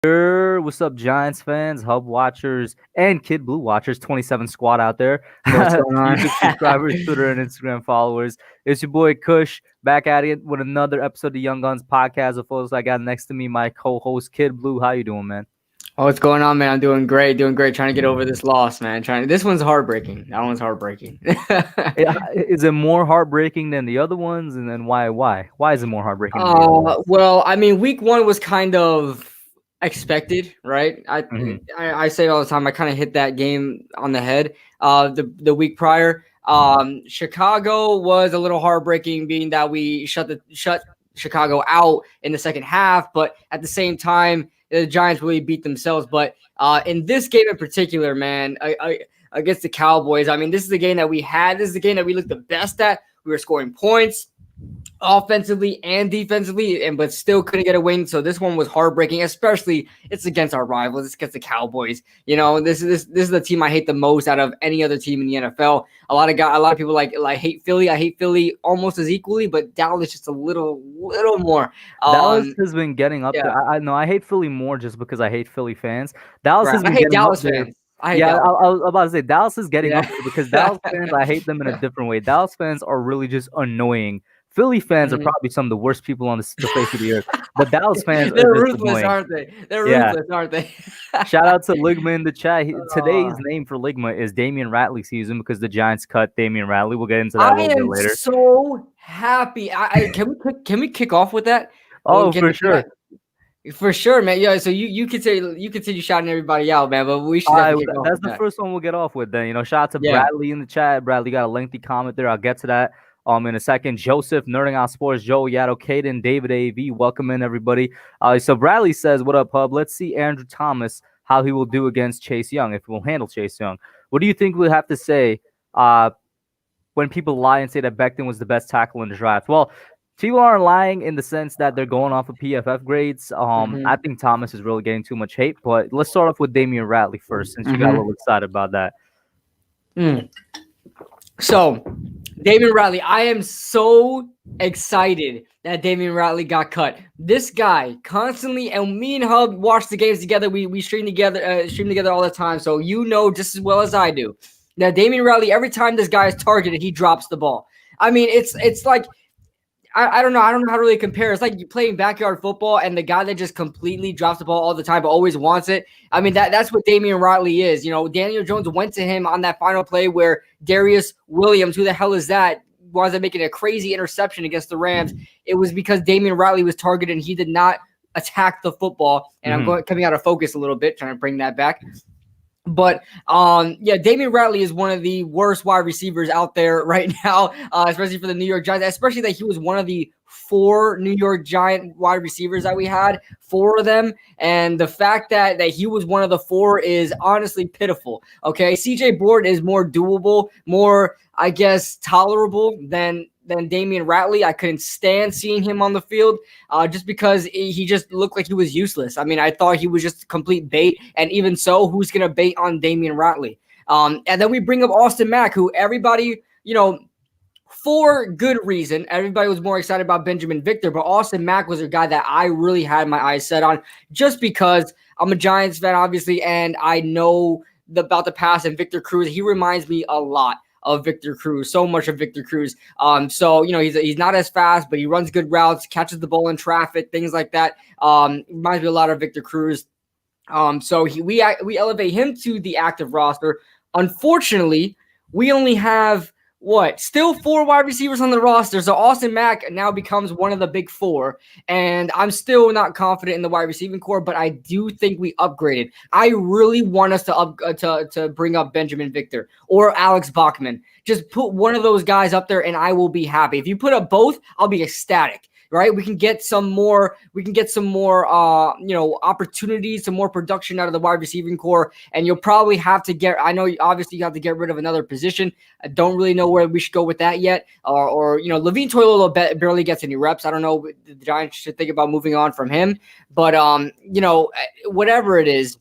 What's up, Giants fans, Hub watchers, and Kidblue watchers? 27 squad out there. What's going on? YouTube subscribers, Twitter and Instagram followers. It's your boy Kush back at it with another episode of the Young Guns podcast. Of course, I got next to me my co-host Kidblue. How you doing, man? What's going on, man? I'm doing great. Trying to get over this loss, man. This one's heartbreaking. That one's heartbreaking. Is it more heartbreaking than the other ones? And then why? Why is it more heartbreaking? Well, I mean, week one was kind of expected, right? I say all the time, I kind of hit that game on the head. The week prior, Chicago was a little heartbreaking, being that we shut Chicago out in the second half, but at the same time, the Giants really beat themselves. But in this game in particular, man, against the Cowboys, I mean, this is the game that we had. This is the game that we looked the best at. We were scoring points offensively and defensively, but still couldn't get a win. So this one was heartbreaking, especially it's against our rivals. It's against the Cowboys. You know, this is the team I hate the most out of any other team in the NFL. A lot of people like hate Philly. I hate Philly almost as equally, but Dallas just a little more. Dallas has been getting up there. I know I hate Philly more just because I hate Philly fans. Dallas has been getting Dallas up there. fans. I was about to say Dallas is getting up there because Dallas fans, I hate them in a different way. Dallas fans are really just annoying. Philly fans are probably some of the worst people on the face of the earth. But Dallas fans they're are ruthless, annoying. aren't they? They're ruthless, aren't they? Shout out to Ligma in the chat. Today's name for Ligma is Damian Ratley season because the Giants cut Damian Ratley. We'll get into that a little bit later. I am so happy. Can we kick off with that? Oh, for sure. For sure, man. Yeah, so you continue shouting everybody out, man. But we should. That's the first one we'll get off with. Then shout out to Bradley in the chat. Bradley got a lengthy comment there. I'll get to that in a second. Joseph, Nerding Out Sports, Joe Yato, Caden, David AV, welcome in everybody. So Bradley says, "What up, Hub? Let's see Andrew Thomas how he will do against Chase Young if he will handle Chase Young. What do you think we'll have to say when people lie and say that Becton was the best tackle in the draft?" Well, people aren't lying in the sense that they're going off of PFF grades. I think Thomas is really getting too much hate, but let's start off with Damian Ratley first, since you got a little excited about that. So, Damian Ratley, I am so excited that Damian Ratley got cut. This guy constantly, and me and Hub watch the games together. We stream together all the time, so you know just as well as I do that Damian Ratley, every time this guy is targeted, he drops the ball. I mean, it's like, I don't know how to really compare. It's like you playing backyard football and the guy that just completely drops the ball all the time but always wants it. I mean, that's what Damian Ratley is. You know, Daniel Jones went to him on that final play where Darius Williams, who the hell is that, winds up making a crazy interception against the Rams. It was because Damian Ratley was targeted and he did not attack the football. And I'm coming out of focus a little bit, trying to bring that back. But, Damian Ratley is one of the worst wide receivers out there right now, especially for the New York Giants, especially that he was one of the 4 New York Giant wide receivers that we had, 4 of them. And the fact that he was one of the 4 is honestly pitiful. Okay. CJ Board is more doable, more, I guess, tolerable than Damian Ratley. I couldn't stand seeing him on the field just because he just looked like he was useless. I mean, I thought he was just complete bait. And even so, who's going to bait on Damian Ratley? And then we bring up Austin Mack, who everybody, for good reason, everybody was more excited about Benjamin Victor. But Austin Mack was a guy that I really had my eyes set on just because I'm a Giants fan, obviously, and I know about the past and Victor Cruz. He reminds me a lot of Victor Cruz, so much of Victor Cruz. He's not as fast, but he runs good routes, catches the ball in traffic, things like that. Reminds me a lot of Victor Cruz. We elevate him to the active roster. Unfortunately, we only have still 4 wide receivers on the roster. So Austin Mack now becomes one of the big 4. And I'm still not confident in the wide receiving core, but I do think we upgraded. I really want us to bring up Benjamin Victor or Alex Bachman. Just put one of those guys up there and I will be happy. If you put up both, I'll be ecstatic. Right? We can get some more opportunities, some more production out of the wide receiving core. And you'll probably have to obviously you have to get rid of another position. I don't really know where we should go with that yet. Levine Toilolo barely gets any reps. I don't know. The Giants should think about moving on from him. But, whatever it is,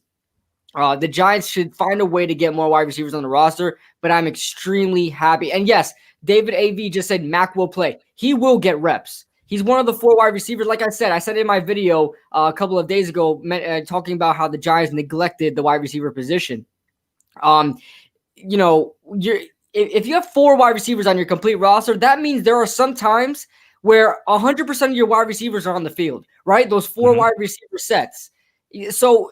the Giants should find a way to get more wide receivers on the roster. But I'm extremely happy. And yes, David AV just said Mac will play. He will get reps. He's one of the 4 wide receivers. Like I said in my video a couple of days ago, talking about how the Giants neglected the wide receiver position. If you have 4 wide receivers on your complete roster, that means there are some times where 100% of your wide receivers are on the field, right? Those 4 wide receiver sets. So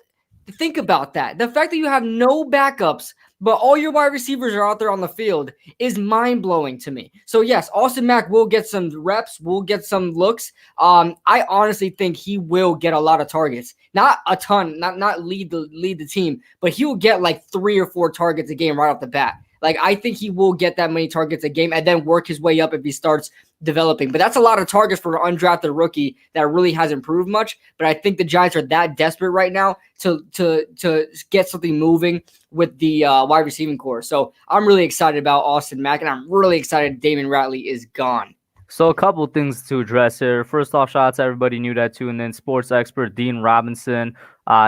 think about that. The fact that you have no backups, but all your wide receivers are out there on the field is mind-blowing to me. So yes, Austin Mack will get some reps, will get some looks. I honestly think he will get a lot of targets. Not a ton, not lead the team, but he will get like 3 or 4 targets a game right off the bat. Like, I think he will get that many targets a game and then work his way up if he starts developing. But that's a lot of targets for an undrafted rookie that really hasn't proved much. But I think the Giants are that desperate right now to get something moving with the wide receiving core. So I'm really excited about Austin Mack, and I'm really excited Damon Ratley is gone. So a couple of things to address here. First off, shout out to everybody knew that too, and then sports expert Dean Robinson,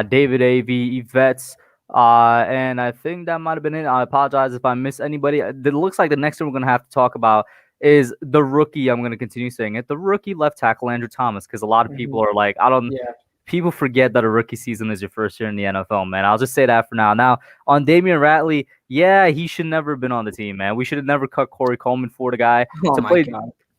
David A.V., Yvette's, and I think that might have been it. I apologize if I miss anybody. It looks like the next thing we're going to have to talk about is the rookie. I'm going to continue saying it. The rookie left tackle, Andrew Thomas, because a lot of people are like, people forget that a rookie season is your first year in the NFL, man. I'll just say that for now. Now, on Damian Ratley, yeah, he should never have been on the team, man. We should have never cut Corey Coleman for the guy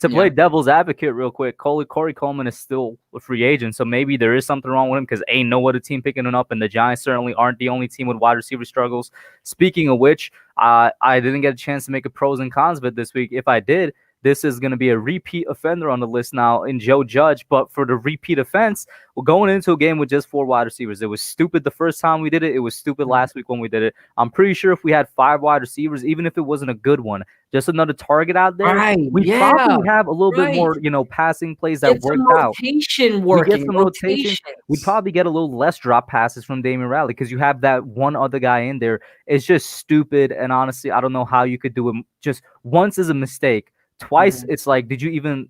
to play devil's advocate real quick. Corey Coleman is still a free agent, so maybe there is something wrong with him because ain't no other team picking him up, and the Giants certainly aren't the only team with wide receiver struggles. Speaking of which, I didn't get a chance to make a pros and cons of it this week. If I did, this is going to be a repeat offender on the list now in Joe Judge. But for the repeat offense, we're going into a game with just 4 wide receivers. It was stupid the first time we did it. It was stupid last week when we did it. I'm pretty sure if we had 5 wide receivers, even if it wasn't a good one, just another target out there, we probably have a little bit more, passing plays that worked out. We get some rotation. We'd probably get a little less drop passes from Damian Ratley because you have that one other guy in there. It's just stupid. And honestly, I don't know how you could do it. Just once is a mistake. Twice, it's like, did you even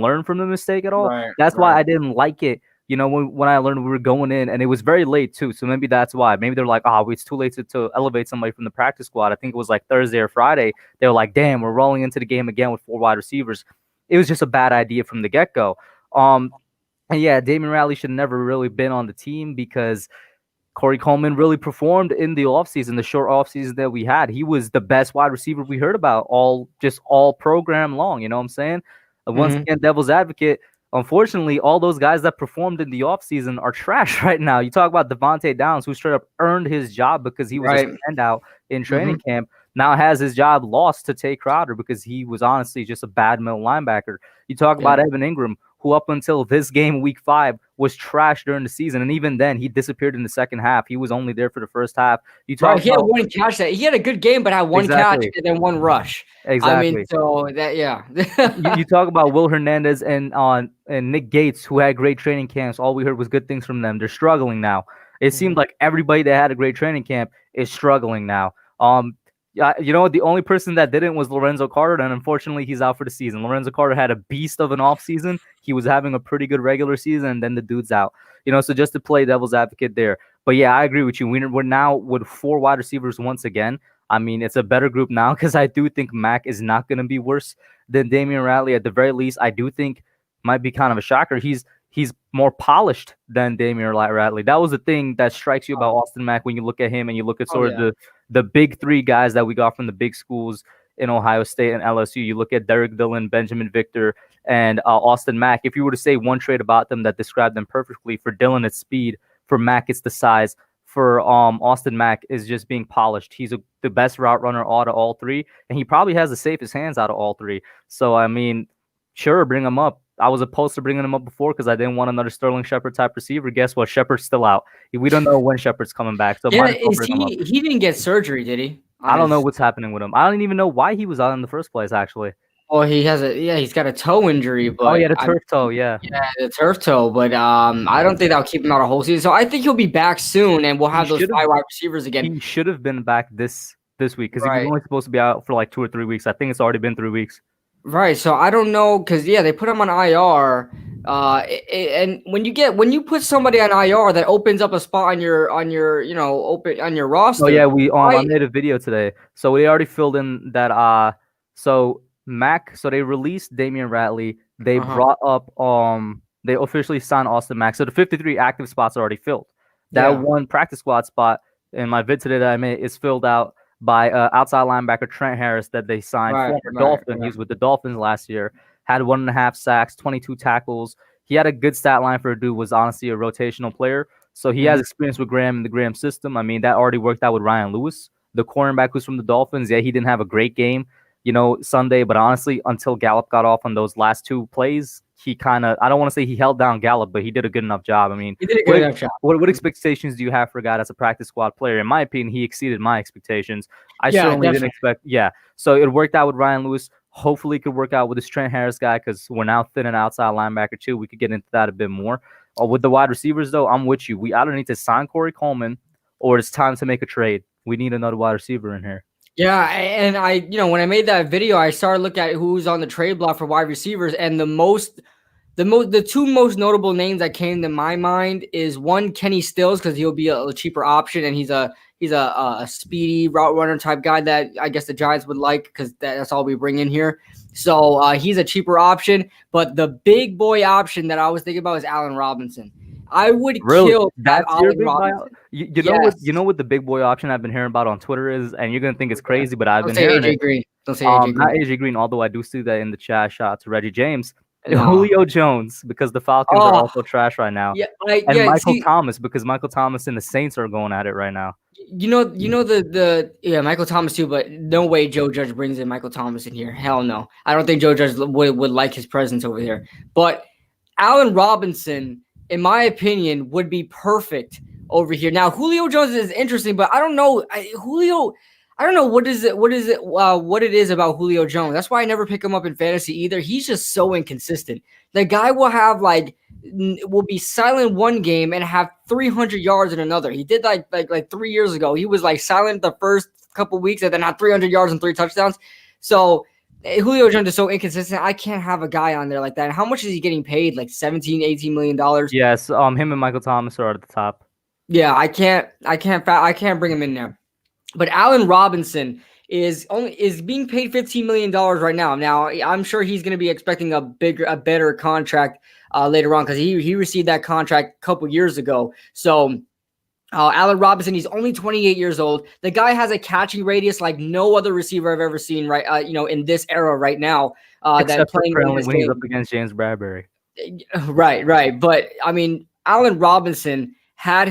learn from the mistake at all? That's why I didn't like it. When I learned we were going in, and it was very late too. So maybe that's why. Maybe they're like, it's too late to elevate somebody from the practice squad. I think it was like Thursday or Friday. They were like, damn, we're rolling into the game again with 4 wide receivers. It was just a bad idea from the get-go. And yeah, Damian Ratley should have never really been on the team because Corey Coleman really performed in the offseason, the short offseason that we had. He was the best wide receiver we heard about all program long. You know what I'm saying? Once again, devil's advocate. Unfortunately, all those guys that performed in the offseason are trash right now. You talk about Devontae Downs, who straight up earned his job because he was a standout in training camp. Now has his job lost to Tay Crowder because he was honestly just a bad middle linebacker. You talk about Evan Engram, who up until this game, week 5, was trash during the season. And even then, he disappeared in the second half. He was only there for the first half. He had one catch. He had a good game, but had one catch and then one rush. Exactly. I mean, so that, you talk about Will Hernandez and Nick Gates, who had great training camps. All we heard was good things from them. They're struggling now. It seemed like everybody that had a great training camp is struggling now. The only person that didn't was Lorenzo Carter, and unfortunately, he's out for the season. Lorenzo Carter had a beast of an offseason. He was having a pretty good regular season, and then the dude's out. So just to play devil's advocate there. But yeah, I agree with you. We're now with 4 wide receivers once again. I mean, it's a better group now because I do think Mack is not going to be worse than Damian Ratley. At the very least, I do think might be kind of a shocker. He's more polished than Damian Ratley. That was the thing that strikes you about Austin Mack when you look at him and you look at sort of the big 3 guys that we got from the big schools in Ohio State and LSU. You look at Derek Dillon, Benjamin Victor, and Austin Mack. If you were to say one trait about them that described them perfectly, for Dillon, it's speed. For Mack, it's the size. For Austin Mack is just being polished. He's the best route runner out of all 3, and he probably has the safest hands out of all 3. So, I mean, sure, bring him up. I was opposed to bringing him up before because I didn't want another Sterling Shepard type receiver. Guess what? Shepard's still out. We don't know when Shepard's coming back. So he didn't get surgery, did he? I don't know what's happening with him. I don't even know why he was out in the first place, actually. Oh, he's got a toe injury. But the turf toe, yeah. Yeah, the turf toe. But I don't think that'll keep him out a whole season. So I think he'll be back soon, and we'll have those 5 wide receivers again. He should have been back this week because he was only supposed to be out for like 2 or 3 weeks. I think it's already been 3 weeks. Right, so I don't know because they put him on IR, and when you put somebody on IR, that opens up a spot on your roster. Oh yeah, I made a video today, so we already filled in that. So they released Damian Ratley. they brought up they officially signed Austin Mack. So the 53 active spots are already filled. That one practice squad spot in my vid today that I made is filled out by outside linebacker Trent Harris that they signed, former Dolphin. He was with the Dolphins last year, had 1.5 sacks, 22 tackles. He had a good stat line for a dude, was honestly a rotational player. So he has experience with Graham in the Graham system. I mean, that already worked out with Ryan Lewis, the cornerback who's from the Dolphins. Yeah, he didn't have a great game, Sunday, but honestly, until Gallup got off on those last 2 plays, he kind of, I don't want to say he held down Gallup, but he did a good enough job. I mean, he did a good enough job. What expectations do you have for a guy that's a practice squad player? In my opinion, he exceeded my expectations. I certainly didn't expect. Yeah. So it worked out with Ryan Lewis. Hopefully, it could work out with this Trent Harris guy because we're now thin and outside linebacker too. We could get into that a bit more. With the wide receivers, though, I'm with you. We either need to sign Corey Coleman or it's time to make a trade. We need another wide receiver in here. Yeah, and I, when I made that video, I started looking at who's on the trade block for wide receivers, and the 2 most notable names that came to my mind is one, Kenny Stills, because he'll be a cheaper option, and he's a speedy route runner type guy that I guess the Giants would like because that's all we bring in here. So he's a cheaper option, but the big boy option that I was thinking about is Allen Robinson. I would kill that Allen Robinson. You know what the big boy option I've been hearing about on Twitter is, and you're gonna think it's crazy, but I've been hearing AJ Green. Don't say AJ Green. Not AJ Green, although I do see that in the chat. Shout out to Reggie James. Julio Jones, because the Falcons are also trash right now. Michael Thomas, because Michael Thomas and the Saints are going at it right now. Michael Thomas too, but no way Joe Judge brings in Michael Thomas in here. Hell no. I don't think Joe Judge would like his presence over here. But Allen Robinson, in my opinion, would be perfect over here. Now, Julio Jones is interesting, but I don't know. I don't know what it is about Julio Jones. That's why I never pick him up in fantasy either. He's just so inconsistent. The guy will be silent one game and have 300 yards in another. He did like 3 years ago. He was like silent the first couple weeks and then had 300 yards and 3 touchdowns. So Julio Jones is so inconsistent. I can't have a guy on there like that. And how much is he getting paid? Like $17-18 million? Yes. Him and Michael Thomas are at the top. Yeah, I can't bring him in there. But Allen Robinson is being paid $15 million right now. Now, I'm sure he's going to be expecting a better contract later on because he received that contract a couple years ago. So Allen Robinson, he's only 28 years old. The guy has a catching radius like no other receiver I've ever seen. Right, in this era right now. Except playing when he's up against James Bradbury. Right. But I mean, Allen Robinson has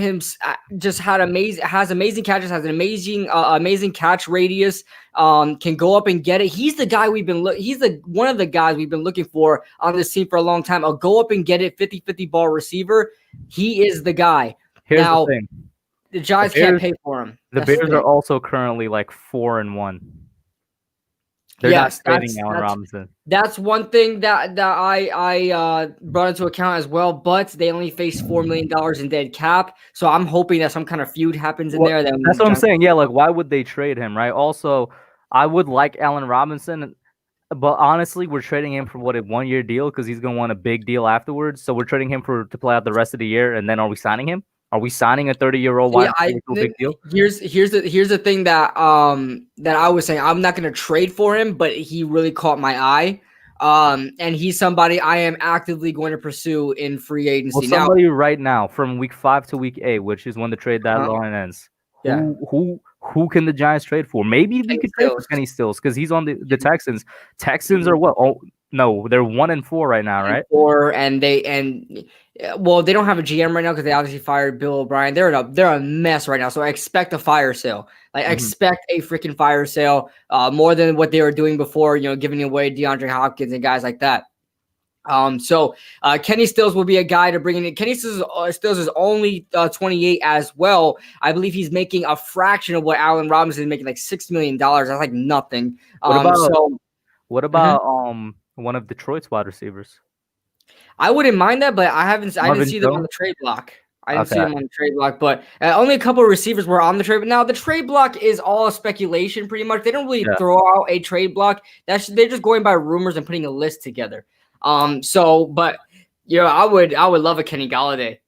amazing catches, has an amazing catch radius, can go up and get it. He's the guy one of the guys we've been looking for on this team for a long time. I'll go up and get it, 50-50 ball receiver. He is the guy. Here's the thing. The Giants can't pay for him. The Bears are also currently like 4-1. They're not trading Allen Robinson. That's one thing that I brought into account as well. But they only face $4 million in dead cap, so I'm hoping that some kind of feud happens in there. That's what I'm saying. Yeah, like why would they trade him, right? Also, I would like Allen Robinson, but honestly, we're trading him for a 1-year deal because he's gonna want a big deal afterwards. So we're trading him to play out the rest of the year, and then are we signing him? Are we signing a 30-year-old wide receiver to a big deal? Here's the thing that I was saying. I'm not going to trade for him, but he really caught my eye. And he's somebody I am actively going to pursue in free agency. Well, somebody right now from week 5 to week 8, which is when the trade deadline ends. Who can the Giants trade for? Maybe we could trade for Kenny Stills because he's on the Texans. Texans are what? Oh no, they're 1-4 right now, right? They don't have a GM right now because they obviously fired Bill O'Brien. They're a mess right now. So I expect a fire sale. Expect a freaking fire sale, more than what they were doing before. Giving away DeAndre Hopkins and guys like that. So Kenny Stills will be a guy to bring in. Kenny Stills is only 28 as well. I believe he's making a fraction of what Allen Robinson is making, like $6 million. That's like nothing. What about one of Detroit's wide receivers? I wouldn't mind that, but I didn't see them on the trade block. I didn't see them on the trade block, but only a couple of receivers were on the trade. But now the trade block is all speculation, pretty much. They don't really throw out a trade block. They're just going by rumors and putting a list together. But I would love a Kenny Golladay.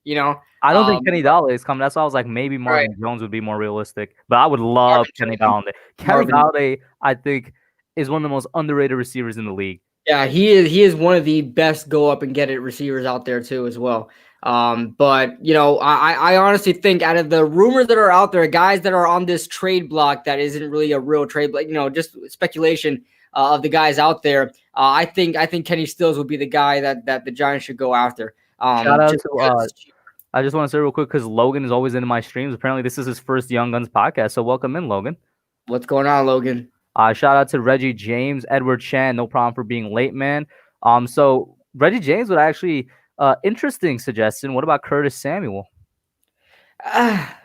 I don't think Kenny Golladay is coming. That's why I was like, maybe Marvin Jones would be more realistic. But I would love Kenny Golladay. Kenny Golladay, I think, is one of the most underrated receivers in the league. Yeah, he is one of the best go up and get it receivers out there too as well. But I honestly think out of the rumors that are out there, guys that are on this trade block that isn't really a real trade, but just speculation of the guys out there. I think Kenny Stills would be the guy that the Giants should go after. Shout out Just to I just want to say real quick because Logan is always into my streams. Apparently, this is his first Young Guns podcast, so welcome in, Logan. What's going on, Logan? Shout out to Reggie James, Edward Chan. No problem for being late, man. So Reggie James would actually interesting suggestion. What about Curtis Samuel?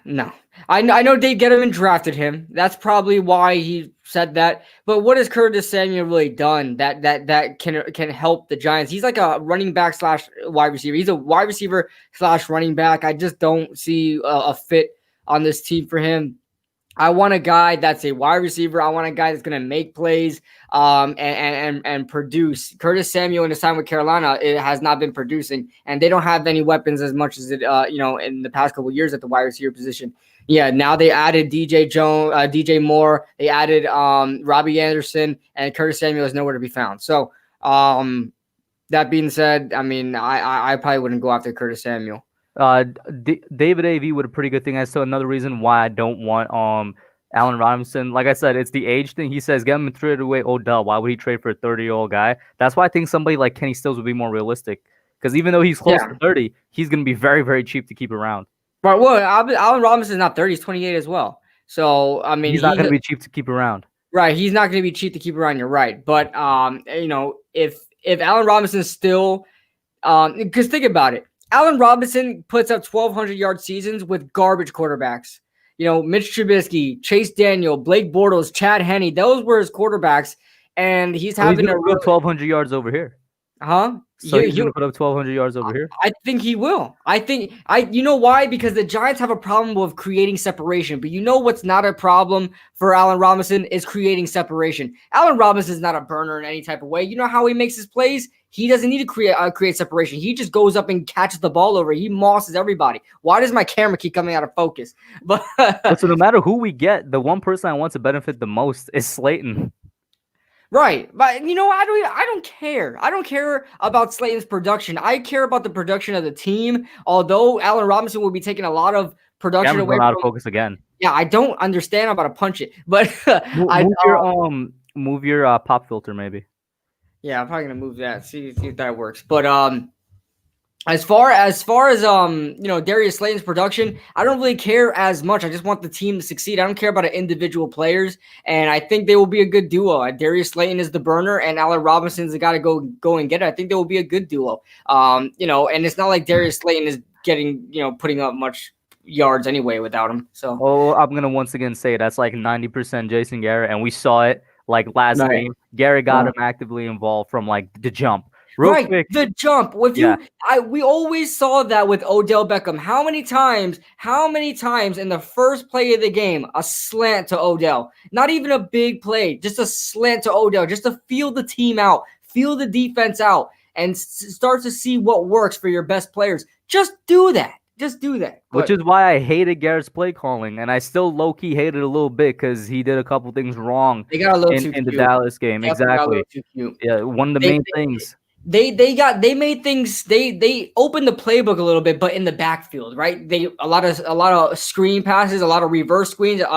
No. I know Dave Gettleman drafted him. That's probably why he said that. But what has Curtis Samuel really done that can help the Giants? He's like a running back / wide receiver. He's a wide receiver / running back. I just don't see a fit on this team for him. I want a guy that's a wide receiver. I want a guy that's going to make plays and produce. Curtis Samuel in his time with Carolina, it has not been producing, and they don't have any weapons as much as it in the past couple of years at the wide receiver position. Yeah, now they added DJ Moore. They added Robbie Anderson, and Curtis Samuel is nowhere to be found. So that being said, I mean, I probably wouldn't go after Curtis Samuel. David AV with a pretty good thing. That's still another reason why I don't want Allen Robinson. Like I said, it's the age thing. He says get him and trade away Odell. Why would he trade for a 30-year-old guy? That's why I think somebody like Kenny Stills would be more realistic. Because even though he's close to 30, he's going to be very, very cheap to keep around. Right. Well, Allen Robinson is not 30; he's 28 as well. So I mean, he's not going to be cheap to keep around. Right. He's not going to be cheap to keep around. You're right. But if Allen Robinson still, because think about it. Allen Robinson puts up 1,200-yard seasons with garbage quarterbacks. Mitch Trubisky, Chase Daniel, Blake Bortles, Chad Henne. Those were his quarterbacks, and he's having a good 1,200 yards over here. Huh? So he's going to put up 1,200 yards over here? I think he will. You know why? Because the Giants have a problem with creating separation. But you know what's not a problem for Allen Robinson is creating separation. Allen Robinson is not a burner in any type of way. You know how he makes his plays? He doesn't need to create separation. He just goes up and catches the ball over. He mosses everybody. Why does my camera keep coming out of focus? But so no matter who we get, the one person I want to benefit the most is Slayton. Right. But I don't care. I don't care about Slayton's production. I care about the production of the team. Although Allen Robinson will be taking a lot of production away out of focus again. Yeah, I don't understand. I'm about to punch it. But move your pop filter maybe. Yeah, I'm probably gonna move that. See if that works. But as far as Darius Slayton's production, I don't really care as much. I just want the team to succeed. I don't care about individual players, and I think they will be a good duo. Darius Slayton is the burner, and Allen Robinson's the guy to go and get it. I think they will be a good duo. And it's not like Darius Slayton is getting putting up much yards anyway without him. So I'm gonna once again say that's like 90% Jason Garrett, and we saw it like last game. Garrett got him actively involved from like the jump. Real quick. The jump. We always saw that with Odell Beckham. How many times in the first play of the game, a slant to Odell? Not even a big play, just a slant to Odell, just to feel the team out, feel the defense out, and start to see what works for your best players. Just do that. Which is why I hated Garrett's play calling, and I still low-key hated it a little bit because he did a couple things wrong they got a little in the Dallas game. Exactly. Yeah, one of the main things. They made things. They opened the playbook a little bit, but in the backfield, right? A lot of screen passes, a lot of reverse screens, a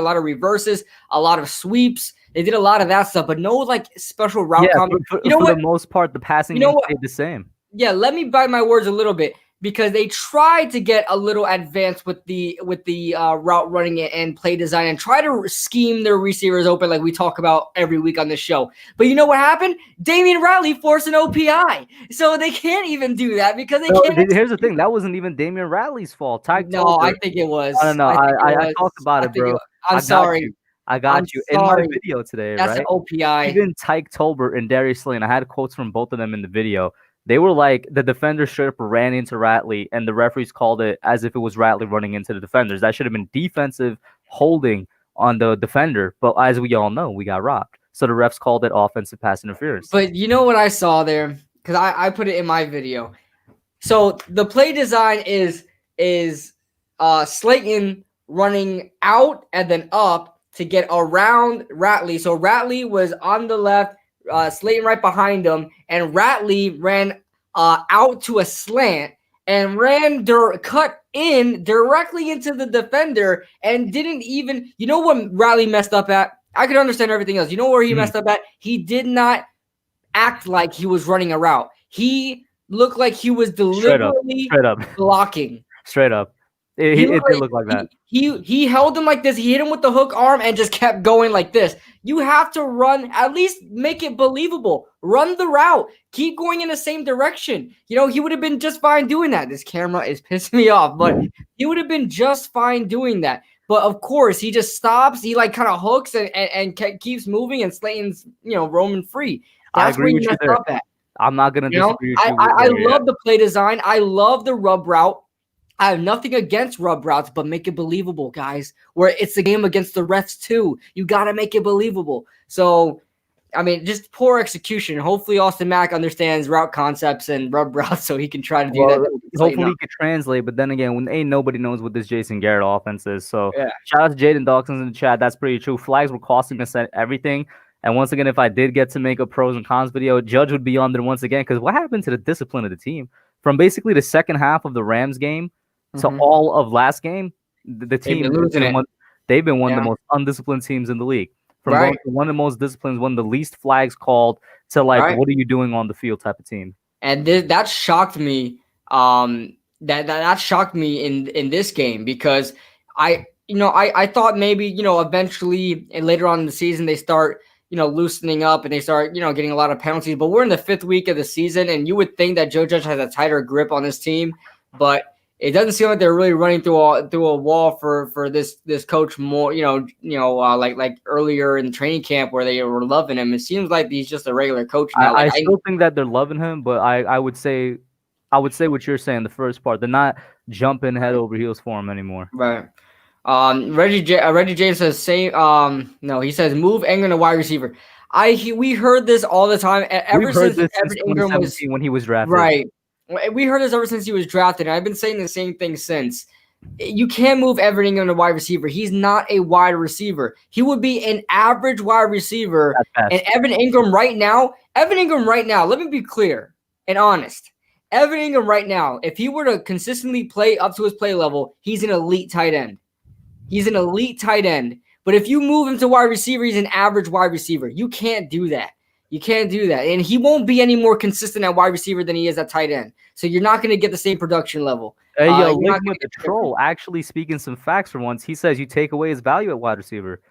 lot of reverses, a lot of sweeps. They did a lot of that stuff, but no like special route. For the most part, the passing game stayed the same. Yeah, let me bite my words a little bit. Because they tried to get a little advanced with the route running and play design and try to scheme their receivers open like we talk about every week on the show. But you know what happened? Damian Riley forced an OPI. So they can't even do that because they can't. Here's the thing. That wasn't even Damian Riley's fault. I think it was. I don't know. I talked about it, bro. I'm sorry. I got you in my video today, That's right? An OPI. Even Tyke Tolbert and Darius Slayton, I had quotes from both of them in the video. They were like, the defender straight up ran into Ratley, and the referees called it as if it was Ratley running into the defenders. That should have been defensive holding on the defender. But as we all know, we got robbed. So the refs called it offensive pass interference. But you know what I saw there? Because I put it in my video. So the play design is Slayton running out and then up to get around Ratley. So Ratley was on the left, Slayton right behind him, and Ratley ran out to a slant and cut in directly into the defender and didn't even. You know what Ratley messed up at? I could understand everything else. You know where he messed up at? He did not act like he was running a route. He looked like he was deliberately straight up. blocking. Straight up. It did look like that. He held him like this. He hit him with the hook arm and just kept going like this. You have to run, at least make it believable. Run the route. Keep going in the same direction. You know, he would have been just fine doing that. This camera is pissing me off, but he would have been just fine doing that. But of course, he just stops. He like kind of hooks and keeps moving, and Slayton's, you know, roaming free. That's I agree with you you there. up at. I'm not going to disagree with you. I love the play design. I love the rub route. I have nothing against rub routes, but make it believable, guys. Where it's a game against the refs too. You got to make it believable. So, I mean, just poor execution. Hopefully Austin Mack understands route concepts and rub routes so he can try to do that. Hopefully he can translate. But then again, when nobody knows what this Jason Garrett offense is. So shout out to Jaden Dawkins in the chat. That's pretty true. Flags were costing us everything. And once again, if I did get to make a pros and cons video, Judge would be on there once again. Because what happened to the discipline of the team? From basically the second half of the Rams game to all of last game, the team they've been one of the most undisciplined teams in the league. From one of the most disciplined, one of the least flags called to like, what are you doing on the field type of team. And that shocked me. That shocked me in this game because I thought maybe, eventually and later on in the season they start, loosening up and they start, getting a lot of penalties. But we're in the 5th week of the season, and you would think that Joe Judge has a tighter grip on this team, but it doesn't seem like they're really running through a wall for this coach more. Like earlier in training camp where they were loving him. It seems like he's just a regular coach now. I still think that they're loving him, but I would say what you're saying. The first part, they're not jumping head over heels for him anymore. Right. Reggie James says no. He says move Engram to wide receiver. We heard this all the time ever since Engram was when he was drafted. Right. We heard this ever since he was drafted, and I've been saying the same thing since. You can't move Evan Engram to wide receiver. He's not a wide receiver. He would be an average wide receiver. And Evan Engram right now, let me be clear and honest. Evan Engram right now, if he were to consistently play up to his play level, he's an elite tight end. He's an elite tight end. But if you move him to wide receiver, he's an average wide receiver. You can't do that. You can't do that. And he won't be any more consistent at wide receiver than he is at tight end. So you're not going to get the same production level. Hey, yo, look at the troll. Actually speaking some facts for once. He says you take away his value at wide receiver.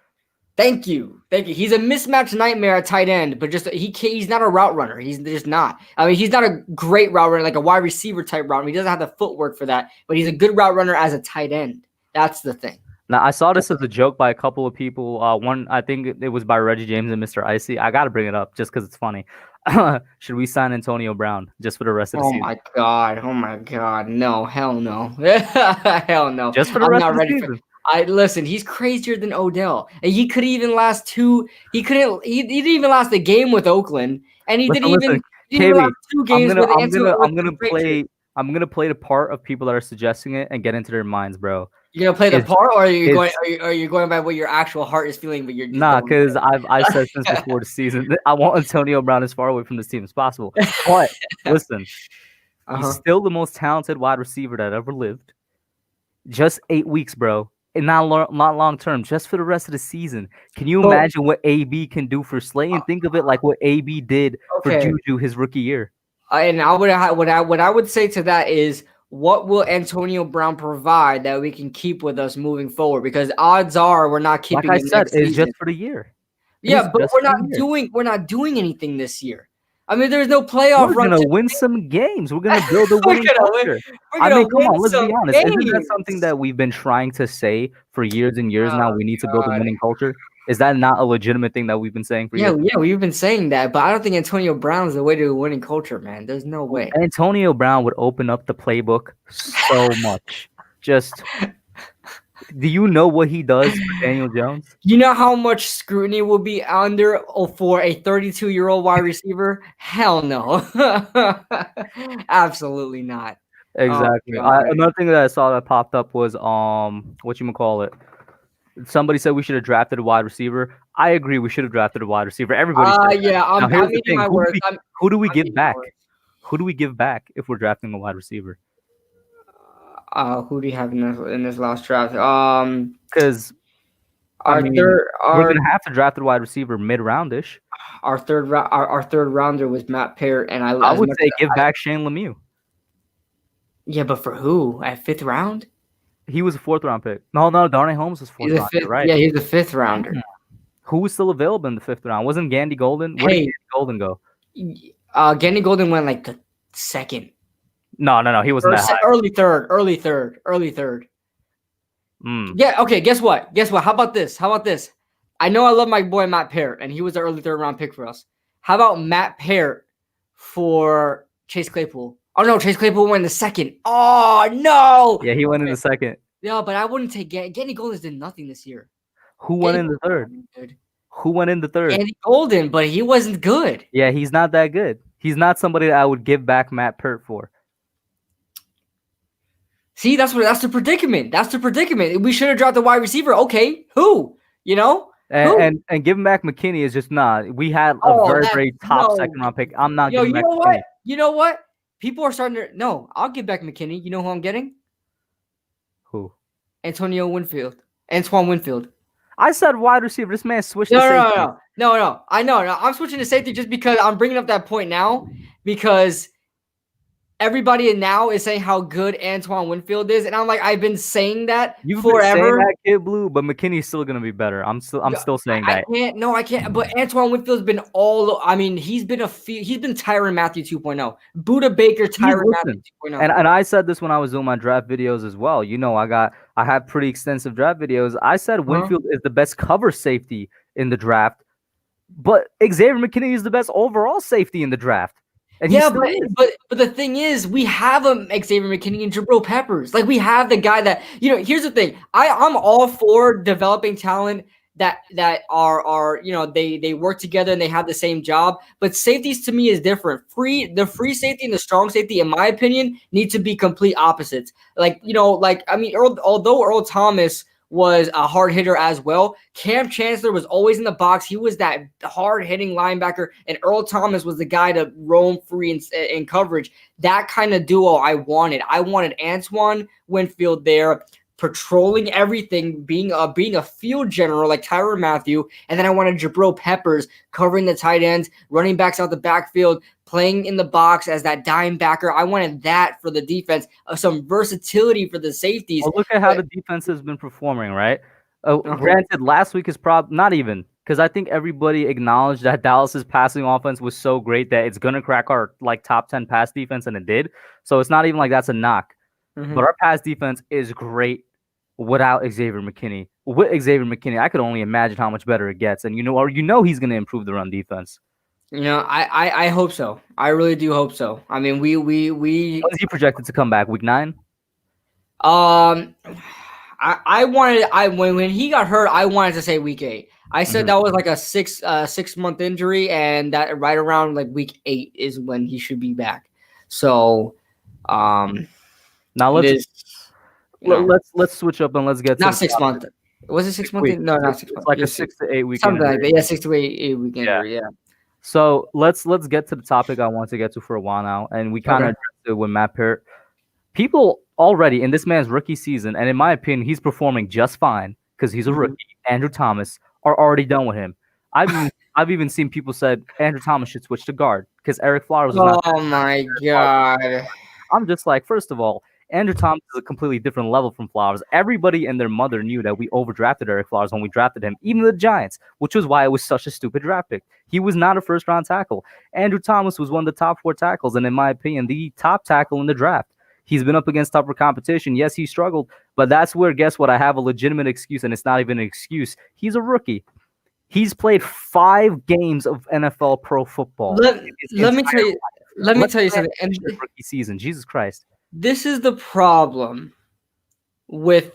Thank you. He's a mismatch nightmare at tight end, but he's not a route runner. He's just not. I mean, he's not a great route runner, like a wide receiver type route runner. He doesn't have the footwork for that, but he's a good route runner as a tight end. That's the thing. Now, I saw this as a joke by a couple of people. One, I think it was by Reggie James and Mr. Icy. I got to bring it up just because it's funny. Should we sign Antonio Brown just for the rest of the season? Oh, my God. No, hell no. Hell no. Just for the rest of the season. Listen, he's crazier than Odell. And he could even last he didn't even last a game with Oakland. And he didn't even last 2 games with I'm gonna play the part of people that are suggesting it and get into their minds, bro. You're gonna play the part, or are you going by what your actual heart is feeling? But you're because I said since before the season I want Antonio Brown as far away from this team as possible. But listen, he's still the most talented wide receiver that ever lived. Just 8 weeks, bro, and not long term. Just for the rest of the season. Can you imagine what AB can do for Slay? And think of it like what AB did for Juju his rookie year. And what I would say to that is, what will Antonio Brown provide that we can keep with us moving forward? Because odds are we're not keeping. Like I said, it's just for the year. Yeah, but we're not doing anything this year. I mean, there's no playoff run. We're gonna win some games. We're gonna build a winning culture. I mean, come on, let's be honest. Isn't that something that we've been trying to say for years and years now? We need to build a winning culture. Is that not a legitimate thing that we've been saying for years? Yeah, we've been saying that, but I don't think Antonio Brown is the way to a winning culture, man. There's no way. Antonio Brown would open up the playbook so much. Just, do you know what he does for Daniel Jones? You know how much scrutiny will be under for a 32-year-old wide receiver? Hell no. Absolutely not. Exactly. Another thing that I saw that popped up was, whatchamacallit? Somebody said we should have drafted a wide receiver. I agree. We should have drafted a wide receiver. Everybody said Yeah, now, I'm eating my words. Who do we I'm give eating my back? words. Who do we give back if we're drafting a wide receiver? Who do you have in this last draft? Because I Our mean, third, we're our gonna have to draft a wide receiver mid-roundish. our third rounder was Matt Parrott, and I would say give back Shane Lemieux. Yeah, but for who? At 5th round? He was a 4th-round pick. No, Darnay Holmes was 4th round. Right? Yeah, he's a 5th rounder. Who was still available in the 5th round? Wasn't Gandy Golden? Where did Gandy Golden go? Gandy Golden went like the 2nd. No, he wasn't that high. Early third. Yeah, okay, guess what? How about this? I know I love my boy Matt Parrott, and he was an early 3rd round pick for us. How about Matt Parrott for Chase Claypool? Oh, no, Chase Claypool went in the 2nd. Oh, no! Yeah, he went in the 2nd. Yeah, but I wouldn't take Gandy Golden did nothing this year. Who went in the 3rd? Who went in the 3rd? Gandy Golden, but he wasn't good. Yeah, he's not that good. He's not somebody that I would give back Matt Parrott for. See, that's the predicament. We should have dropped the wide receiver. Okay, who? You know? And giving back McKinney is just not. We had a very top 2nd round pick. I'm not giving back McKinney. You know what? People are starting to. No, I'll give back McKinney. You know who I'm getting? Who? Antoine Winfield. I said wide receiver. This man switched to safety. No. I know. I'm switching to safety just because I'm bringing up that point now because everybody now is saying how good Antoine Winfield is, and I'm like, I've been saying that You've forever. Been saying that, Kidblue, but McKinney's still gonna be better. I'm still saying that. I can't. But Antoine Winfield's been all. I mean, he's been Tyrann Mathieu 2.0, Budda Baker, Tyrann Mathieu 2.0. And I said this when I was doing my draft videos as well. You know, I have pretty extensive draft videos. I said Winfield is the best cover safety in the draft, but Xavier McKinney is the best overall safety in the draft. And but the thing is, we have Xavier McKinney and Jabril Peppers. Like, we have the guy that, here's the thing. I'm all for developing talent that are they work together and they have the same job. But safeties to me is different. The free safety and the strong safety, in my opinion, need to be complete opposites. Although Earl Thomas was a hard hitter as well, Cam Chancellor was always in the box. He was that hard-hitting linebacker, and Earl Thomas was the guy to roam free in coverage. That kind of duo I wanted. I wanted Antoine Winfield there, patrolling everything, being a field general like Tyrann Mathieu, and then I wanted Jabril Peppers covering the tight ends, running backs out the backfield, playing in the box as that dime backer. I wanted that for the defense, some versatility for the safeties. Well, look at how the defense has been performing, right? Granted, last week is not even, because I think everybody acknowledged that Dallas's passing offense was so great that it's going to crack our top 10 pass defense, and it did. So it's not even like that's a knock. But our pass defense is great without Xavier McKinney. With Xavier McKinney, I could only imagine how much better it gets. And he's going to improve the run defense. I hope so. I really do hope so. I mean, we when is he projected to come back? Week 9? I wanted when he got hurt, I wanted to say week 8. I said that was like a 6-month injury, and that right around like week 8 is when he should be back. So now let's switch up and let's get not 6 months. Was it 6 months? No, not 6 months. It's like a 6 to 8 week something injury. like that. Yeah, 6 to 8 week injury. Yeah. So let's get to the topic I want to get to for a while now, and we kind of addressed it with Matt Parrott. People already in this man's rookie season, and in my opinion, he's performing just fine because he's a rookie. Andrew Thomas are already done with him. I've even seen people said Andrew Thomas should switch to guard because Eric Flowers. Oh my god! I'm just like, first of all, Andrew Thomas is a completely different level from Flowers. Everybody and their mother knew that we overdrafted Eric Flowers when we drafted him, even the Giants, which was why it was such a stupid draft pick. He was not a first-round tackle. Andrew Thomas was one of the top 4 tackles, and in my opinion, the top tackle in the draft. He's been up against tougher competition. Yes, he struggled, but that's where, guess what? I have a legitimate excuse, and it's not even an excuse. He's a rookie. He's played 5 games of NFL pro football. Let me tell you something. And rookie season, Jesus Christ. This is the problem with.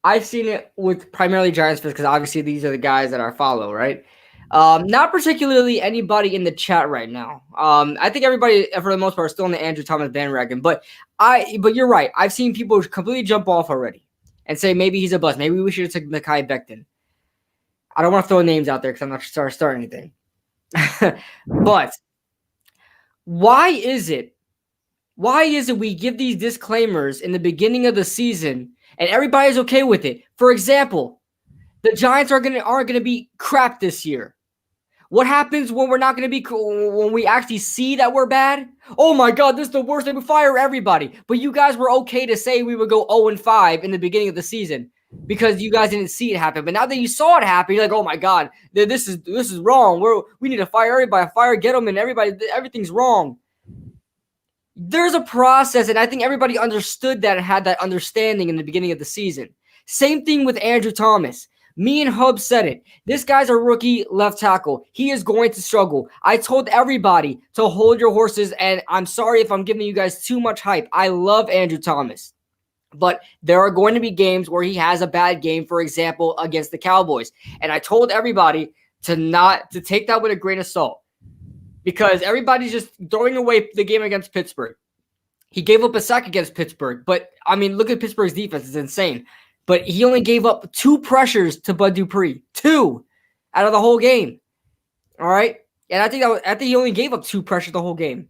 I've seen it with primarily Giants fans because obviously these are the guys that I follow, right? Not particularly anybody in the chat right now. I think everybody, for the most part, is still on the Andrew Thomas bandwagon. But you're right. I've seen people completely jump off already. and say maybe he's a bust. Maybe we should have took Mekhi Becton. I don't want to throw names out there because I'm not starting anything. But why is it we give these disclaimers in the beginning of the season and everybody's okay with it? For example, the Giants aren't gonna be crap this year. What happens when we're not gonna be when we actually see that we're bad? Oh my God, this is the worst. They would fire everybody. But you guys were okay to say we would go 0-5 in the beginning of the season because you guys didn't see it happen. But now that you saw it happen, you're like, oh my God, this is wrong. We need to fire everybody. Fire Gettleman. Everybody, everything's wrong. There's a process, and I think everybody understood that and had that understanding in the beginning of the season. Same thing with Andrew Thomas. Me and Hub said it. This guy's a rookie left tackle. He is going to struggle. I told everybody to hold your horses, and I'm sorry if I'm giving you guys too much hype. I love Andrew Thomas. But there are going to be games where he has a bad game, for example, against the Cowboys. And I told everybody to take that with a grain of salt. Because everybody's just throwing away the game against Pittsburgh. He gave up a sack against Pittsburgh. But, I mean, look at Pittsburgh's defense. It's insane. But he only gave up 2 pressures to Bud Dupree. 2 out of the whole game. All right? And I think he only gave up 2 pressures the whole game.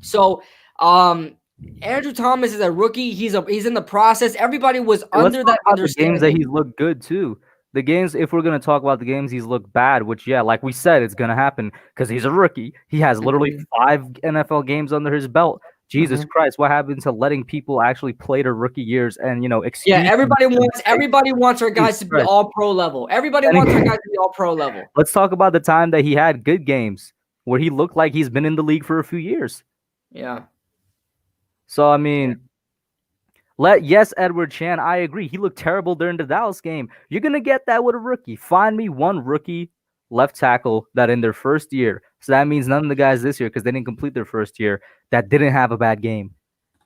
So, Andrew Thomas is a rookie. He's in the process. Everybody was under that understanding. The games that he's looked good, too. The games, if we're going to talk about the games he's looked bad, which, yeah, like we said, it's going to happen because he's a rookie. He has literally 5 NFL games under his belt. Jesus Christ, what happened to letting people actually play their rookie years and, everybody wants our guys to be all pro level. Everybody wants our guys to be all pro level. Let's talk about the time that he had good games where he looked like he's been in the league for a few years. Yeah. So, I mean, Edward Chan, I agree. He looked terrible during the Dallas game. You're going to get that with a rookie. Find me one rookie left tackle that in their first year, so that means none of the guys this year because they didn't complete their first year, that didn't have a bad game.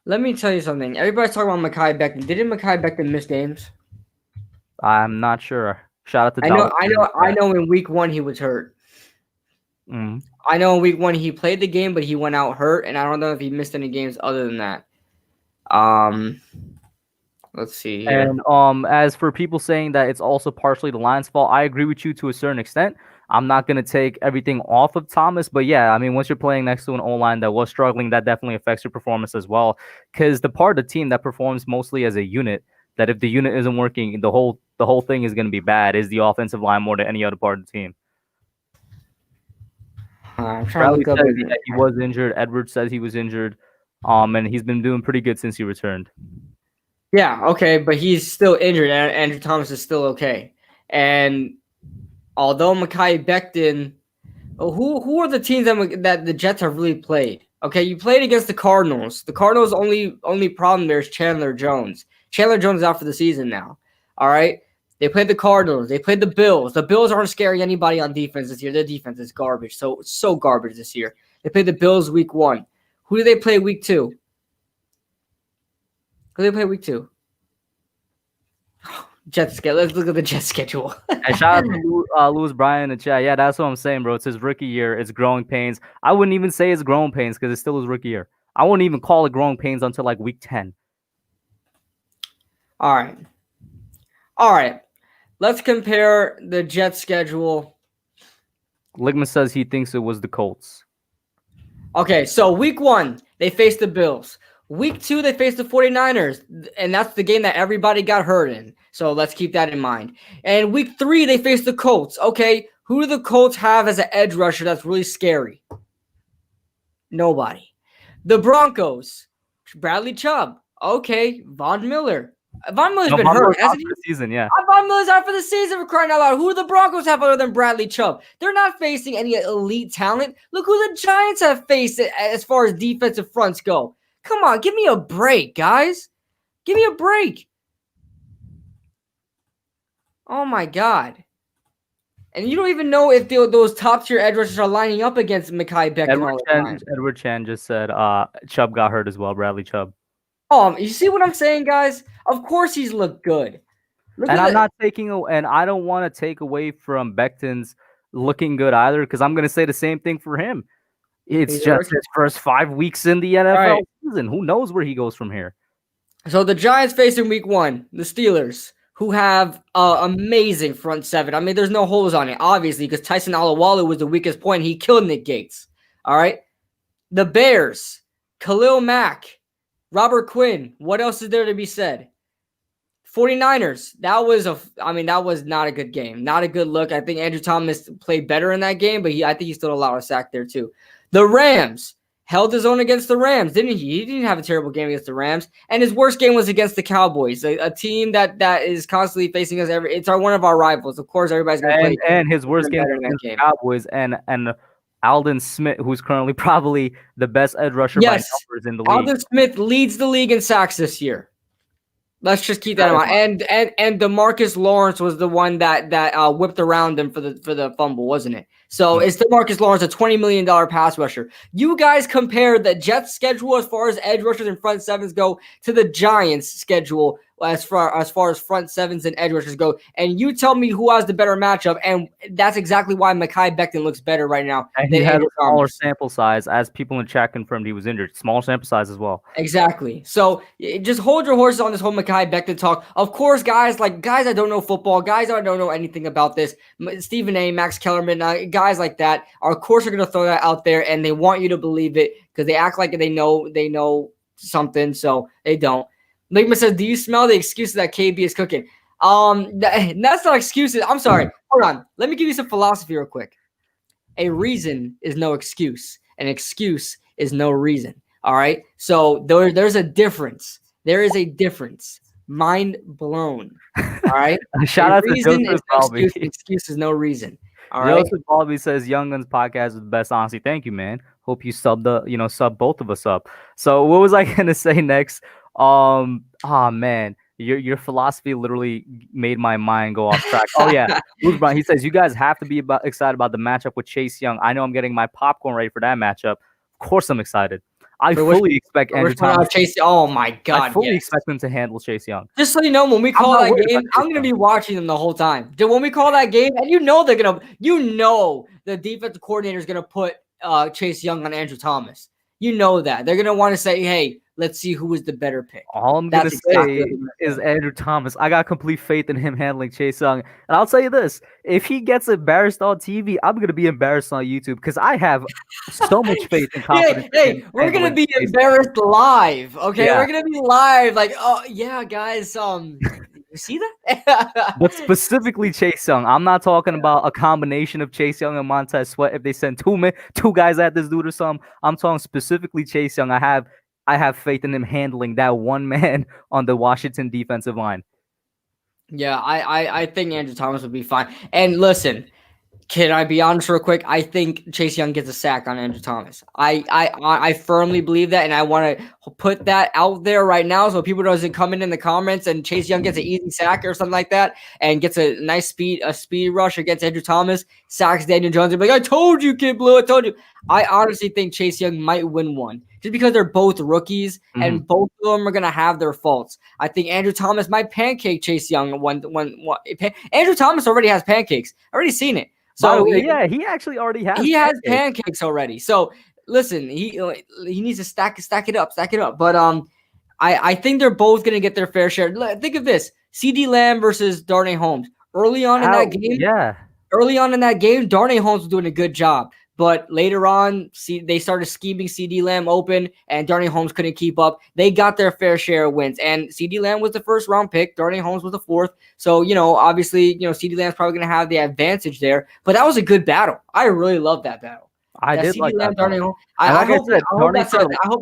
Let me tell you something. Everybody's talking about Mekhi Becton. Didn't Mekhi Becton miss games? I'm not sure. Shout out to Dallas. I know in week 1 he was hurt. Mm-hmm. I know in week 1 he played the game, but he went out hurt, and I don't know if he missed any games other than that. Let's see here. And as for people saying that it's also partially the line's fault, I agree with you to a certain extent. I'm not going to take everything off of Thomas, but yeah, I mean, once you're playing next to an O-line that was struggling, that definitely affects your performance as well. Because the part of the team that performs mostly as a unit, that if the unit isn't working, the whole thing is going to be bad, is the offensive line more than any other part of the team. I'm trying to look up. He was injured. Edwards says he was injured, and he's been doing pretty good since he returned. Yeah, okay, but he's still injured, and Andrew Thomas is still okay. And although Mekhi Becton, who are the teams that the Jets have really played? Okay, you played against the Cardinals. The Cardinals' only problem there is Chandler Jones. Chandler Jones is out for the season now. All right? They played the Cardinals. They played the Bills. The Bills aren't scaring anybody on defense this year. Their defense is garbage. So garbage this year. They played the Bills week 1. Who do they play week 2? Who do they play week 2? Jets schedule. Let's look at the Jets schedule. And shout out to Louis Bryan in the chat. Yeah, that's what I'm saying, bro. It's his rookie year. It's growing pains. I wouldn't even say it's growing pains because it's still his rookie year. I wouldn't even call it growing pains until like week 10. All right. Let's compare the Jets schedule. Ligma says he thinks it was the Colts. Okay, so week 1, they faced the Bills. Week 2, they faced the 49ers, and that's the game that everybody got hurt in. So let's keep that in mind. And week 3, they faced the Colts. Okay, who do the Colts have as an edge rusher that's really scary? Nobody. The Broncos, Bradley Chubb. Okay, Von Miller. Von Miller's been hurt, hasn't he? For the season, yeah. Von Miller's out for the season, for crying out loud. Who do the Broncos have other than Bradley Chubb? They're not facing any elite talent. Look who the Giants have faced as far as defensive fronts go. Come on, give me a break, guys. Give me a break. Oh, my God. And you don't even know if those top-tier edge rushers are lining up against Mekhi Becton. Edward Chan just said Chubb got hurt as well, Bradley Chubb. You see what I'm saying, guys? Of course he's looked good. I don't want to take away from Becton's looking good either, because I'm going to say the same thing for him. It's just his first 5 weeks in the NFL season. Who knows where he goes from here? So the Giants face in week 1 the Steelers, who have amazing front seven. I mean, there's no holes on it, obviously, because Tyson Aluwalu was the weakest point. He killed Nick Gates. All right. The Bears, Khalil Mack, Robert Quinn. What else is there to be said? 49ers, that was not a good game. Not a good look. I think Andrew Thomas played better in that game, but I think he still allowed a sack there too. The Rams held his own against the Rams, didn't he? He didn't have a terrible game against the Rams. And his worst game was against the Cowboys, a team that is constantly facing us. It's one of our rivals. Of course, everybody's going to play. And his worst game against the Cowboys and Aldon Smith, who's currently probably the best edge rusher by numbers in the league. Aldon Smith leads the league in sacks this year. Let's just keep that in mind. And DeMarcus Lawrence was the one that whipped around him for the fumble, wasn't it? So it's DeMarcus Lawrence, a $20 million pass rusher. You guys compare the Jets schedule as far as edge rushers and front sevens go to the Giants schedule as far as front sevens and edge rushers go, and you tell me who has the better matchup, and that's exactly why Mekhi Becton looks better right now. And he had a smaller sample size, as people in chat confirmed he was injured. Small sample size as well. Exactly. So just hold your horses on this whole Mekhi Becton talk. Of course, guys that don't know football, guys that don't know anything about this, Stephen A., Max Kellerman, guys like that, of course are going to throw that out there, and they want you to believe it because they act like they know something, so they don't. Ligma says, do you smell the excuses that KB is cooking? That's not excuses. I'm sorry. Hold on. Let me give you some philosophy real quick. A reason is no excuse. An excuse is no reason. All right? So there's a difference. There is a difference. Mind blown. All right? Shout out to Joseph Balby. Excuse is no reason. All right? Joseph Balby says, Young Guns podcast is the best. Honestly, thank you, man. Hope you sub both of us up. So what was I going to say next? Man, your philosophy literally made my mind go off track. Oh yeah, he says you guys have to be excited about the matchup with Chase Young. I know I'm getting my popcorn ready for that matchup. Of course, I'm excited. I fully expect Andrew Thomas. Oh my god, I fully expect him to handle Chase Young. Just so you know, when we call that game, I'm gonna be watching them the whole time. When we call that game, and the defensive coordinator is gonna put Chase Young on Andrew Thomas. You know that they're gonna want to say, hey, let's see who is the better pick. All I'm going to say is Andrew Thomas. I got complete faith in him handling Chase Young. And I'll tell you this. If he gets embarrassed on TV, I'm going to be embarrassed on YouTube because I have so much faith and confidence. Hey, we're going to be embarrassed live, okay? Yeah. We're going to be live like, oh, yeah, guys, you see that? But specifically Chase Young. I'm not talking about a combination of Chase Young and Montez Sweat. If they send two guys at this dude or something, I'm talking specifically Chase Young. I have faith in him handling that one man on the Washington defensive line. Yeah, I think Andrew Thomas would be fine. And listen, can I be honest real quick? I think Chase Young gets a sack on Andrew Thomas. I firmly believe that, and I want to put that out there right now so people doesn't come in the comments and Chase Young gets an easy sack or something like that and gets a nice speed rush against Andrew Thomas, sacks Daniel Jones. And be like, I told you, Kidblue, I told you. I honestly think Chase Young might win one just because they're both rookies and both of them are going to have their faults. I think Andrew Thomas might pancake Chase Young. Andrew Thomas already has pancakes. I already seen it. So yeah, he actually already has. He has pancakes already. So listen, he needs to stack it up. But I think they're both going to get their fair share. Think of this: CeeDee Lamb versus Darnay Holmes. Early on in that game, Darnay Holmes was doing a good job. But later on, they started scheming CeeDee Lamb open, and Darnay Holmes couldn't keep up. They got their fair share of wins, and CeeDee Lamb was the first round pick. Darnay Holmes was the fourth. So, obviously, CeeDee Lamb's probably going to have the advantage there. But that was a good battle. I really love that battle. I did like that. Darnay Holmes. I hope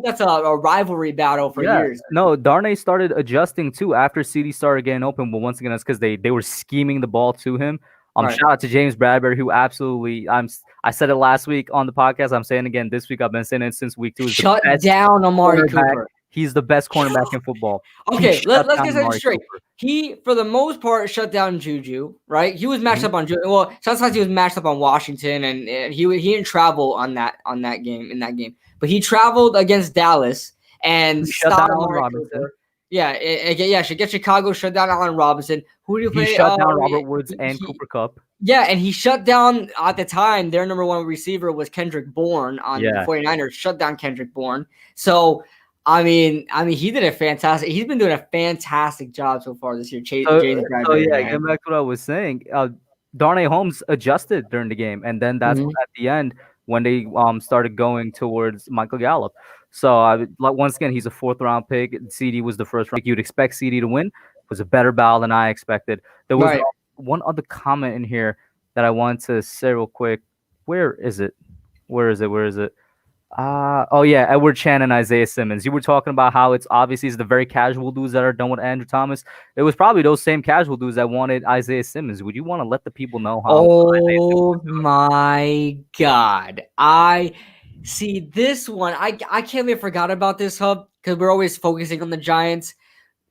that's a rivalry battle for years. No, Darnay started adjusting too after CeeDee started getting open. But once again, that's because they were scheming the ball to him. Shout out to James Bradbury, who absolutely I said it last week on the podcast. I'm saying it again this week. I've been saying it since week 2. Shut down Amari Cooper. He's the best cornerback in football. Okay, let's get that straight. Cooper. He, for the most part, shut down Juju, right? He was matched up on Juju. Well, sometimes he was matched up on Washington, and he didn't travel in that game. But he traveled against Dallas and stopped Amari Cooper. Yeah, should get Chicago shut down Allen Robinson. Who do you play? He shut down Robert Woods and Cooper Kupp. Yeah, and he shut down, at the time, their number one receiver was Kendrick Bourne on the 49ers. Shut down Kendrick Bourne. So I mean, he did a fantastic. He's been doing a fantastic job so far this year. James Bradbury, yeah, man. getting back to what I was saying, Darnay Holmes adjusted during the game, and then that's Mhm. at the end when they started going towards Michael Gallup. So like once again, he's a 4th-round pick. CD was the 1st round pick. You'd expect CD to win. It was a better battle than I expected. There was Right. one other comment in here that I wanted to say real quick. Where is it? Where is it? Where is it? Oh yeah, Edward Chan and Isaiah Simmons. You were talking about how it's obviously the very casual dudes that are done with Andrew Thomas. It was probably those same casual dudes that wanted Isaiah Simmons. Would you want to let the people know how? Oh my God. I see this one. I can't believe I forgot about this, Hub, because we're always focusing on the Giants.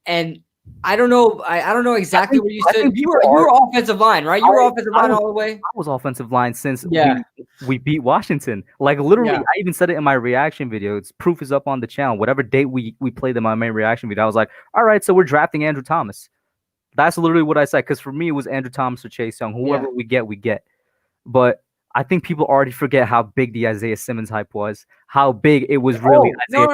And I don't know. I don't know exactly where you stood. You were offensive line, right? You were offensive line all the way. I was offensive line since Yeah. we beat Washington. Like literally, Yeah. I even said it in my reaction video. It's proof is up on the channel. Whatever date we played in my main reaction video, I was like, all right, so we're drafting Andrew Thomas. That's literally what I said. Because for me, it was Andrew Thomas or Chase Young. Whoever we get, we get. But I think people already forget how big the Isaiah Simmons hype was. How big it was really. No,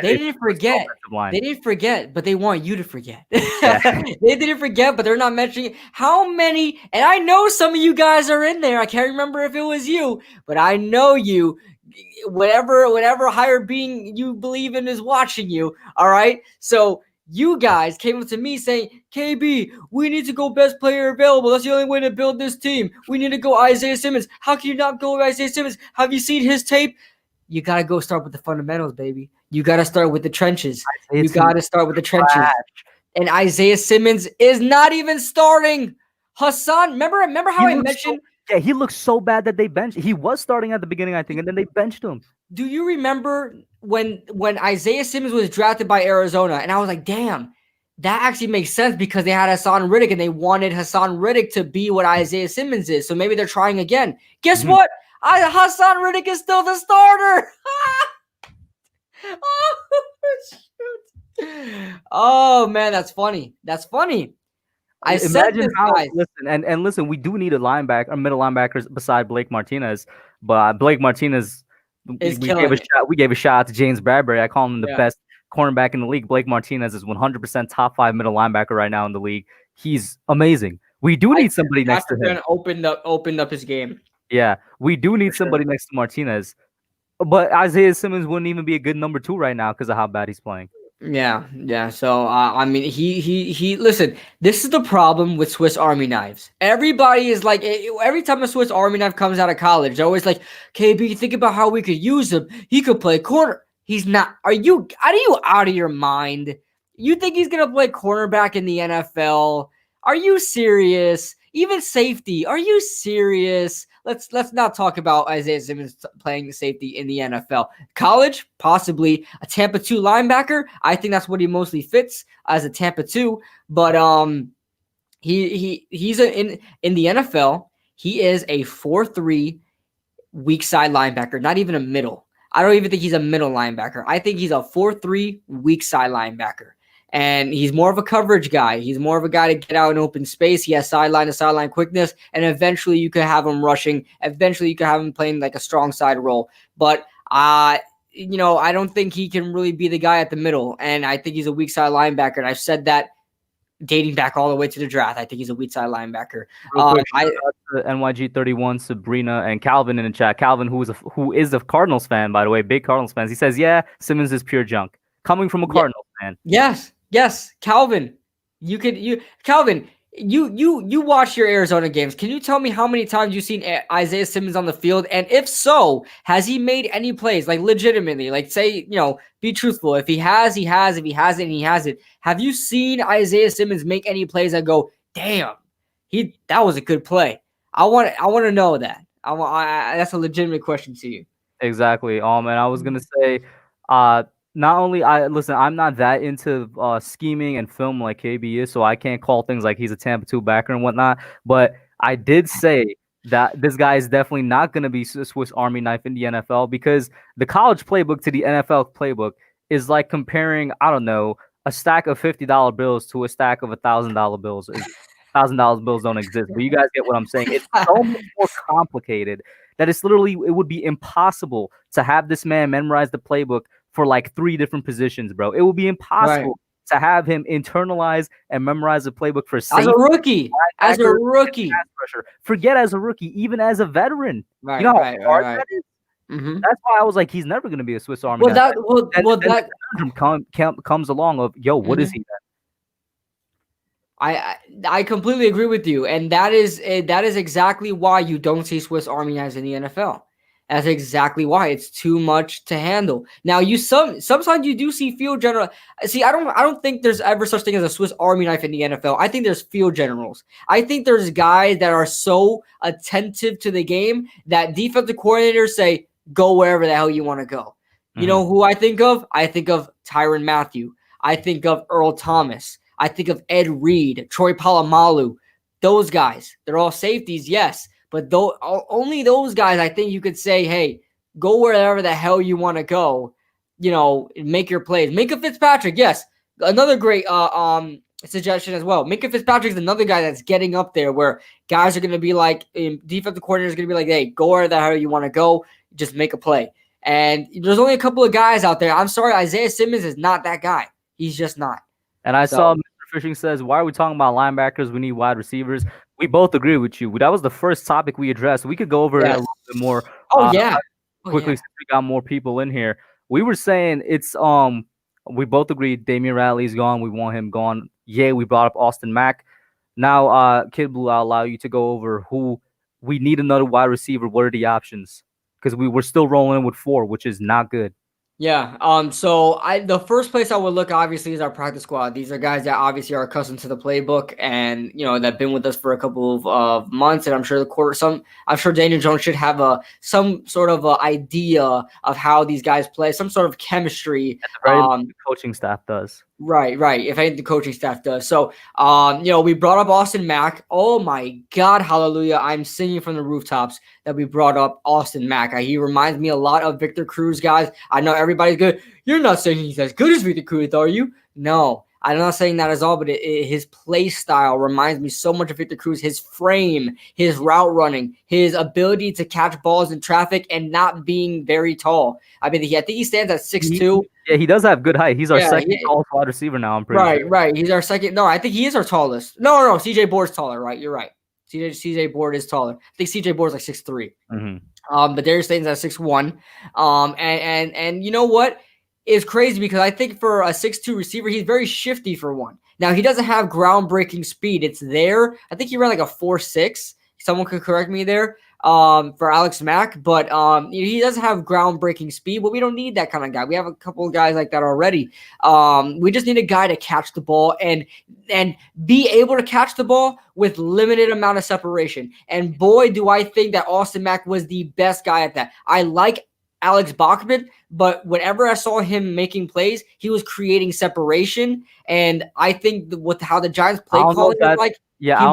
they didn't forget. They didn't forget, but they want you to forget. Yeah. They didn't forget, but they're not mentioning how many. And I know some of you guys are in there. I can't remember if it was you, but I know you. Whatever higher being you believe in is watching you. All right, so. You guys came up to me saying, KB, we need to go best player available. That's the only way to build this team. We need to go Isaiah Simmons. How can you not go Isaiah Simmons? Have you seen his tape? You got to go start with the fundamentals, baby. You got to start with the trenches. You got to start with the trenches. And Isaiah Simmons is not even starting. Hassan, remember how I mentioned? Yeah, he looks so bad that they benched. He was starting at the beginning, I think, and then they benched him. Do you remember when Isaiah Simmons was drafted by Arizona? And I was like, damn, that actually makes sense because they had Hassan Riddick and they wanted Hassan Riddick to be what Isaiah Simmons is. So maybe they're trying again. Guess what? Hassan Riddick is still the starter. Oh, shoot. Oh, man, that's funny. That's funny. I said this, guys. Listen, we do need a middle linebackers beside Blake Martinez, but Blake Martinez, we gave a shout out to James Bradbury. I call him the best cornerback in the league. Blake Martinez is 100% top 5 middle linebacker right now in the league. He's amazing. We do need somebody next to him. Opened up his game. Yeah, we do need somebody next to Martinez, but Isaiah Simmons wouldn't even be a good number 2 right now because of how bad he's playing. Yeah. So I mean, he. Listen, this is the problem with Swiss Army knives. Everybody is like, every time a Swiss Army knife comes out of college, they're always like, KB, think about how we could use him. He could play corner. He's not. Are you out of your mind? You think he's gonna play cornerback in the NFL? Are you serious? Even safety? Are you serious? Let's not talk about Isaiah Simmons playing safety in the NFL. College, possibly a Tampa 2 linebacker. I think that's what he mostly fits as a Tampa 2. But he's in the NFL. He is a 4-3 weak side linebacker, not even a middle. I don't even think he's a middle linebacker. I think he's a 4-3 weak side linebacker. And he's more of a coverage guy. He's more of a guy to get out in open space. He has sideline to sideline quickness. And eventually you could have him rushing. Eventually you could have him playing like a strong side role. But, I don't think he can really be the guy at the middle. And I think he's a weak side linebacker. And I've said that dating back all the way to the draft. I think he's a weak side linebacker. NYG31, Sabrina, and Calvin in the chat. Calvin, who is a Cardinals fan, by the way, big Cardinals fans. He says, yeah, Simmons is pure junk. Coming from a Cardinals fan. Yes, Calvin. Calvin, you watch your Arizona games. Can you tell me how many times you've seen Isaiah Simmons on the field? And if so, has he made any plays, like legitimately? Like say, be truthful. If he has, he has. If he hasn't, he hasn't. Have you seen Isaiah Simmons make any plays that go, damn, that was a good play? I want to know that. That's a legitimate question to you. Exactly. Man, I was gonna say, not only I'm not that into scheming and film like KB is, so I can't call things like he's a Tampa 2 backer and whatnot. But I did say that this guy is definitely not going to be a Swiss Army knife in the NFL because the college playbook to the NFL playbook is like comparing, I don't know, a stack of $50 bills to a stack of $1,000 bills. $1,000 bills don't exist, but you guys get what I'm saying. It's so much more complicated that it would be impossible to have this man memorize the playbook for like 3 different positions, bro. It will be impossible to have him internalize and memorize the playbook for as a rookie. As a rookie, pressure. Forget as a rookie, even as a veteran. Right, you know right, how hard right. that is. That's why I was like, he's never going to be a Swiss Army Well, knife. that comes along of, yo, what is he then? I completely agree with you, and that is exactly why you don't see Swiss Army knives in the NFL. That's exactly why. It's too much to handle. Now, sometimes you do see field general. See, I don't think there's ever such thing as a Swiss Army knife in the NFL. I think there's field generals. I think there's guys that are so attentive to the game that defensive coordinators say, go wherever the hell you want to go. You know who I think of? I think of Tyrann Mathieu. I think of Earl Thomas. I think of Ed Reed, Troy Polamalu. Those guys, they're all safeties, yes. But only those guys, I think you could say, hey, go wherever the hell you want to go. Make your plays. Minka Fitzpatrick, yes. Another great suggestion as well. Minka Fitzpatrick is another guy that's getting up there where guys are going to be like, defensive coordinators are going to be like, hey, go wherever the hell you want to go. Just make a play. And there's only a couple of guys out there. I'm sorry, Isaiah Simmons is not that guy. He's just not. And I saw Mr. Fishing says, why are we talking about linebackers? We need wide receivers. We both agree with you. That was the first topic we addressed. We could go over it a little bit more. Quickly, since we got more people in here. We were saying it's we both agree Damian Ratley's gone. We want him gone. Yeah, we brought up Austin Mack. Now, Kidblue, I'll allow you to go over who we need another wide receiver. What are the options? Because we're still rolling with 4, which is not good. Yeah. So the first place I would look obviously is our practice squad. These are guys that obviously are accustomed to the playbook and that've been with us for a couple of months. And I'm sure I'm sure Daniel Jones should have some sort of idea of how these guys play, some sort of chemistry. The coaching staff does. Right. If anything, the coaching staff does. So, we brought up Austin Mack. Oh my God, hallelujah! I'm singing from the rooftops that we brought up Austin Mack. He reminds me a lot of Victor Cruz, guys. I know everybody's good. You're not saying he's as good as Victor Cruz, are you? No, I'm not saying that at all. But his play style reminds me so much of Victor Cruz. His frame, his route running, his ability to catch balls in traffic, and not being very tall. I mean, I think he stands at 6'2". Yeah, he does have good height. He's our second tallest wide receiver now, I'm pretty sure. Right. He's our second. No, I think he is our tallest. No. CJ Board's taller, right? You're right. CJ Board is taller. I think CJ Board's like 6'3". But Darius Slayton's at 6'1". And you know what? It's crazy because I think for a 6'2" receiver, he's very shifty for one. Now, he doesn't have groundbreaking speed. It's there. I think he ran like a 4.6. Someone could correct me there. For Alex Mack, but he doesn't have groundbreaking speed, but we don't need that kind of guy. We have a couple of guys like that already. We just need a guy to catch the ball and be able to catch the ball with limited amount of separation. And boy, do I think that Austin Mack was the best guy at that. I like Alex Bachman, but whenever I saw him making plays, he was creating separation. And I think with how the Giants play calling is like. Yeah, I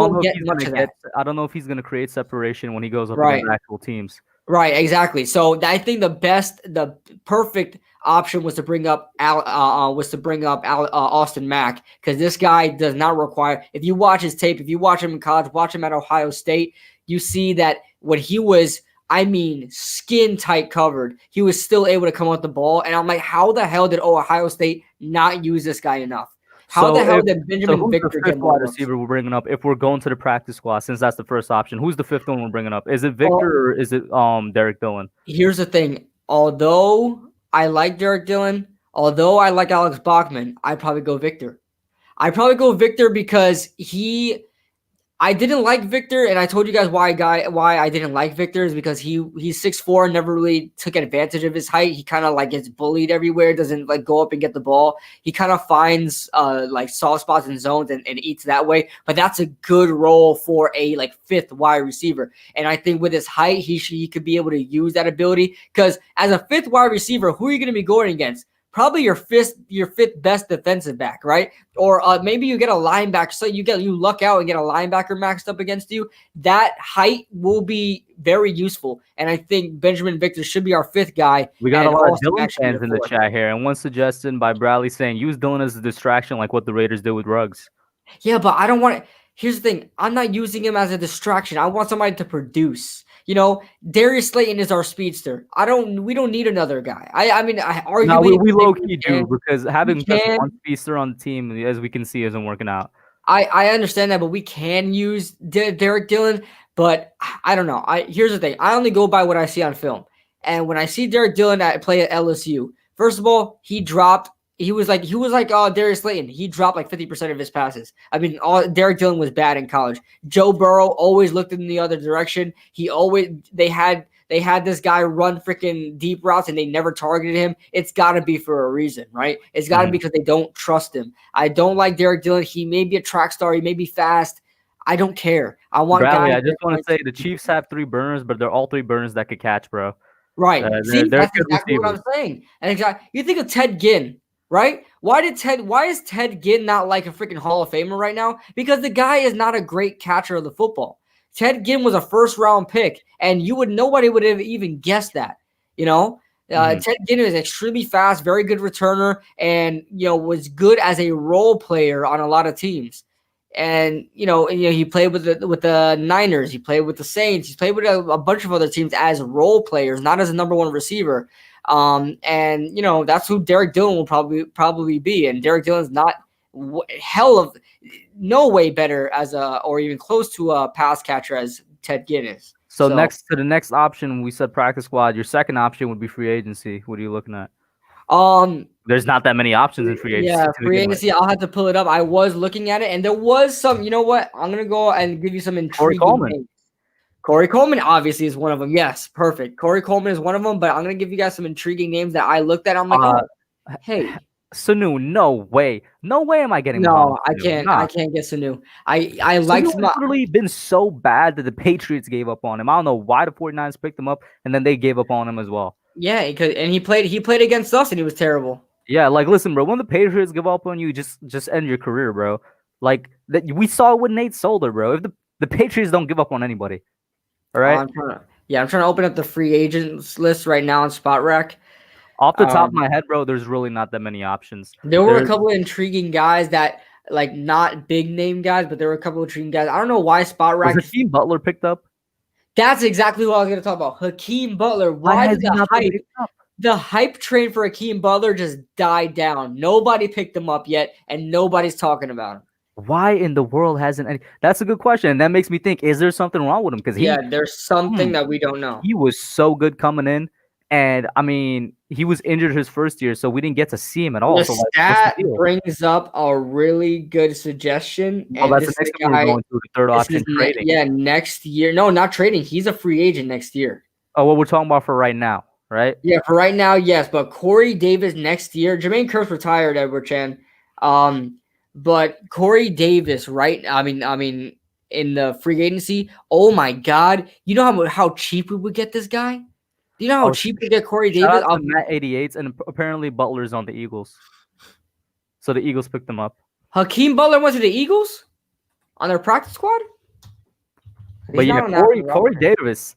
don't know if he's gonna create separation when he goes up against actual teams. Right, exactly. So I think the perfect option was to bring up Austin Mack, because this guy does not require. If you watch his tape, if you watch him in college, watch him at Ohio State, you see that when he was, skin tight covered, he was still able to come with the ball. And I'm like, how the hell did Ohio State not use this guy enough? How the hell did Benjamin Victor get wide receiver we're bringing up if we're going to the practice squad, since that's the first option? Who's the 5th one we're bringing up? Is it Victor or is it Derek Dillon? Here's the thing. Although I like Derek Dillon, although I like Alex Bachman, I'd probably go Victor. Because I didn't like Victor, and I told you guys why I didn't like Victor is because he's 6'4", and never really took advantage of his height. He kind of like gets bullied everywhere, doesn't like go up and get the ball. He kind of finds like soft spots and zones and eats that way. But that's a good role for a like 5th wide receiver. And I think with his height, he could be able to use that ability, because as a 5th wide receiver, who are you going to be going against? Probably your fifth best defensive back, right? Or maybe you get a linebacker, so you luck out and get a linebacker maxed up against you. That height will be very useful, and I think Benjamin Victor should be our 5th guy. We got a lot of Dillon fans in the chat here, and one suggestion by Bradley saying use Dillon as a distraction, like what the Raiders did with Ruggs. Yeah, but I don't want. Here's the thing: I'm not using him as a distraction. I want somebody to produce. Darius Slayton is our speedster. We don't need another guy. I mean, arguably, no, we low key do, because having just one speedster on the team, as we can see, isn't working out. I understand that, but we can use Derek Dillon. But I don't know. Here's the thing. I only go by what I see on film. And when I see Derek Dillon play at LSU, first of all, he was like Darius Slayton. He dropped like 50% of his passes. I mean, Derek Dillon was bad in college. Joe Burrow always looked in the other direction. They had this guy run freaking deep routes and they never targeted him. It's got to be for a reason, right? It's got to be because they don't trust him. I don't like Derek Dillon. He may be a track star. He may be fast. I don't care. I want Bradley, I just want to say the Chiefs have 3 burners, but they're all 3 burners that could catch, bro. Right. See, that's exactly what I'm saying. And you think of Ted Ginn, right? Why is Ted Ginn not like a freaking Hall of Famer right now? Because the guy is not a great catcher of the football. Ted Ginn was a first-round pick, and nobody would have even guessed that. Ted Ginn is extremely fast, very good returner, and was good as a role player on a lot of teams. And he played with the Niners, he played with the Saints, he's played with a bunch of other teams as role players, not as a number 1 receiver. And that's who Derek Dillon will probably be. And Derek Dillon's not no way better or even close to a pass catcher as Ted Ginn is. So next to the next option, we said practice squad. Your second option would be free agency. What are you looking at? There's not that many options in free agency. Yeah, free agency. I'll have to pull it up. I was looking at it, and there was some. You know what? I'm gonna go and give you some intriguing names. Corey Coleman obviously is one of them. Yes, perfect. Corey Coleman is one of them. But I'm gonna give you guys some intriguing names that I looked at. I'm like, hey, Sanu, no way am I getting. No, I can't. Nah. I can't get Sanu. I like. Sanu has literally been so bad that the Patriots gave up on him. I don't know why the 49ers picked him up, and then they gave up on him as well. Yeah, and he played against us, and he was terrible. Yeah, like listen, bro. When the Patriots give up on you, just end your career, bro. Like we saw it with Nate Solder, bro. If the Patriots don't give up on anybody, all right. I'm trying to open up the free agents list right now on Spot Rack. Off the top of my head, bro, there's really not that many options. There were a couple of intriguing guys that, like, not big name guys, but there were a couple of intriguing guys. I don't know why Spot Rack. Was Hakeem Butler picked up? That's exactly what I was going to talk about. Hakeem Butler. Why did the hype train for Hakeem Butler just died down? Nobody picked him up yet, and nobody's talking about him. Why in the world hasn't any? That's a good question. And that makes me think, is there something wrong with him? Because there's something that we don't know. He was so good coming in. And, I mean, he was injured his first year, so we didn't get to see him at all. The stat brings up a really good suggestion. Well, that's the next thing we're going through, the third option, trading. Yeah, next year. No, not trading. He's a free agent next year. Oh, well, we're talking about for right now, right? Yeah, for right now, yes. But Corey Davis next year. Jermaine Kearse retired, Edward Chan. But Corey Davis, right? I mean, in the free agency, oh, my God. You know how cheap we would get this guy? Do you know how cheap to get Corey Davis? Matt 88s, and apparently Butler's on the Eagles. So the Eagles picked them up. Hakeem Butler went to the Eagles on their practice squad? But yeah, Corey Davis,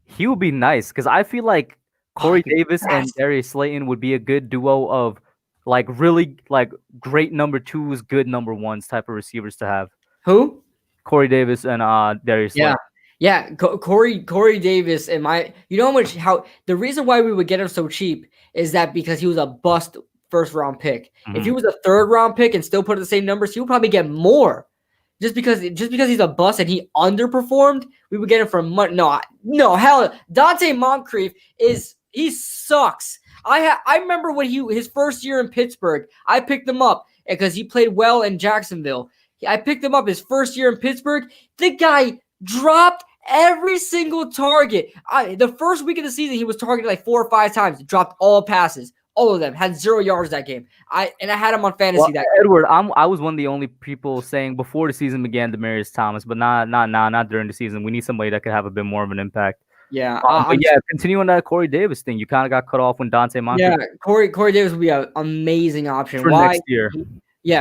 he would be nice because I feel like Corey Davis and Darius Slayton would be a good duo of like really like great number 2s, good number 1s type of receivers to have. Who? Corey Davis and Darius Slayton. Yeah, Corey Davis and how the reason why we would get him so cheap is that because he was a bust first round pick. If he was a 3rd round pick and still put the same numbers, he would probably get more. Just because he's a bust and he underperformed, we would get him for money. No, hell, Dante Moncrief he sucks. I remember when his first year in Pittsburgh, I picked him up because he played well in Jacksonville. I picked him up his first year in Pittsburgh. The guy dropped every single target. The first week of the season, he was targeted like 4 or 5 times. Dropped all passes. All of them. Had 0 yards that game. I had him on fantasy that game. Edward, I was one of the only people saying before the season began Demaryius Thomas, but not during the season. We need somebody that could have a bit more of an impact. Yeah. Continuing that Corey Davis thing, you kind of got cut off when Dante Moncrief. Yeah, Corey Davis would be an amazing option. For next year.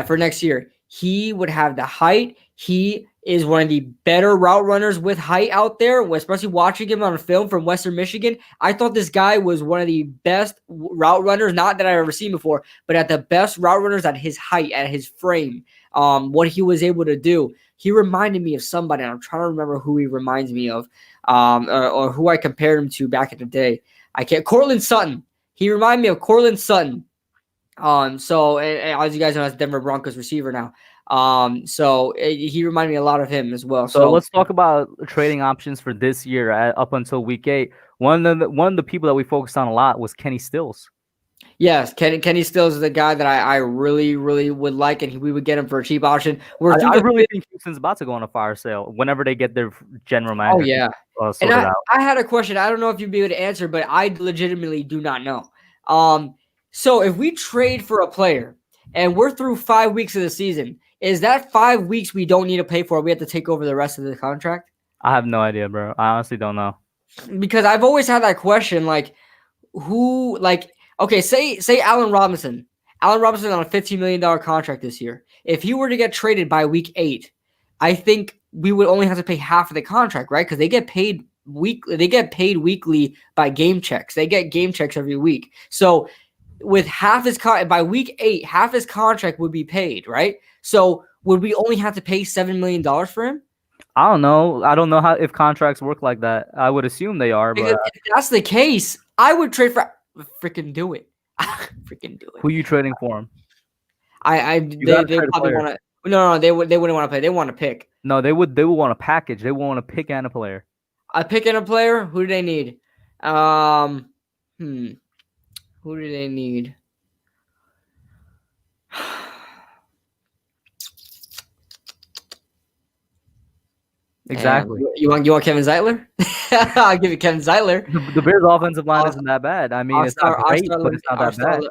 For next year. He would have the height. He is one of the better route runners with height out there, especially watching him on film from Western Michigan. I thought this guy was one of the best route runners, not that I've ever seen before, but at the best route runners at his height, at his frame, what he was able to do. He reminded me of somebody. And I'm trying to remember who he reminds me of, or who I compared him to back in the day. I can't. Cortland Sutton. He reminded me of Cortland Sutton. So and as you guys know, that's Denver Broncos receiver now. He reminded me a lot of him as well. So let's talk about trading options for this year up until week 8. One of the people that we focused on a lot was Kenny Stills. Yes, Kenny Stills is the guy that I really, really would like, and we would get him for a cheap option. I really think Houston's about to go on a fire sale whenever they get their general manager. Oh, yeah. Sorted out. I had a question. I don't know if you'd be able to answer, but I legitimately do not know. So if we trade for a player and we're through 5 weeks of the season, is that 5 weeks we don't need to pay for? We have to take over the rest of the contract? I have no idea, bro. I honestly don't know. Because I've always had that question, like, who, like, okay, say Allen Robinson. Allen Robinson on a $15 million contract this year. If he were to get traded by week 8, I think we would only have to pay half of the contract, right? Because they get paid weekly by game checks. They get game checks every week. So with half his by week 8, half his contract would be paid, right? So would we only have to pay $7 million for him? I don't know. I don't know if contracts work like that. I would assume they are. But if that's the case, I would trade for. Freaking do it. Freaking do it. Who are you trading for him? They probably want to. No, they wouldn't want to play. They want to pick. No, they would want a package. They want a pick and a player. A pick and a player. Who do they need? Who do they need? Exactly. You want Kevin Zeitler? I'll give you Kevin Zeitler. The Bears' offensive line isn't that bad. I mean, it's not great, but it's not that bad.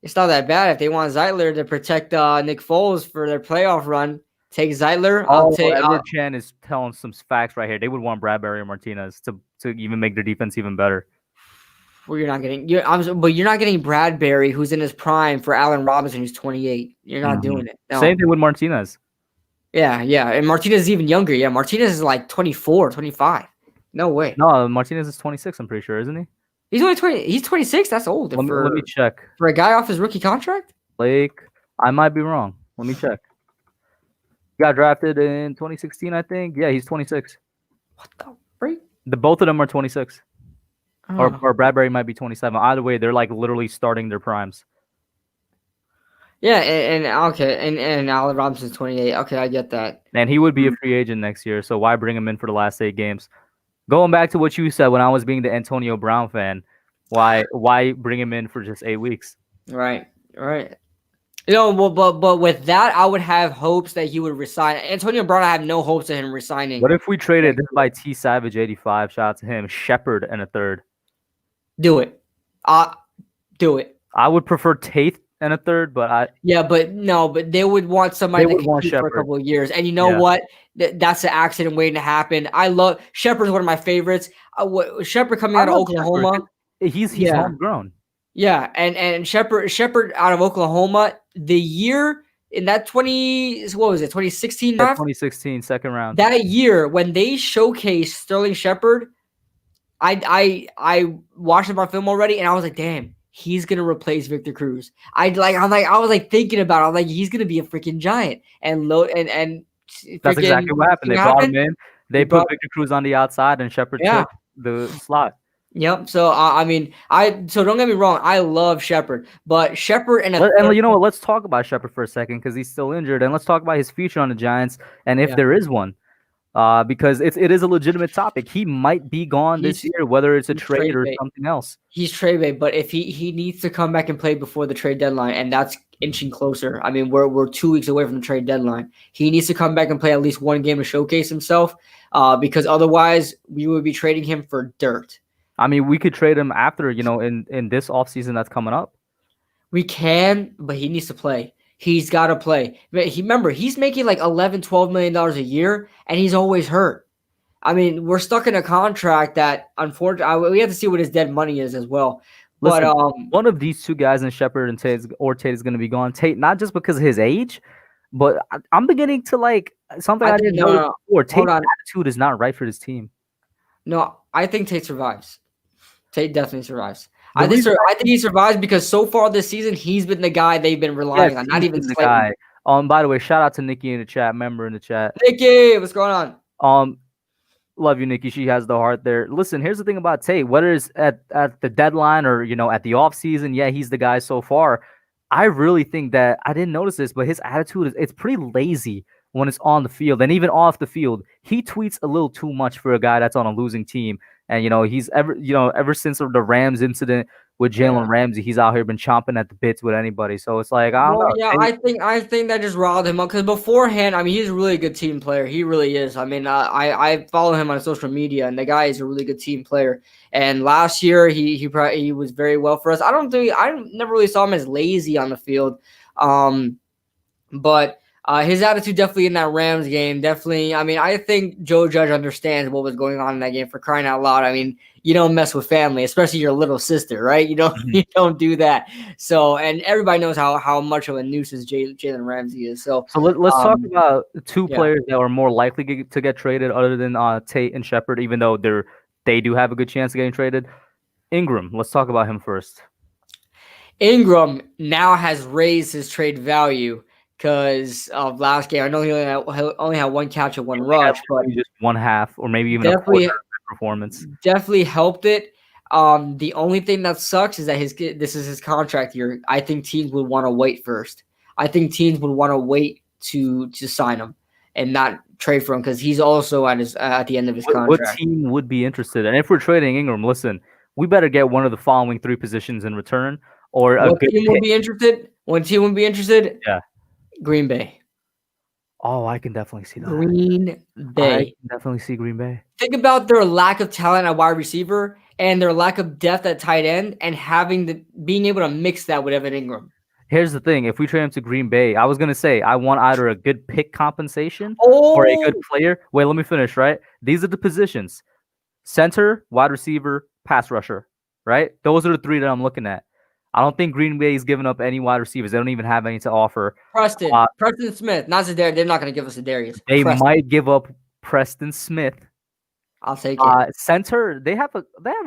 It's not that bad. If they want Zeitler to protect Nick Foles for their playoff run, take Zeitler. Edward Chan is telling some facts right here. They would want Bradbury or Martinez to even make their defense even better. Well, you're not getting Bradbury, who's in his prime, for Allen Robinson, who's 28. You're not doing it. No. Same thing with Martinez. Yeah. And Martinez is even younger. Yeah, Martinez is like 24, 25. No way. No, Martinez is 26, I'm pretty sure, isn't he? He's only 20. He's 26. That's old. Let me check. For a guy off his rookie contract? Blake, I might be wrong. Let me check. He got drafted in 2016, I think. Yeah, he's 26. What the freak? Both of them are 26. Or Bradbury might be 27. Either way, they're like literally starting their primes. Yeah, and Allen Robinson's 28. Okay, I get that. And he would be a free agent next year, so why bring him in for the last 8 games? Going back to what you said when I was being the Antonio Brown fan, why bring him in for just 8 weeks? Right. But with that, I would have hopes that he would resign. Antonio Brown, I have no hopes of him resigning. What if we traded this by T Savage 85? Shout out to him. Shepard and a third. Do it. Do it. I would prefer Tate and a third, but but they would want somebody that can keep for a couple of years. And you know what? That's an accident waiting to happen. I love Shepard's one of my favorites. Shepard coming out of Oklahoma. He's homegrown. Yeah, and Shepard out of Oklahoma, the year in that 2016 draft? 2016 second round. That year when they showcased Sterling Shepard, I watched him on film already, and I was like, damn, he's gonna replace Victor Cruz. I was thinking about it. I was like, he's gonna be a freaking giant. And that's exactly what happened. They brought him in. They put Victor Cruz on the outside, and Shepard took the slot. Yep. So so don't get me wrong. I love Shepard, but Shepard and you know what? Let's talk about Shepard for a second because he's still injured, and let's talk about his future on the Giants and if there is one, because it is a legitimate topic. He might be gone this year, whether it's a trade or something else. He's trade bait, but if he needs to come back and play before the trade deadline, and that's inching closer. I mean, we're 2 weeks away from the trade deadline. He needs to come back and play at least one game to showcase himself, because otherwise we would be trading him for dirt. I mean, we could trade him after, in this offseason that's coming up. We can, but he needs to play. He's got to play. Remember, he's making like $11-12 million a year, and he's always hurt. I mean, we're stuck in a contract that, unfortunately, we have to see what his dead money is as well. Listen, but one of these two guys in Shepard and Tate is going to be gone. Tate, not just because of his age, but I'm beginning to like something I didn't know before. Tate's attitude is not right for this team. No, I think Tate survives. Tate definitely survives. I think he survives because so far this season he's been the guy they've been relying on. Not even the guy. By the way, shout out to Nikki in the chat, member in the chat. Nikki, what's going on? Love you, Nikki. She has the heart there. Listen, here's the thing about Tate. Whether it's at the deadline or at the off season, yeah, he's the guy so far. I really think that I didn't notice this, but his attitude it's pretty lazy when it's on the field and even off the field. He tweets a little too much for a guy that's on a losing team. And he's ever since the Rams incident with Jalen Ramsey, he's out here been chomping at the bits with anybody. So it's like I don't know. Yeah, I think that just riled him up because beforehand, I mean, he's a really good team player. He really is. I mean, I follow him on social media, and the guy is a really good team player. And last year, he was very well for us. I never really saw him as lazy on the field, but. His attitude definitely in that Rams game, definitely. I mean, I think Joe Judge understands what was going on in that game, for crying out loud. I mean, you don't mess with family, especially your little sister, right? You don't do that. So, and everybody knows how much of a nuisance Jalen Ramsey is. So let's talk about two players that are more likely to get traded, other than Tate and Shepard, even though they do have a good chance of getting traded. Engram, let's talk about him first. Engram now has raised his trade value. Because of last game, I know he only had one catch and one rush, but just one half or maybe even a quarter performance. Definitely helped it. The only thing that sucks is that this is his contract year. I think teams would want to wait first. I think teams would want to wait to sign him and not trade for him because he's also at the end of his contract. What team would be interested? And if we're trading Engram, listen, we better get one of the following three positions in return, or One team would be interested. Yeah. Green Bay. Oh, I can definitely see that. Green Bay. I can definitely see Green Bay. Think about their lack of talent at wide receiver and their lack of depth at tight end, and being able to mix that with Evan Engram. Here's the thing: if we trade him to Green Bay, I was gonna say I want either a good pick compensation or a good player. Wait, let me finish. Right, these are the positions: center, wide receiver, pass rusher. Right, those are the three that I'm looking at. I don't think Green Bay is giving up any wide receivers. They don't even have any to offer. Preston Smith, not Zadarius. They're not going to give us Zadarius. They might give up Preston Smith. I'll take it. Center, they have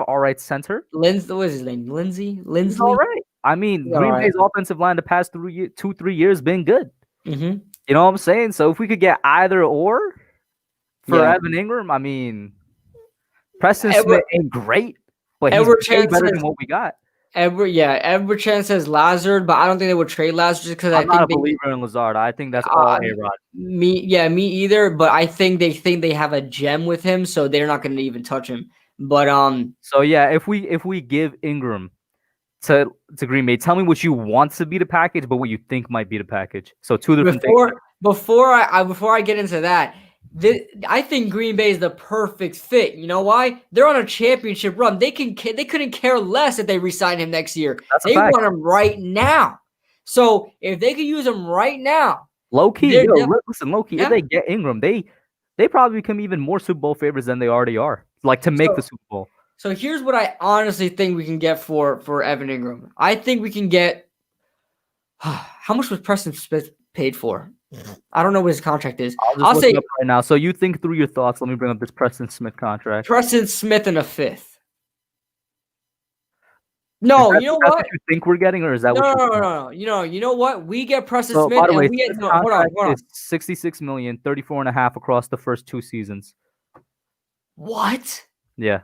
all right center. What is his name? Lindsey. All right. I mean, Green Bay's offensive line the past 2-3 years been good. Mm-hmm. You know what I'm saying? So if we could get either or for Evan Engram, I mean, Preston Smith ain't great, but he's way better than what we got. Edward Chan says Lazard, but I don't think they would trade Lazard just because I'm not a believer in Lazard. I think that's all A-Rod. Me either. But I think they have a gem with him, so they're not going to even touch him. But So yeah, if we give Engram to Green Bay, tell me what you want to be the package, but what you think might be the package. So two different things. Before I get into that. I think Green Bay is the perfect fit. You know why? They're on a championship run. They couldn't care less if they re-sign him next year. They want him right now. So if they could use him right now, low key, if they get Engram, they probably become even more Super Bowl favorites than they already are. Like to make the Super Bowl. So here's what I honestly think we can get for Evan Engram. I think we can get how much was Preston Smith paid for? I don't know what his contract is. I'll say it up right now. So you think through your thoughts. Let me bring up this Preston Smith contract. Preston Smith in a fifth. No, you know what? You think we're getting, or is that no? You know what? We get Preston Smith. By the way, hold on. $66 million, 34.5 across the first 2 seasons. What? Yeah.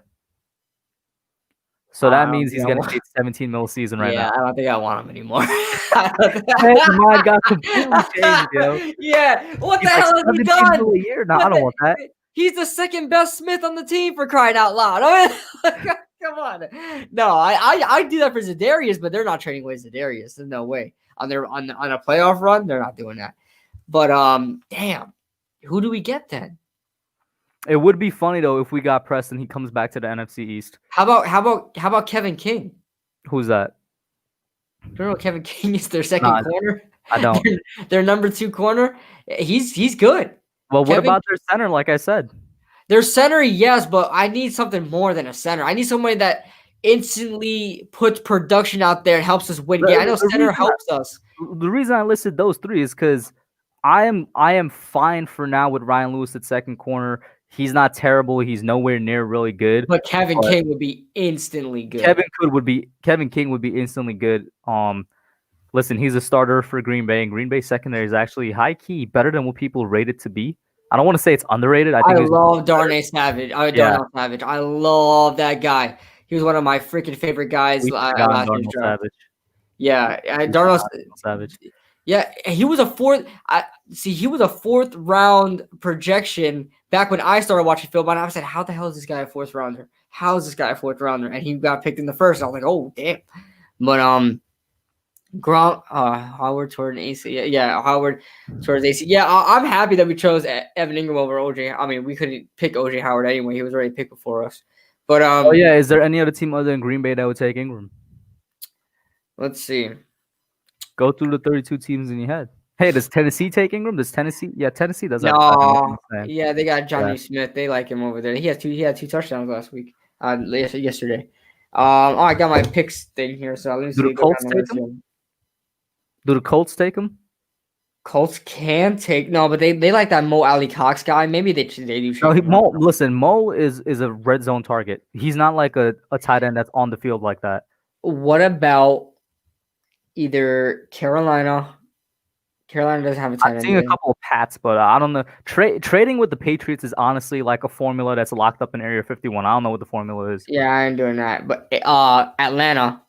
So that means he's getting paid $17 million a season right now. Yeah, I don't think I want him anymore. Mine got completely changed, yo. Yeah, what the hell has he done? A year? No, I don't want that. He's the second best Smith on the team, for crying out loud. I mean, come on. No, I do that for Zadarius, but they're not trading away Zadarius. There's no way on a playoff run. They're not doing that. But damn, who do we get then? It would be funny though if we got Preston. He comes back to the NFC East. How about Kevin King? Who's that? You don't know Kevin King is their second corner? I don't. Their number 2 corner. He's good. Well, what about their center? Like I said, their center, yes, but I need something more than a center. I need somebody that instantly puts production out there and helps us win. Yeah, I know center helps us. The reason I listed those 3 is because I am fine for now with Ryan Lewis at second corner. He's not terrible. He's nowhere near really good. But Kevin King would be instantly good. Kevin King would be instantly good. Listen, he's a starter for Green Bay, and Green Bay secondary is actually high key better than what people rate it to be. I don't want to say it's underrated. I think love Darnay Savage. Darnell Savage. I love that guy. He was one of my freaking favorite guys last year's draft. Savage. Yeah, Darnell Savage. Yeah, he was a fourth. He was a fourth round projection back when I started watching film. And I said, "How the hell is this guy a fourth rounder? How is this guy a fourth rounder?" And he got picked in the first. I was like, "Oh damn!" But Howard toward an AC. Yeah, Howard towards AC. Yeah, I'm happy that we chose Evan Engram over OJ. I mean, we couldn't pick OJ Howard anyway. He was already picked before us. But is there any other team other than Green Bay that would take Engram? Let's see. Go through the 32 teams in your head. Hey, does Tennessee take Engram? Does Tennessee? Yeah, Tennessee does. No, yeah, they got Johnny Smith. They like him over there. He had two touchdowns last week. Yesterday. I got my picks thing here, so let me see. Do the Colts take him? Do the Colts take him? Colts can take but they like that Mo Ali Cox guy. Maybe they do. No, listen, Mo is a red zone target. He's not like a tight end that's on the field like that. What about either Carolina? Carolina doesn't have a tight end. I've seen a couple of Pats, but I don't know. Trading with the Patriots is honestly like a formula that's locked up in Area 51. I don't know what the formula is. Yeah, I ain't doing that. But Atlanta,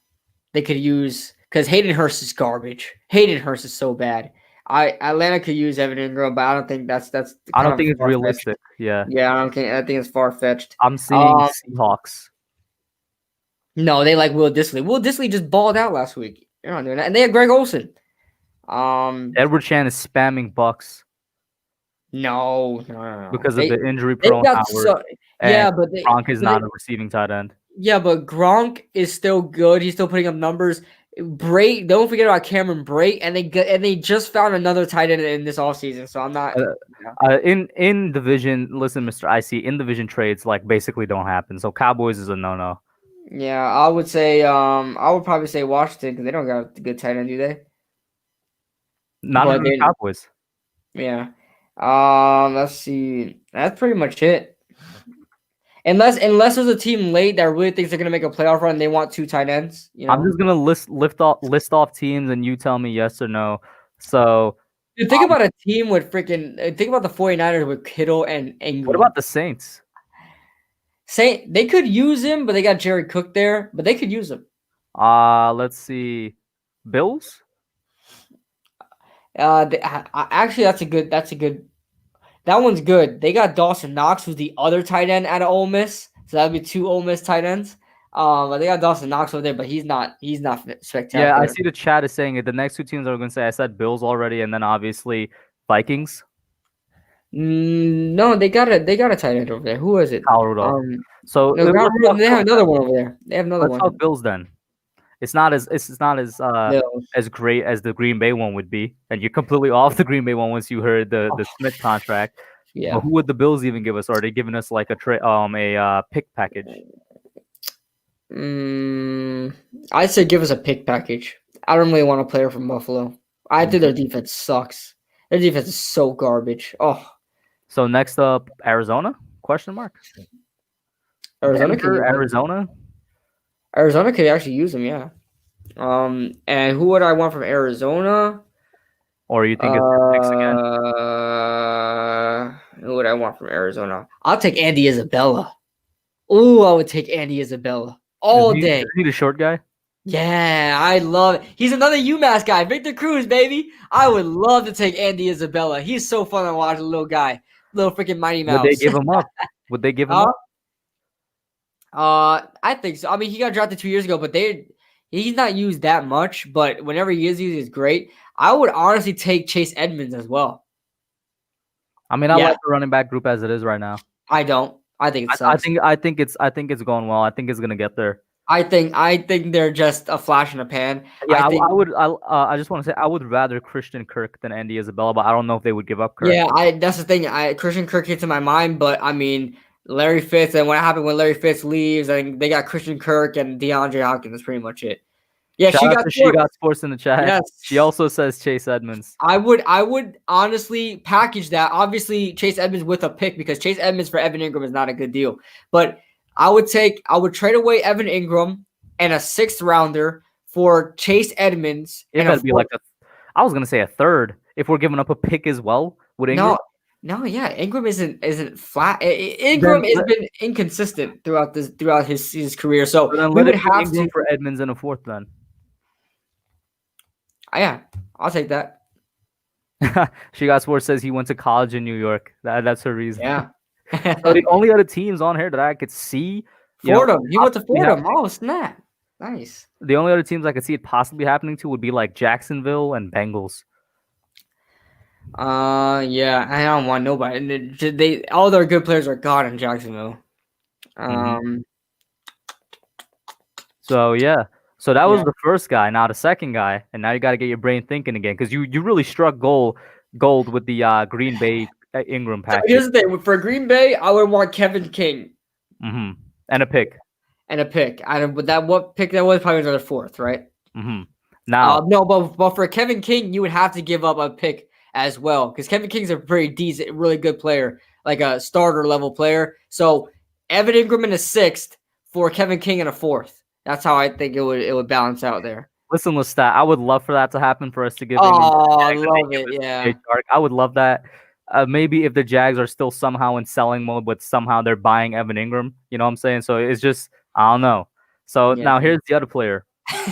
they could use because Hayden Hurst is garbage. Hayden Hurst is so bad. Atlanta could use Evan Engram, but I don't think that's. I don't think it's realistic. Yeah. Yeah, I think it's far fetched. I'm seeing Seahawks. No, they like Will Dissly. Will Dissly just balled out last week. You're not doing that, and they had Greg Olsen. Edward Chan is spamming Bucks. No. Because of the injury prone Howard. But Gronk is not a receiving tight end. Yeah, but Gronk is still good. He's still putting up numbers. Brate, don't forget about Cameron Brate, and they just found another tight end in this offseason. So I'm not in division. Listen, Mr. IC, in division trades like basically don't happen. So Cowboys is a no. Yeah, I would say I would probably say Washington because they don't got a good tight end, do they? Not even the Cowboys. Yeah. Let's see. That's pretty much it. Unless there's a team late that really thinks they're gonna make a playoff run and they want two tight ends. You know? I'm just gonna list off teams and you tell me yes or no. So dude, think about a team with think about the 49ers with Kittle and Engram. What about the Saints? They could use him, but they got Jared Cook there, but they could use him. Let's see. Bills? Actually that's a good. That one's good. They got Dawson Knox, who's the other tight end out of Ole Miss. So that'd be two Ole Miss tight ends. But they got Dawson Knox over there, but he's not spectacular. Yeah, I see the chat is saying it. The next two teams are going to say I said Bills already, and then obviously Vikings. No, they got a tight end over there. Who is it? Kyle Rudolph. They have another one over there. They have another one. Let's talk Bills then. It's not as great as the Green Bay one would be, and you're completely off the Green Bay one once you heard the Smith contract. Yeah, but who would the Bills even give us? Or are they giving us like a pick package? I'd say give us a pick package. I don't really want a player from Buffalo. I think their defense sucks. Their defense is so garbage. Oh. So next up, Arizona? Question mark. Arizona could actually use him, yeah. And who would I want from Arizona? Or you think it's picks again? Who would I want from Arizona? I'll take Andy Isabella. Ooh, I would take Andy Isabella all day. Is he the short guy? Yeah, I love it. He's another UMass guy, Victor Cruz, baby. I would love to take Andy Isabella. He's so fun to watch, a little guy, little freaking Mighty Mouse. Would they give him up? I think so. I mean, he got drafted 2 years ago, but he's not used that much. But whenever he is used, he's great. I would honestly take Chase Edmonds as well. I mean, I like the running back group as it is right now. I don't. I think it sucks. I think it's going well. I think it's gonna get there. I think they're just a flash in the pan. Yeah, I just want to say I would rather Christian Kirk than Andy Isabella, but I don't know if they would give up Kirk. Yeah, that's the thing. Christian Kirk hits in my mind, but I mean Larry Fitz, and what happened when Larry Fitz leaves? I think they got Christian Kirk and DeAndre Hopkins. That's pretty much it. Yeah, she got sports in the chat. Yes. She also says Chase Edmonds. I would honestly package that. Obviously, Chase Edmonds with a pick because Chase Edmonds for Evan Engram is not a good deal. But I would trade away Evan Engram and a 6th rounder for Chase Edmonds. It better be like I was gonna say a third. If we're giving up a pick as well with Engram. No, yeah, Engram isn't flat. Engram has been inconsistent throughout his career. So we would have Engram for Edmonds in a fourth then. Yeah, I'll take that. She Got Sports says he went to college in New York. That's her reason. Yeah. So the only other teams on here that I could see, Fordham. He went to Fordham. Oh, snap! Nice. The only other teams I could see it possibly happening to would be like Jacksonville and Bengals. Yeah, I don't want nobody. All their good players are gone in Jacksonville. So yeah. So that was the first guy. Now the second guy, and now you got to get your brain thinking again because you really struck gold with the Green Bay Engram package. So here's the thing: for Green Bay, I would want Kevin King, and a pick. What pick that was? Probably another fourth, right? Now, no, but for Kevin King, you would have to give up a pick as well because Kevin King's a pretty decent, really good player, like a starter level player. So Evan Engram in a sixth for Kevin King in a fourth. That's how I think it would balance out there. Listen, Lestat, I would love for that to happen for us to give. I love it. Yeah, I would love that. Maybe if the Jags are still somehow in selling mode, but somehow they're buying Evan Engram. You know what I'm saying? So it's just I don't know. So now here's the other player.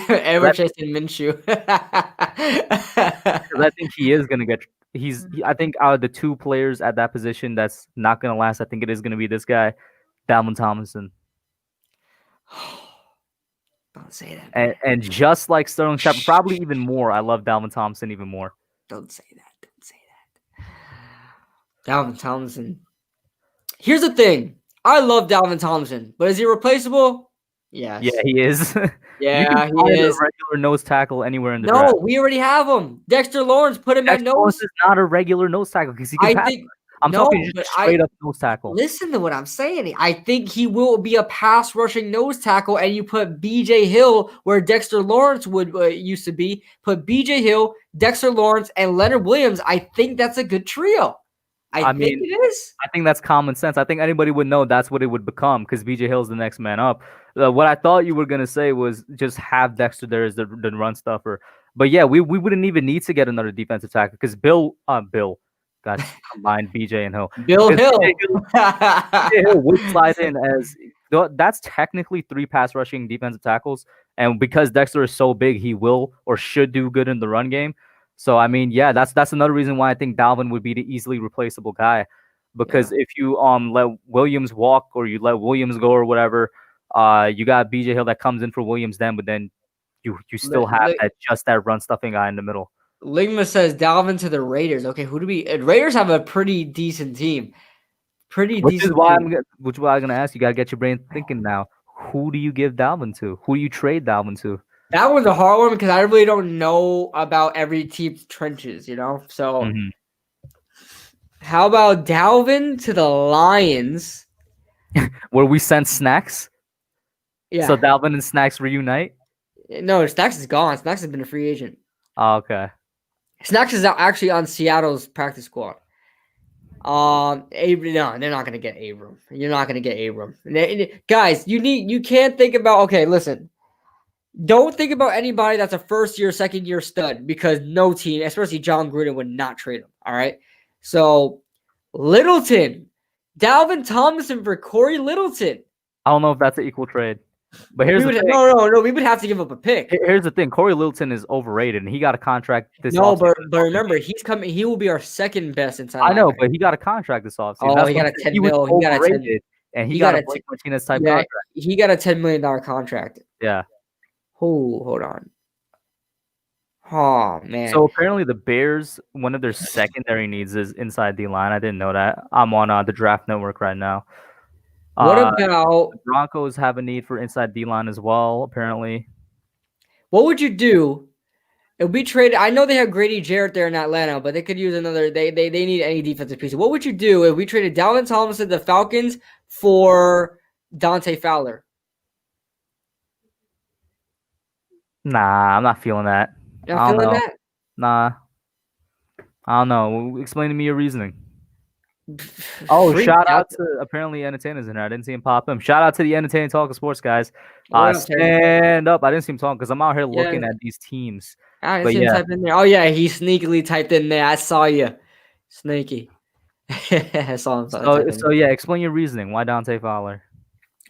Ever chasing Minshew. I think he is gonna get. I think out of the two players at that position that's not gonna last, I think it is gonna be this guy, Dalvin Tomlinson. Don't say that. And just like Sterling Shepard, probably even more. I love Dalvin Tomlinson even more. Don't say that. Don't say that. Dalvin Tomlinson. Here's the thing. I love Dalvin Tomlinson, but is he replaceable? Yes. Yeah, he is. Yeah, he is. A regular nose tackle anywhere in the draft. No, we already have him. Dexter Lawrence put him at nose. Lawrence is not a regular nose tackle because he can pass. I'm talking just straight up nose tackle. Listen to what I'm saying. I think he will be a pass rushing nose tackle, and you put BJ Hill where Dexter Lawrence would used to be. Put BJ Hill, Dexter Lawrence, and Leonard Williams. I think that's a good trio. I think it is. I think that's common sense. I think anybody would know that's what it would become because BJ Hill's the next man up. What I thought you were gonna say was just have Dexter there as the run stuffer. But yeah, we wouldn't even need to get another defensive tackle because Bill, got combined BJ and Hill. Bill Hill. BJ Hill would slide in as that's technically 3 pass rushing defensive tackles, and because Dexter is so big, he will or should do good in the run game. So I mean, yeah, that's another reason why I think Dalvin would be the easily replaceable guy, because if you let Williams walk or you let Williams go or whatever, you got BJ Hill that comes in for Williams then, but then you still have that run stuffing guy in the middle. Ligma says Dalvin to the Raiders. Okay, who do we? Raiders have a pretty decent team. Which is why I'm gonna ask you. Gotta get your brain thinking now. Who do you give Dalvin to? Who do you trade Dalvin to? That one's a hard one because I really don't know about every team's trenches, you know? So how about Dalvin to the Lions? Where we send Snacks? Yeah. So Dalvin and Snacks reunite? No, Snacks is gone. Snacks has been a free agent. Oh, okay. Snacks is actually on Seattle's practice squad. No, they're not gonna get Abram. You're not gonna get Abram. Guys, you can't think about listen. Don't think about anybody that's a first year, second year stud because no team, especially John Gruden, would not trade him. All right. So Littleton, Dalvin Tomlinson for Corey Littleton. I don't know if that's an equal trade. But here's the thing. No, we would have to give up a pick. Here's the thing. Corey Littleton is overrated, and he got a contract this offseason. But remember, he's coming. He will be our second best inside. I know, but he got a contract this offseason. Oh, he got a $10 million. He got a 10, and he got a Blake Martinez type contract. He got a $10 million contract. Yeah. Oh, hold on. Oh, man. So apparently the Bears, one of their secondary needs is inside D line. I didn't know that. I'm on the Draft Network right now. What about the Broncos have a need for inside D line as well, apparently. What would you do if we traded? I know they have Grady Jarrett there in Atlanta, but they could use another. They need any defensive piece. What would you do if we traded Dalvin Tomlinson to the Falcons for Dante Fowler? Nah, I'm not feeling that. Not feeling that? Nah. I don't know. Explain to me your reasoning. Oh, Freak shout out. out to apparently entertainers in there. I didn't see him pop in. Shout out to the entertaining talk of sports guys. What up, Terry? Stand up. I didn't see him talking because I'm out here Yeah, looking at these teams. I didn't But see him yeah, type in there. Oh yeah, he sneakily typed in there. I saw you, sneaky. I saw him type in. so yeah, explain your reasoning. Why Dante Fowler?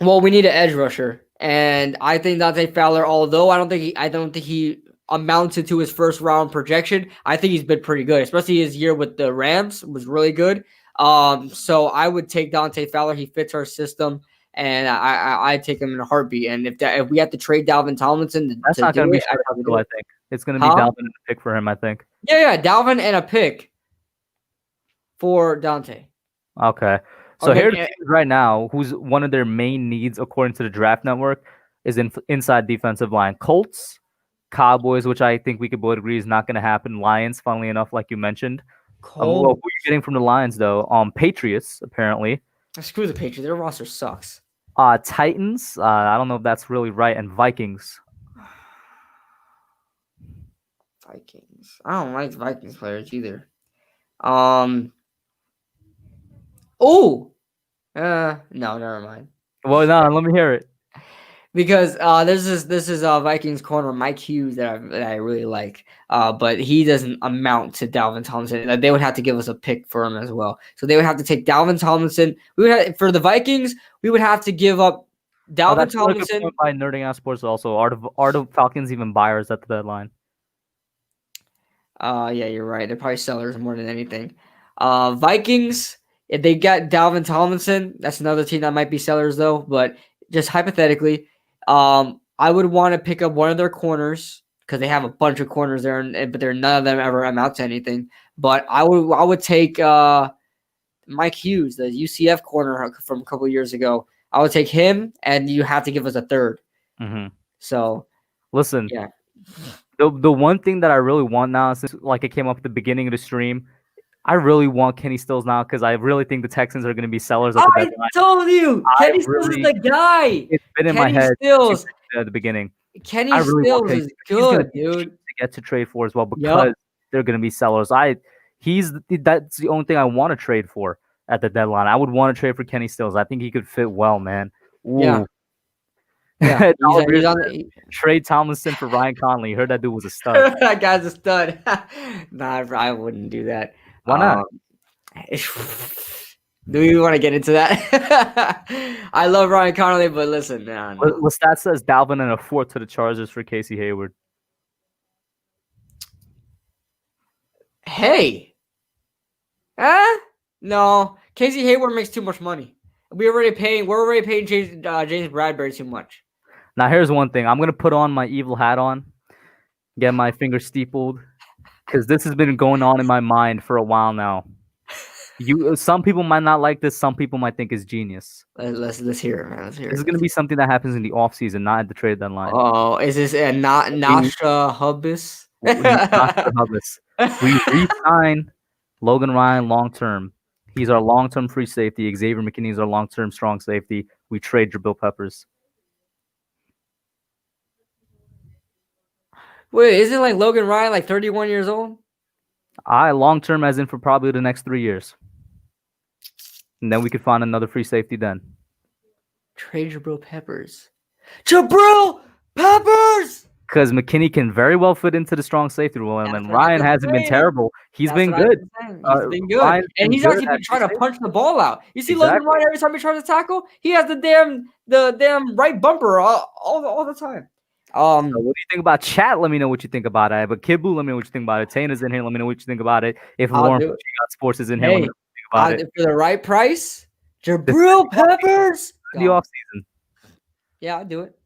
Well, we need an edge rusher, and I think Dante Fowler, although I don't think he amounted to his first round projection. I think he's been pretty good, especially his year with the Rams was really good. So I would take Dante Fowler. He fits our system, and I take him in a heartbeat. And if we have to trade Dalvin Tomlinson That's to not going to do be it, straight I up, would though, do I it. think. It's going to be Huh? Dalvin and a pick for him, I think. Yeah, Dalvin and a pick for Dante. Okay. So Okay, here's the teams right now who's one of their main needs, according to the Draft Network, is inside defensive line. Colts, Cowboys, which I think we could both agree is not going to happen. Lions, funnily enough, like you mentioned. Well, who are you getting from the Lions, though? Patriots, apparently. Screw the Patriots. Their roster sucks. Titans. I don't know if that's really right. And Vikings. Vikings. I don't like Vikings players either. Oh. No, never mind. Well, no, let me hear it. Because this is Vikings corner Mike Hughes that I really like. But he doesn't amount to Dalvin Tomlinson. They would have to give us a pick for him as well. So they would have to take Dalvin Tomlinson. We would have, for the Vikings, we would have to give up Dalvin Tomlinson. Good point by Nerding Out Sports also. Are the Falcons even buyers at the deadline? Yeah, you're right. They're probably sellers more than anything. Vikings, if they got Dalvin Tomlinson, that's another team that might be sellers though. But just hypothetically, I would want to pick up one of their corners because they have a bunch of corners there, but none of them ever amount to anything. But I would take Mike Hughes, the UCF corner from a couple of years ago. I would take him, and you have to give us a third. Mm-hmm. So, listen, yeah. The one thing that I really want now, since like it came up at the beginning of the stream, I really want Kenny Stills now because I really think the Texans are going to be sellers at the deadline. I told you, Kenny Stills is the guy. It's been in my head at the beginning. Kenny Stills is good, dude. To get to trade for as well because they're going to be sellers. That's the only thing I want to trade for at the deadline. I would want to trade for Kenny Stills. I think he could fit well, man. Ooh. Yeah. Yeah, he's on trade Tomlinson for Ryan Conley. Heard that dude was a stud. That guy's a stud. Nah, I wouldn't do that. Why not? Do we want to get into that? I love Ryan Conley, but listen, no. Lestat says Dalvin and a fourth to the Chargers for Casey Hayward. Hey. No. Casey Hayward makes too much money. We're already paying James Bradbury too much. Now here's one thing. I'm gonna put on my evil hat on, get my finger steepled, because this has been going on in my mind for a while now. Some people might not like this. Some people might think it's genius. Let's hear it, man. Let's hear it. This is gonna be something that happens in the offseason, not at the trade deadline. Oh, is this a Nasha Hubbis? We re-sign Logan Ryan long term. He's our long-term free safety. Xavier McKinney is our long-term strong safety. We trade Jabril Peppers. Wait, isn't like Logan Ryan like 31 years old? Long-term as in for probably the next 3 years. And then we could find another free safety then. Trade Jabril Peppers. Jabril Peppers! Because McKinney can very well fit into the strong safety role, and Ryan hasn't been terrible. He's been good. He's been good. And he's actually been trying to punch the ball out. You see Logan Ryan every time he tries to tackle, he has the damn right bumper all the time. So what do you think about chat? Let me know what you think about it. But Kidblue, let me know what you think about it. Tana's in here. Let me know what you think about it. If Lauren got Sports is in here, let me know what you think about it. For the right price, Jabril Peppers. The offseason. Yeah, I'll do it.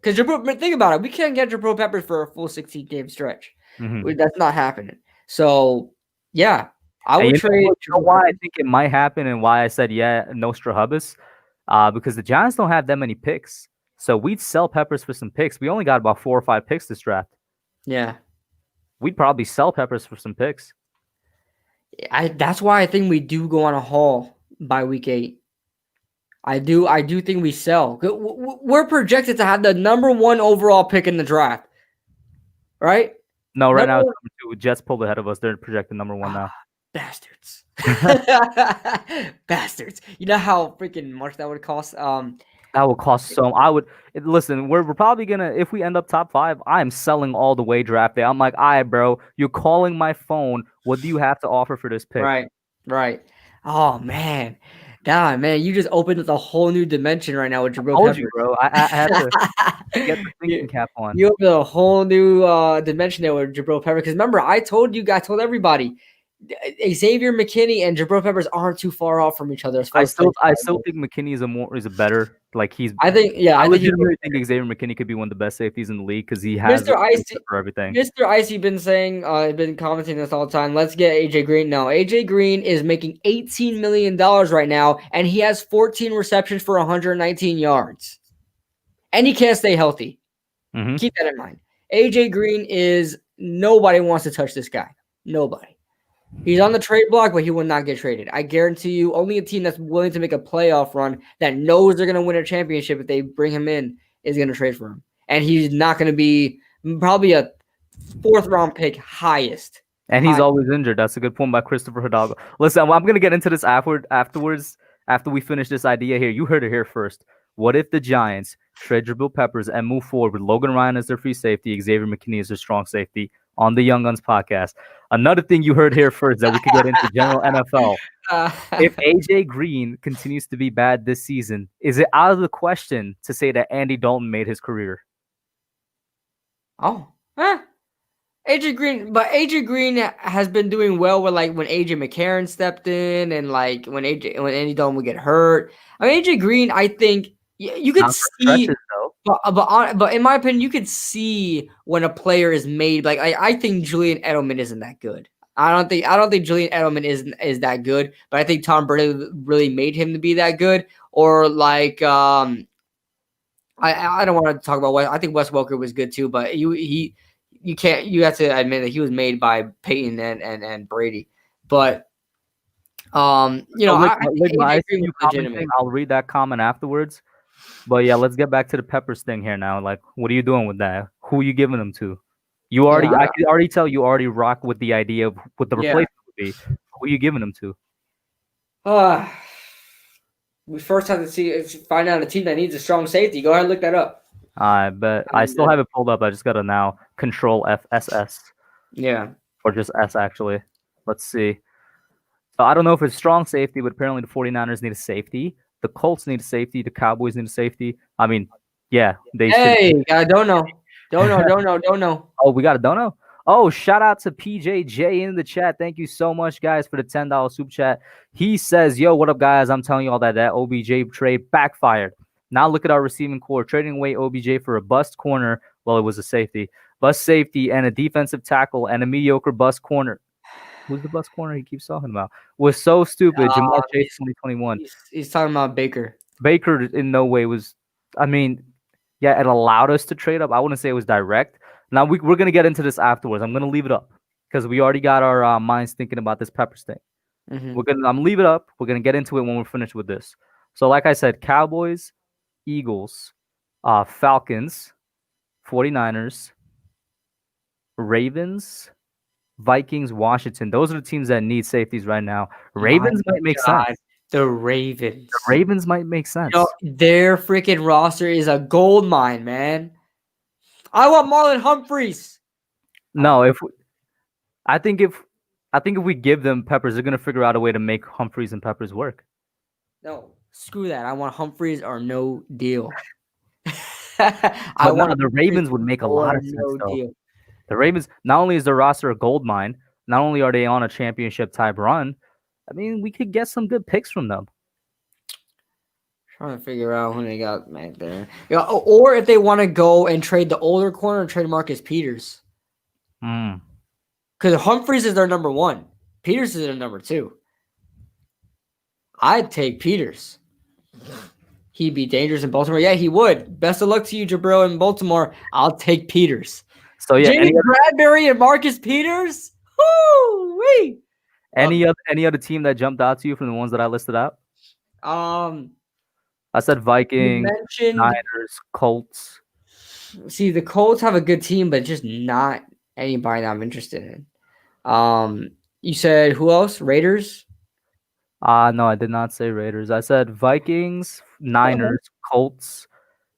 Because think about it. We can't get Jabril Peppers for a full 16-game stretch. Mm-hmm. That's not happening. So, yeah, I would trade. You know why I think it might happen and why I said, Nostra Hubbis? Because the Giants don't have that many picks. So we'd sell Peppers for some picks. We only got about 4 or 5 picks this draft. Yeah. We'd probably sell Peppers for some picks. That's why I think we do go on a haul by week 8. I do think we sell. We're projected to have the number 1 overall pick in the draft, right? No, right now it's number 2. Jets pulled ahead of us. They're projected number 1 now. Bastards. Bastards. You know how freaking much that would cost? That would cost so. I would listen. We're probably gonna if we end up top 5. I am selling all the way draft day. I'm like, all right, bro. You're calling my phone. What do you have to offer for this pick? Right. Right. Oh man. God, man, you just opened up a whole new dimension right now with Jabril Told you, Peppers. bro. I had to get the thinking you, cap on. you opened a whole new dimension there with Jabril Peppers. Because remember, I told everybody, Xavier McKinney and Jabril Peppers aren't too far off from each other as far I as still think McKinney is a better like he's. I legitimately think Xavier McKinney could be one of the best safeties in the league because he has Mr. Icy for everything. Mr. Icy been saying, been commenting this all the time. Let's get AJ Green now. AJ Green is making $18 million right now, and he has 14 receptions for 119 yards, and he can't stay healthy. Mm-hmm. Keep that in mind. AJ Green is nobody wants to touch this guy. Nobody. He's on the trade block, but he will not get traded. I guarantee you, only a team that's willing to make a playoff run that knows they're going to win a championship if they bring him in is going to trade for him. And he's not going to be probably a 4th round pick highest. And he's always injured. That's a good point by Christopher Hidalgo. Listen, I'm going to get into this afterwards after we finish this idea here. You heard it here first. What if the Giants trade Jabril Peppers and move forward with Logan Ryan as their free safety, Xavier McKinney as their strong safety on the Young Guns podcast? Another thing you heard here first that we could get into general NFL. If AJ Green continues to be bad this season, is it out of the question to say that Andy Dalton made his career? AJ Green has been doing well with like when AJ McCarron stepped in and like when Andy Dalton would get hurt. I mean, AJ Green, I think you could see, but in my opinion, you could see when a player is made. Like I think Julian Edelman isn't that good. I don't think Julian Edelman is that good, but I think Tom Brady really made him to be that good. Or like I don't want to talk about Wes. I think Wes Welker was good too, but you have to admit that he was made by Peyton and Brady. But I'll read that comment afterwards. But yeah, let's get back to the Peppers thing here now. Like, what are you doing with that? Who are you giving them to? I could already tell you already rock with the idea of what the replacement would be. Who are you giving them to? We first have to find out a team that needs a strong safety. Go ahead and look that up. I bet I still have it pulled up. I just gotta now Control FSS. Yeah. Or just S actually. Let's see. So I don't know if it's strong safety, but apparently the 49ers need a safety. The Colts need a safety. The Cowboys need a safety. I mean, yeah, they should. I don't know. Don't know. Oh, we got a don't know? Oh, shout out to PJJ in the chat. Thank you so much, guys, for the $10 super chat. He says, yo, what up, guys? I'm telling you all that OBJ trade backfired. Now look at our receiving core, trading away OBJ for a bust corner. Well, it was a safety. Bust safety and a defensive tackle and a mediocre bust corner. Who's the bust corner he keeps talking about? Was so stupid. Jamal Chase 2021. He's talking about Baker. Baker in no way was, I mean, yeah, it allowed us to trade up. I wouldn't say it was direct. Now, we're going to get into this afterwards. I'm going to leave it up because we already got our minds thinking about this Peppers thing. Mm-hmm. I'm going to leave it up. We're going to get into it when we're finished with this. So, like I said, Cowboys, Eagles, Falcons, 49ers, Ravens, Vikings, Washington. Those are the teams that need safeties right now. Ravens might make sense. The Ravens. The Ravens might make sense. Their freaking roster is a gold mine, man. I want Marlon Humphreys. No, I think if we give them Peppers, they're gonna figure out a way to make Humphreys and Peppers work. No, screw that. I want Humphreys or no deal. The Ravens would make a lot of sense. Deal. The Ravens, not only is their roster a gold mine, not only are they on a championship type run, I mean, we could get some good picks from them. Trying to figure out who they got back there. Yeah, or if they want to go and trade the older corner and trade Marcus Peters. Because Humphreys is their number 1. Peters is their number 2. I'd take Peters. He'd be dangerous in Baltimore. Yeah, he would. Best of luck to you, Jabril, in Baltimore. I'll take Peters. So yeah, Jamie Bradbury and Marcus Peters. Woo-wee. Any other team that jumped out to you from the ones that I listed out? I said Vikings, Niners, Colts. See, the Colts have a good team, but just not anybody that I'm interested in. You said who else? Raiders? No, I did not say Raiders. I said Vikings, Niners, Colts,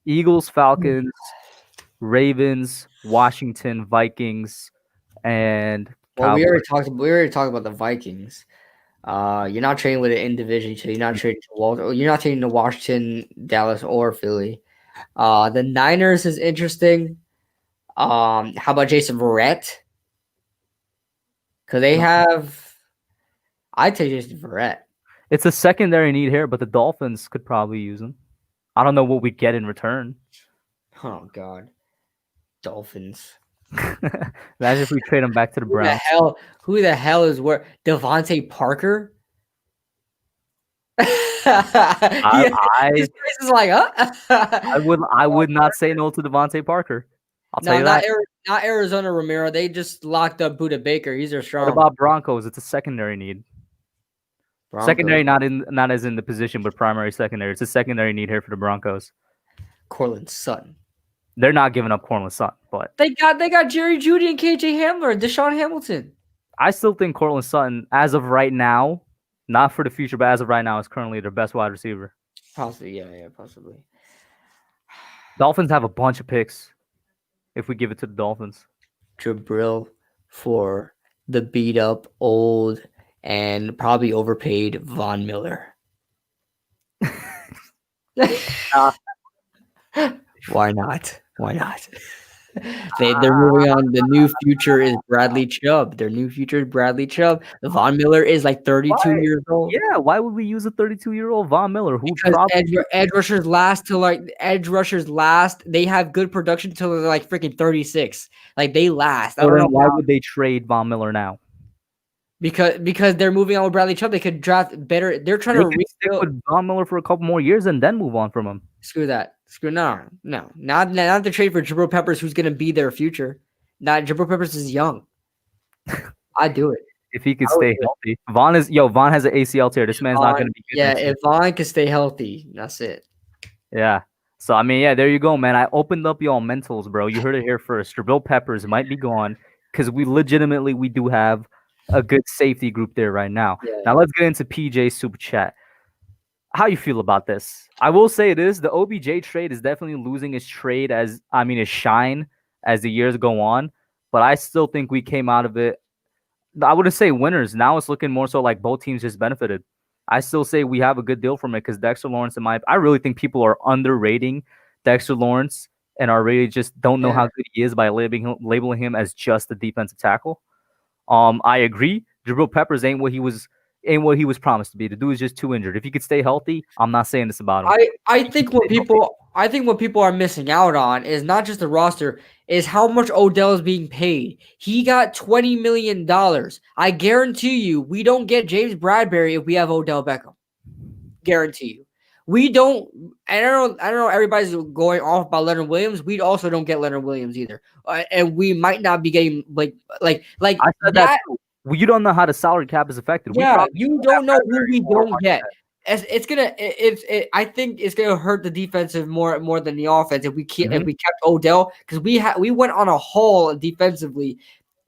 Eagles, Falcons, Ravens, Washington, Vikings, and Well, Cowboys. we already talked about the Vikings. You're not trading with it in division, so you're not trading to You're not trading to Washington, Dallas, or Philly. The Niners is interesting. How about Jason Verrett? Because they have, I'd take Jason Verrett. It's a secondary need here, but the Dolphins could probably use him. I don't know what we get in return. Oh God, Dolphins. Imagine if we trade him back to the Browns. Who the hell is where Devontae Parker? His face is like, huh? I would not say no to Devontae Parker. I'll tell you that. Not Arizona Romero. They just locked up Buda Baker. He's their strong. What about Broncos? It's a secondary need. Broncos. Secondary, not as in the position, but primary secondary. It's a secondary need here for the Broncos. Courtland Sutton. They're not giving up Courtland Sutton, but they got Jerry Jeudy and KJ Hamler and Deshaun Hamilton. I still think Courtland Sutton, as of right now, not for the future, but as of right now, is currently their best wide receiver. Possibly, yeah, possibly. Dolphins have a bunch of picks if we give it to the Dolphins. Jabril for the beat up, old, and probably overpaid Von Miller. Why not? Why not? They're moving on. The new future is Bradley Chubb. Their new future is Bradley Chubb. Von Miller is like 32 years old. Yeah, why would we use a 32-year-old Von Miller? Edge rushers last. They have good production until they're like freaking 36. Like they last. I don't know why would they trade Von Miller now? Because they're moving on with Bradley Chubb. They could draft better. They're trying to stick with Von Miller for a couple more years and then move on from him. Screw that. No. Not the trade for Jabril Peppers, who's going to be their future. Jabril Peppers is young. I'd do it. If he could stay healthy. Von has an ACL tear. This man's not going to be good. Yeah, if Von can stay healthy, that's it. Yeah. So, I mean, yeah, there you go, man. I opened up y'all mentals, bro. You heard it here first. Jabril Peppers might be gone because we do have a good safety group there right now. Yeah. Now, let's get into PJ's Super Chat. How you feel about this? I will say this: the OBJ trade is definitely losing its shine as the years go on. But I still think we came out of it. I wouldn't say winners. Now it's looking more so like both teams just benefited. I still say we have a good deal from it because Dexter Lawrence, I really think people are underrating Dexter Lawrence and are really just don't know how good he is by labeling him as just a defensive tackle. I agree. Jabril Peppers ain't what he was promised to be. The dude is just too injured. If he could stay healthy, I'm not saying this about him. I think what people are missing out on is not just the roster, is how much Odell is being paid. He got $20 million. I guarantee you, we don't get James Bradberry if we have Odell Beckham. Guarantee you. We don't. I don't know. Everybody's going off about Leonard Williams. We also don't get Leonard Williams either, and we might not be getting like. I said that. Well, you don't know how the salary cap is affected. Yeah, you don't know who we don't get. I think it's gonna hurt the defensive more than the offense if we kept Odell, because we went on a haul defensively.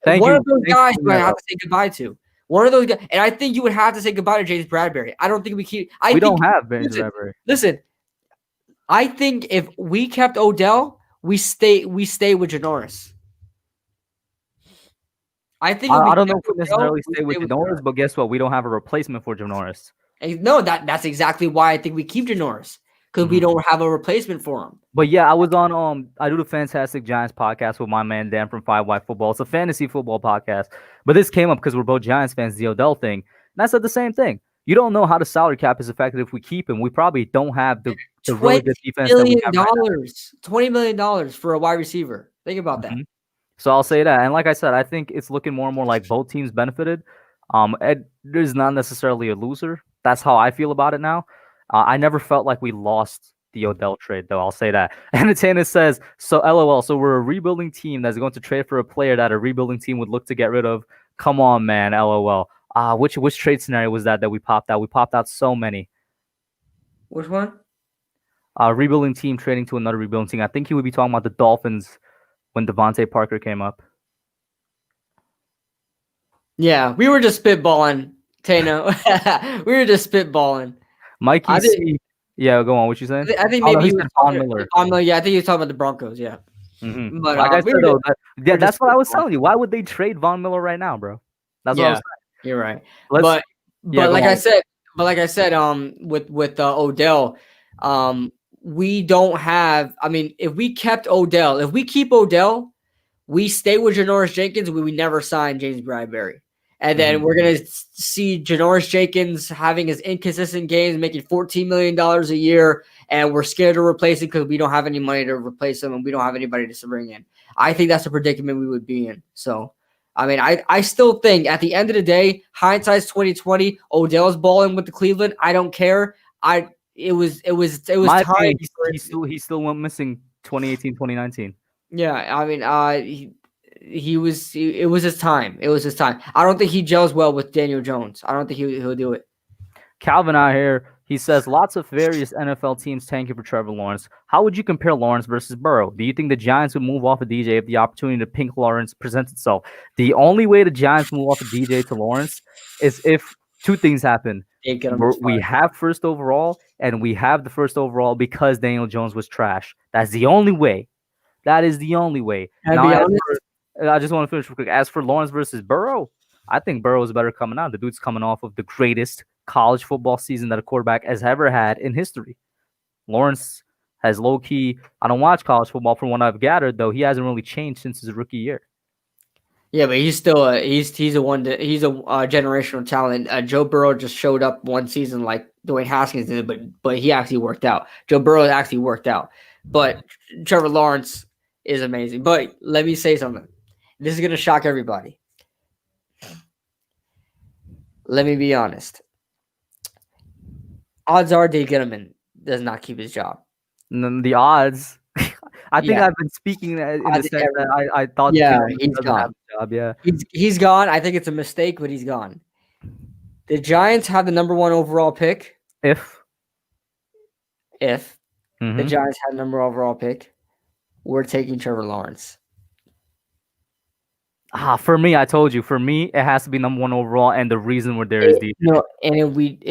One of those guys we're gonna have to say goodbye to. One of those guys, and I think you would have to say goodbye to James Bradberry. I don't think we keep. We don't have James Bradberry. Listen, I think if we kept Odell, we stay with Janoris. I think I don't know if we necessarily stay with Janoris, but guess what? We don't have a replacement for Janoris. No, that's exactly why I think we keep Janoris, because we don't have a replacement for him. But yeah, I was on I do the Fantastic Giants podcast with my man Dan from 5Y Football. It's a fantasy football podcast. But this came up because we're both Giants fans, the Odell thing. And I said the same thing. You don't know how the salary cap is affected if we keep him. We probably don't have the really good defense that we have right now. $20 million for a wide receiver. Think about that. So I'll say that. And like I said, I think it's looking more and more like both teams benefited. There's not necessarily a loser. That's how I feel about it now. I never felt like we lost the Odell trade, though. I'll say that. And Atana says, so LOL, so we're a rebuilding team that's going to trade for a player that a rebuilding team would look to get rid of. Come on, man, LOL. Which trade scenario was that we popped out? We popped out so many. Which one? Rebuilding team trading to another rebuilding team. I think he would be talking about the Dolphins when Devontae Parker came up. Yeah, we were just spitballing, Tano. We were just spitballing. Mikey C. Yeah, go on. What you saying? I think Oh, no, maybe he he was said Von talking. Miller. Yeah, I think he was talking about the Broncos. Yeah, but Like I we said, were though, we were just that's what I was spitballing. telling you. Why would they trade Von Miller right now, bro? That's what I was Yeah, saying. you're right. Let's. But Yeah, but go like I on. said, with Odell, we don't have. I mean, if we keep Odell, we stay with Janoris Jenkins. We never sign James Bradbury. And then we're going to see Janoris Jenkins having his inconsistent games, making $14 million a year, and we're scared to replace him because we don't have any money to replace him and we don't have anybody to bring in. I think that's a predicament we would be in. So, I mean, I still think at the end of the day, hindsight's 2020. Odell's balling with the Cleveland. I don't care. It was My time. opinion, he still went missing 2018, 2019. Yeah, I mean, it was his time. It was his time. I don't think he gels well with Daniel Jones. I don't think he'll do it. Calvin out here, he says lots of various NFL teams tanking for Trevor Lawrence. How would you compare Lawrence versus Burrow? Do you think the Giants would move off of DJ if the opportunity to pink Lawrence presents itself? The only way the Giants move off of DJ to Lawrence is if two things happen. We have first overall, and we have the first overall because Daniel Jones was trash. That's the only way. That is the only way. Now, I just want to finish real quick. As for Lawrence versus Burrow, I think Burrow is better coming out. The dude's coming off of the greatest college football season that a quarterback has ever had in history. Lawrence has low key. I don't watch college football from what I've gathered, though. He hasn't really changed since his rookie year. Yeah, but he's still he's a generational talent. Joe Burrow just showed up one season like Dwayne Haskins did, but he actually worked out. Joe Burrow actually worked out, but Trevor Lawrence is amazing. But let me say something. This is gonna shock everybody. Let me be honest. Odds are Dave Gettleman does not keep his job. The odds. I think I've been speaking in the sense that I thought he's gone. have a job. Yeah, he's gone. I think it's a mistake, but he's gone. The Giants have the number 1 overall pick. If the Giants had number overall pick, we're taking Trevor Lawrence. For me, I told you. For me, it has to be number 1 overall, and the reason we're there is no. And we're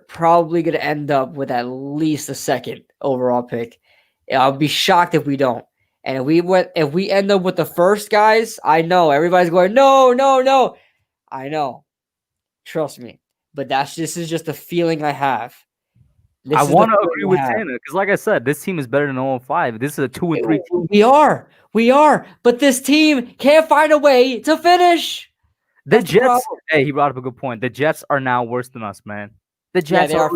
probably gonna end up with at least a 2nd overall pick. I'll be shocked if we don't. And if we end up with the first guys, I know everybody's going no. I know, trust me. But this is just a feeling I have. I want to agree with Tana because, like I said, this team is better than 0-5. This is a 2-3 team. We are, but this team can't find a way to finish. The Jets. Hey, he brought up a good point. The Jets are now worse than us, man. The Jets are.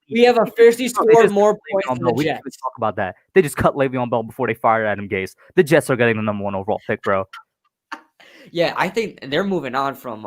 We have officially scored more points than the Jets. We didn't talk about that. They just cut Le'Veon Bell before they fired Adam Gase. The Jets are getting the number 1 overall pick, bro. Yeah, I think they're moving on from.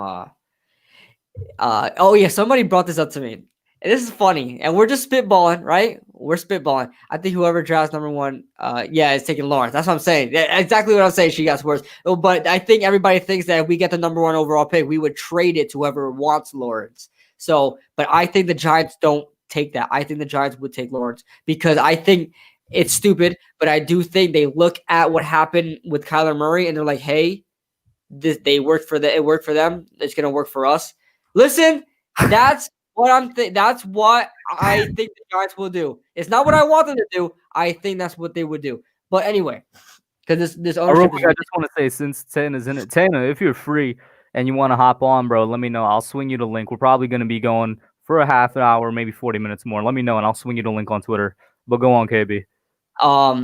Oh yeah, somebody brought this up to me. This is funny, and we're just spitballing, right? We're spitballing. I think whoever drafts number 1, is taking Lawrence. That's what I'm saying. Exactly what I'm saying. She got worse. But I think everybody thinks that if we get the number 1 overall pick, we would trade it to whoever wants Lawrence. So, but I think the Giants don't take that. I think the Giants would take Lawrence because I think it's stupid, but I do think they look at what happened with Kyler Murray and they're like, hey, it worked for them. It's going to work for us. Listen, that's what I think the Giants will do. It's not what I want them to do. I think that's what they would do. But anyway, because this ownership. I just want to say, since Tana's in it, Tana, if you're free and you want to hop on, bro, let me know. I'll swing you the link. We're probably going to be going for a half an hour, maybe 40 minutes more. Let me know, and I'll swing you the link on Twitter. But go on, KB. What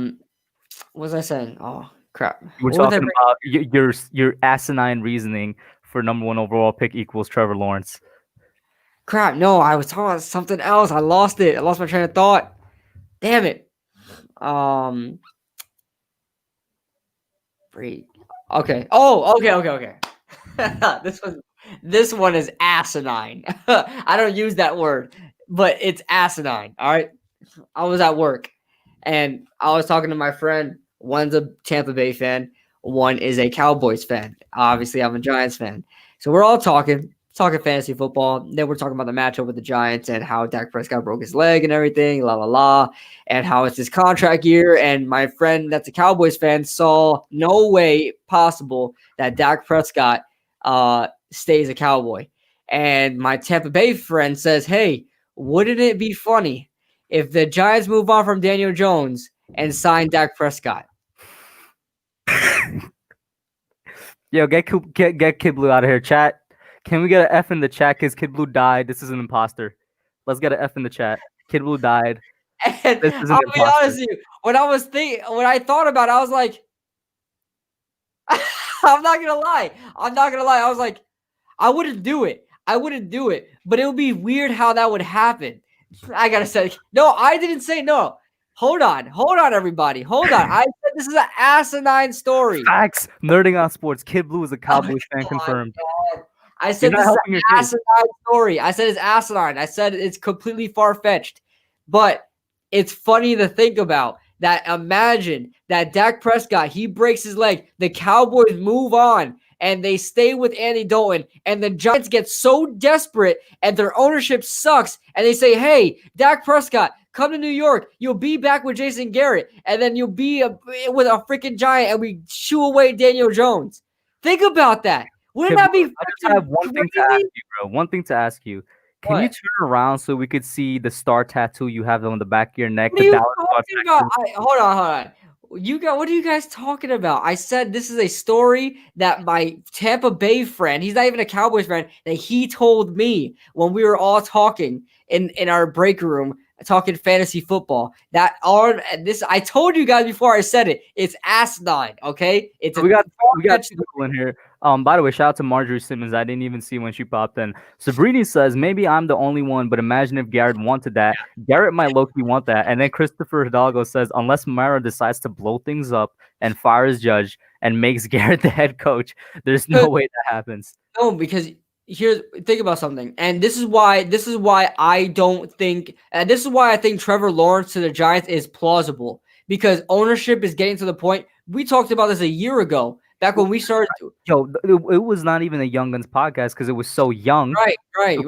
was I saying? Oh crap! We're talking about your asinine reasoning for number 1 overall pick equals Trevor Lawrence. Crap! No, I was talking about something else. I lost it. I lost my train of thought. Damn it. Breathe. Okay. Oh, okay. This one is asinine. I don't use that word, but it's asinine. All right. I was at work and I was talking to my friend. One's a Tampa Bay fan. One is a Cowboys fan. Obviously, I'm a Giants fan. So we're all talking. talking fantasy football. Then we're talking about the matchup with the Giants and how Dak Prescott broke his leg and everything, la la la, and how it's his contract year. And my friend that's a Cowboys fan saw no way possible that Dak Prescott stays a Cowboy. And my Tampa Bay friend says, hey, wouldn't it be funny if the Giants move on from Daniel Jones and sign Dak Prescott? Yo, get Kidblue out of here, chat. Can we get an F in the chat? Because Kidblue died. This is an imposter. Let's get an F in the chat. Kidblue died. And I'll be honest with you, when I thought about it, I was like, I'm not gonna lie. I was like, I wouldn't do it. But it would be weird how that would happen. I gotta say, no, I didn't say no. Hold on, everybody. Hold on. I said this is an asinine story. Facts. Nerding on sports. Kidblue is a Cowboys fan confirmed. God. I said this is an asinine story. I said it's asinine. I said it's completely far-fetched. But it's funny to think about that. Imagine that Dak Prescott, he breaks his leg. The Cowboys move on. And they stay with Andy Dalton, and the Giants get so desperate, and their ownership sucks, and they say, hey, Dak Prescott, come to New York. You'll be back with Jason Garrett, and then you'll be with a freaking Giant, and we shoo away Daniel Jones. Think about that. Wouldn't that be I just have one thing to ask you, bro. One thing to ask you. Can you turn around so we could see the star tattoo you have on the back of your neck? What are you talking about? Hold on. What are you guys talking about? I said this is a story that my Tampa Bay friend, he's not even a Cowboys friend, that he told me when we were all talking in our break room, talking fantasy football. I told you guys before I said it. It's asinine, okay? We got two people in here. By the way, shout out to Marjorie Simmons. I didn't even see when she popped in. Sabrini says, maybe I'm the only one, but imagine if Garrett wanted that. Garrett might low-key want that. And then Christopher Hidalgo says, unless Mara decides to blow things up and fires Judge and makes Garrett the head coach, there's no way that happens. No, because think about something. And this is why I don't think this is why I think Trevor Lawrence to the Giants is plausible. Because ownership is getting to the point. We talked about this a year ago. Back when we started, it was not even a Young Guns podcast because it was so young. Right. You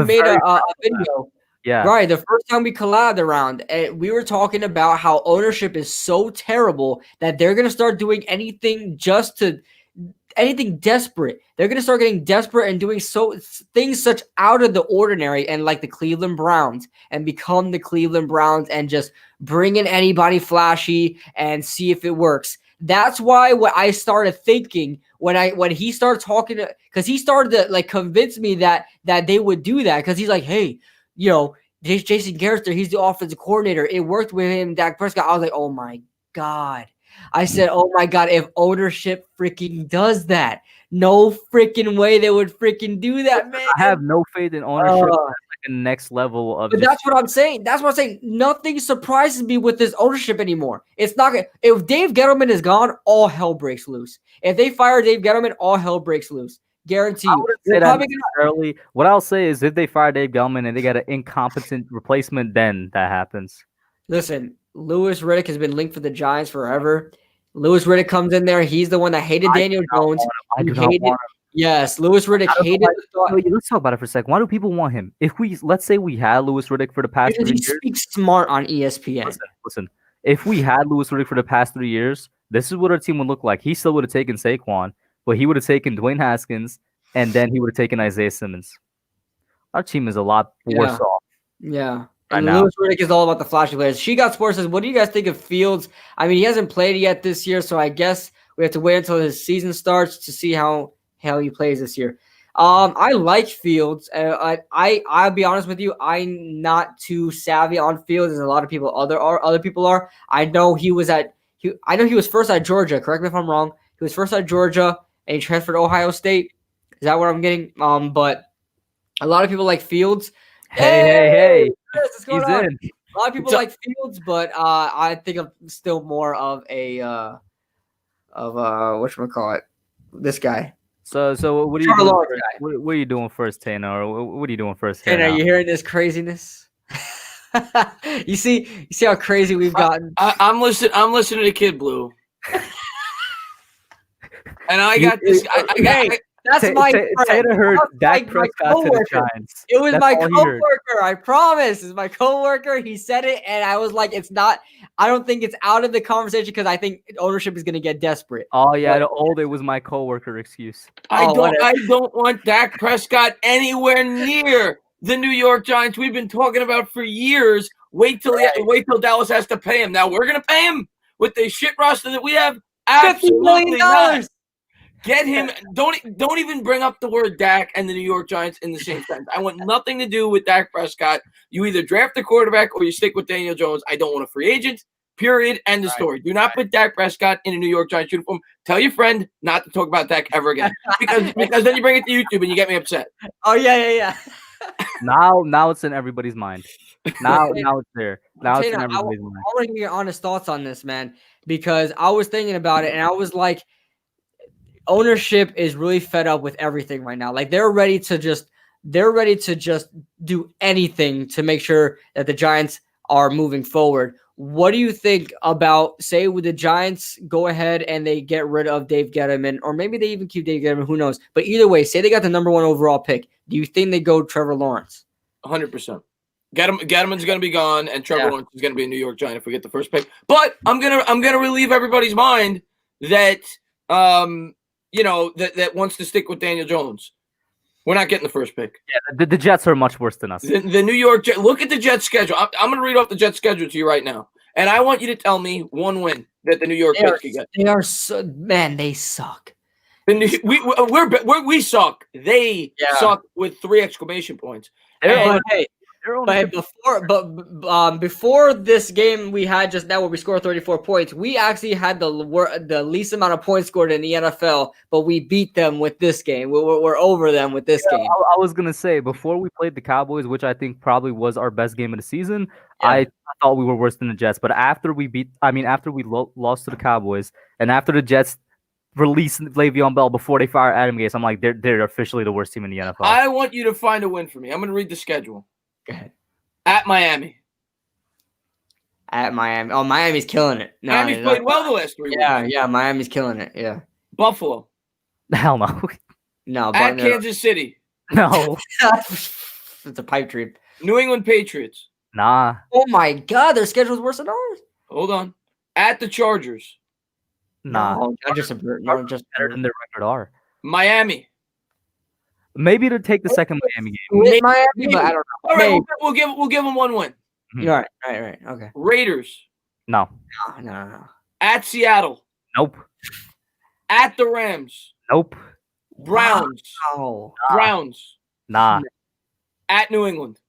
made a video. Yeah. Right. The first time we collabed around, we were talking about how ownership is so terrible that they're going to start doing anything desperate. They're going to start getting desperate and doing things such out of the ordinary and like the Cleveland Browns and become the Cleveland Browns and just bring in anybody flashy and see if it works. That's why what I started thinking when he started talking, because he started to like convince me that they would do that, because he's like, hey, Jason Garrett there, he's the offensive coordinator. It worked with him, Dak Prescott. I was like, oh my God. I said, oh my God, if ownership freaking does that, no freaking way they would freaking do that, man. I have no faith in ownership. The next level of. But that's what I'm saying. Nothing surprises me with this ownership anymore. It's not gonna. If Dave Gettleman is gone, all hell breaks loose. If they fire Dave Gettleman, all hell breaks loose. Guarantee you. What I'll say is, if they fire Dave Gettleman and they got an incompetent replacement, then that happens. Listen, Louis Riddick has been linked for the Giants forever. Louis Riddick comes in there. He's the one that hated Daniel Jones. Yes, Louis Riddick hated the thought. Let's talk about it for a second. Why do people want him? Let's say we had Louis Riddick for the past 3 years. He speaks smart on ESPN. Listen. If we had Louis Riddick for the past 3 years, this is what our team would look like. He still would have taken Saquon, but he would have taken Dwayne Haskins, and then he would have taken Isaiah Simmons. Our team is a lot worse off. Yeah. And Louis Riddick is all about the flashy players. She Got Sports says, what do you guys think of Fields? I mean, he hasn't played yet this year, so I guess we have to wait until his season starts to see how he plays this year. I like Fields. I'll be honest with you, I'm not too savvy on Fields as a lot of people other people are. I know he was first at Georgia. Correct me if I'm wrong. He was first at Georgia and he transferred to Ohio State. Is that what I'm getting? But a lot of people like Fields. Hey. What's going on? A lot of people like Fields, but I think I'm still more of a whatchamacallit, this guy. So what are you doing first? What are you doing first, Tanner? Or what are you doing first? Tanner, are you hearing this craziness? You see how crazy we've gotten. I'm listening to Kidblue. And I got this. That's my friend. Tater heard Dak That's my Prescott to the coworker. Giants. It was That's my all he heard. coworker. I promise. It's my coworker. He said it, and I was like, "It's not." I don't think it's out of the conversation because I think ownership is going to get desperate. Oh yeah, it was my coworker excuse. I don't want Dak Prescott anywhere near the New York Giants. We've been talking about for years. Wait till Dallas has to pay him. Now we're gonna pay him with the shit roster that we have. Absolutely not. Get him. Don't even bring up the word Dak and the New York Giants in the same sentence. I want nothing to do with Dak Prescott. You either draft a quarterback or you stick with Daniel Jones. I don't want a free agent. Period. End of story. Do not put Dak Prescott in a New York Giants uniform. Tell your friend not to talk about Dak ever again because then you bring it to YouTube and you get me upset. Oh yeah. Now it's in everybody's mind. Now it's there. Now it's in everybody's mind. I want to get your honest thoughts on this, man, because I was thinking about it and I was like, ownership is really fed up with everything right now. Like they're ready to just do anything to make sure that the Giants are moving forward. What do you think about, say, would the Giants go ahead and they get rid of Dave Gettleman, or maybe they even keep Dave Gettleman, who knows? But either way, say they got the number 1 overall pick. Do you think they go Trevor Lawrence? 100%. Gettleman's going to be gone, and Trevor Lawrence is going to be a New York Giant if we get the first pick. But I'm gonna relieve everybody's mind that that wants to stick with Daniel Jones. We're not getting the first pick. Yeah, the Jets are much worse than us. The New York Jets. Look at the Jets schedule. I'm going to read off the Jets schedule to you right now, and I want you to tell me one win that the New York Jets can get. They are so, man. They suck. We suck. They suck with 3 exclamation points. Before this game we had just now where we scored 34 points, we actually had the least amount of points scored in the NFL, but we beat them with this game. We're over them with this game. I was gonna say, before we played the Cowboys, which I think probably was our best game of the season, I thought we were worse than the Jets. But after we lost to the Cowboys, and after the Jets released Le'Veon Bell before they fired Adam Gase, I'm like, they're officially the worst team in the NFL. I want you to find a win for me. I'm going to read the schedule. Go ahead. At Miami. Oh, Miami's killing it. No, Miami's played well the last 3 weeks. Yeah, Miami's killing it. Yeah. Buffalo. Hell no. No. At Kansas City. No. It's a pipe dream. New England Patriots. Nah. Oh my God, their schedule's worse than ours. Hold on. At the Chargers. Nah. No, just better than their record are. Miami. Maybe to take the second Miami game. Maybe. But I don't know. All right, we'll give them 1 win. Right. Okay. Raiders. No. No. At Seattle. Nope. At the Rams. Nope. Browns. Oh. Browns. Nah. At New England.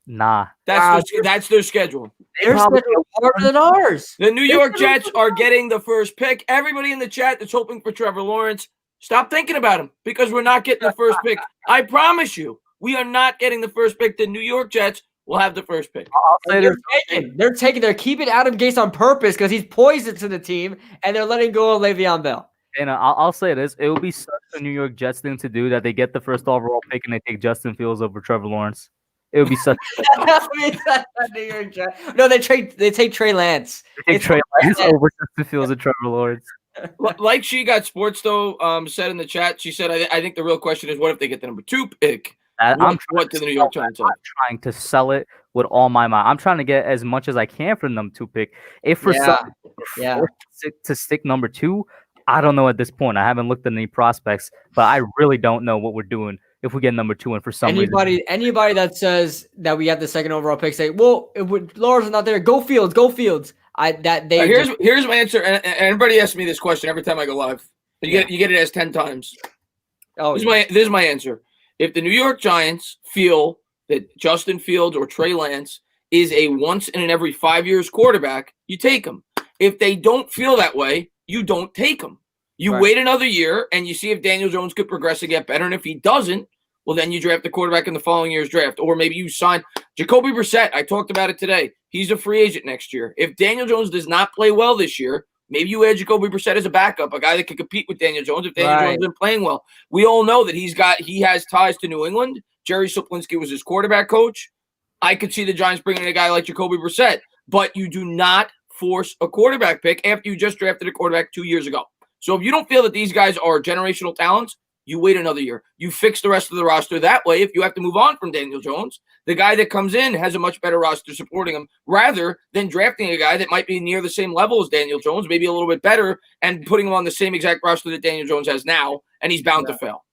Nah. That's their schedule. Their schedule is harder than ours. The New York Jets are getting the first pick. Everybody in the chat that's hoping for Trevor Lawrence, stop thinking about him because we're not getting the first pick. I promise you, we are not getting the first pick. The New York Jets will have the first pick. They're keeping Adam Gase on purpose because he's poison to the team, and they're letting go of Le'Veon Bell. And I'll say this: it would be such a New York Jets thing to do that they get the first overall pick and they take Justin Fields over Trevor Lawrence. It would be such. New York Jets. No, they take Trey Lance. They take Trey Lance over Justin Fields and Trevor Lawrence. Like She Got Sports though said in the chat, she said, I think the real question is, what if they get the number 2 pick? What to the New York Giants? I'm trying to sell it with all my mind. I'm trying to get as much as I can from them 2 pick. If for some to stick number 2, I don't know at this point. I haven't looked at any prospects, but I really don't know what we're doing if we get number 2. And for some reason, anybody that says that we have the second overall pick, say, well, if Lawrence is not there, go Fields. Here's my answer, and everybody asks me this question every time I go live. You get it asked 10 times. This is my answer. If the New York Giants feel that Justin Fields or Trey Lance is a once in every 5 years quarterback, you take him. If they don't feel that way, you don't take him. You wait another year and you see if Daniel Jones could progress and get better. And if he doesn't, well, then you draft the quarterback in the following year's draft. Or maybe you sign Jacoby Brissett. I talked about it today. He's a free agent next year. If Daniel Jones does not play well this year, maybe you add Jacoby Brissett as a backup, a guy that can compete with Daniel Jones if Daniel Jones isn't playing well. We all know that he has ties to New England. Jerry Suplinski was his quarterback coach. I could see the Giants bringing in a guy like Jacoby Brissett, but you do not force a quarterback pick after you just drafted a quarterback 2 years ago. So if you don't feel that these guys are generational talents, You wait another year. You fix the rest of the roster. That way, if you have to move on from Daniel Jones, the guy that comes in has a much better roster supporting him rather than drafting a guy that might be near the same level as Daniel Jones, maybe a little bit better, and putting him on the same exact roster that Daniel Jones has now, and he's bound to fail.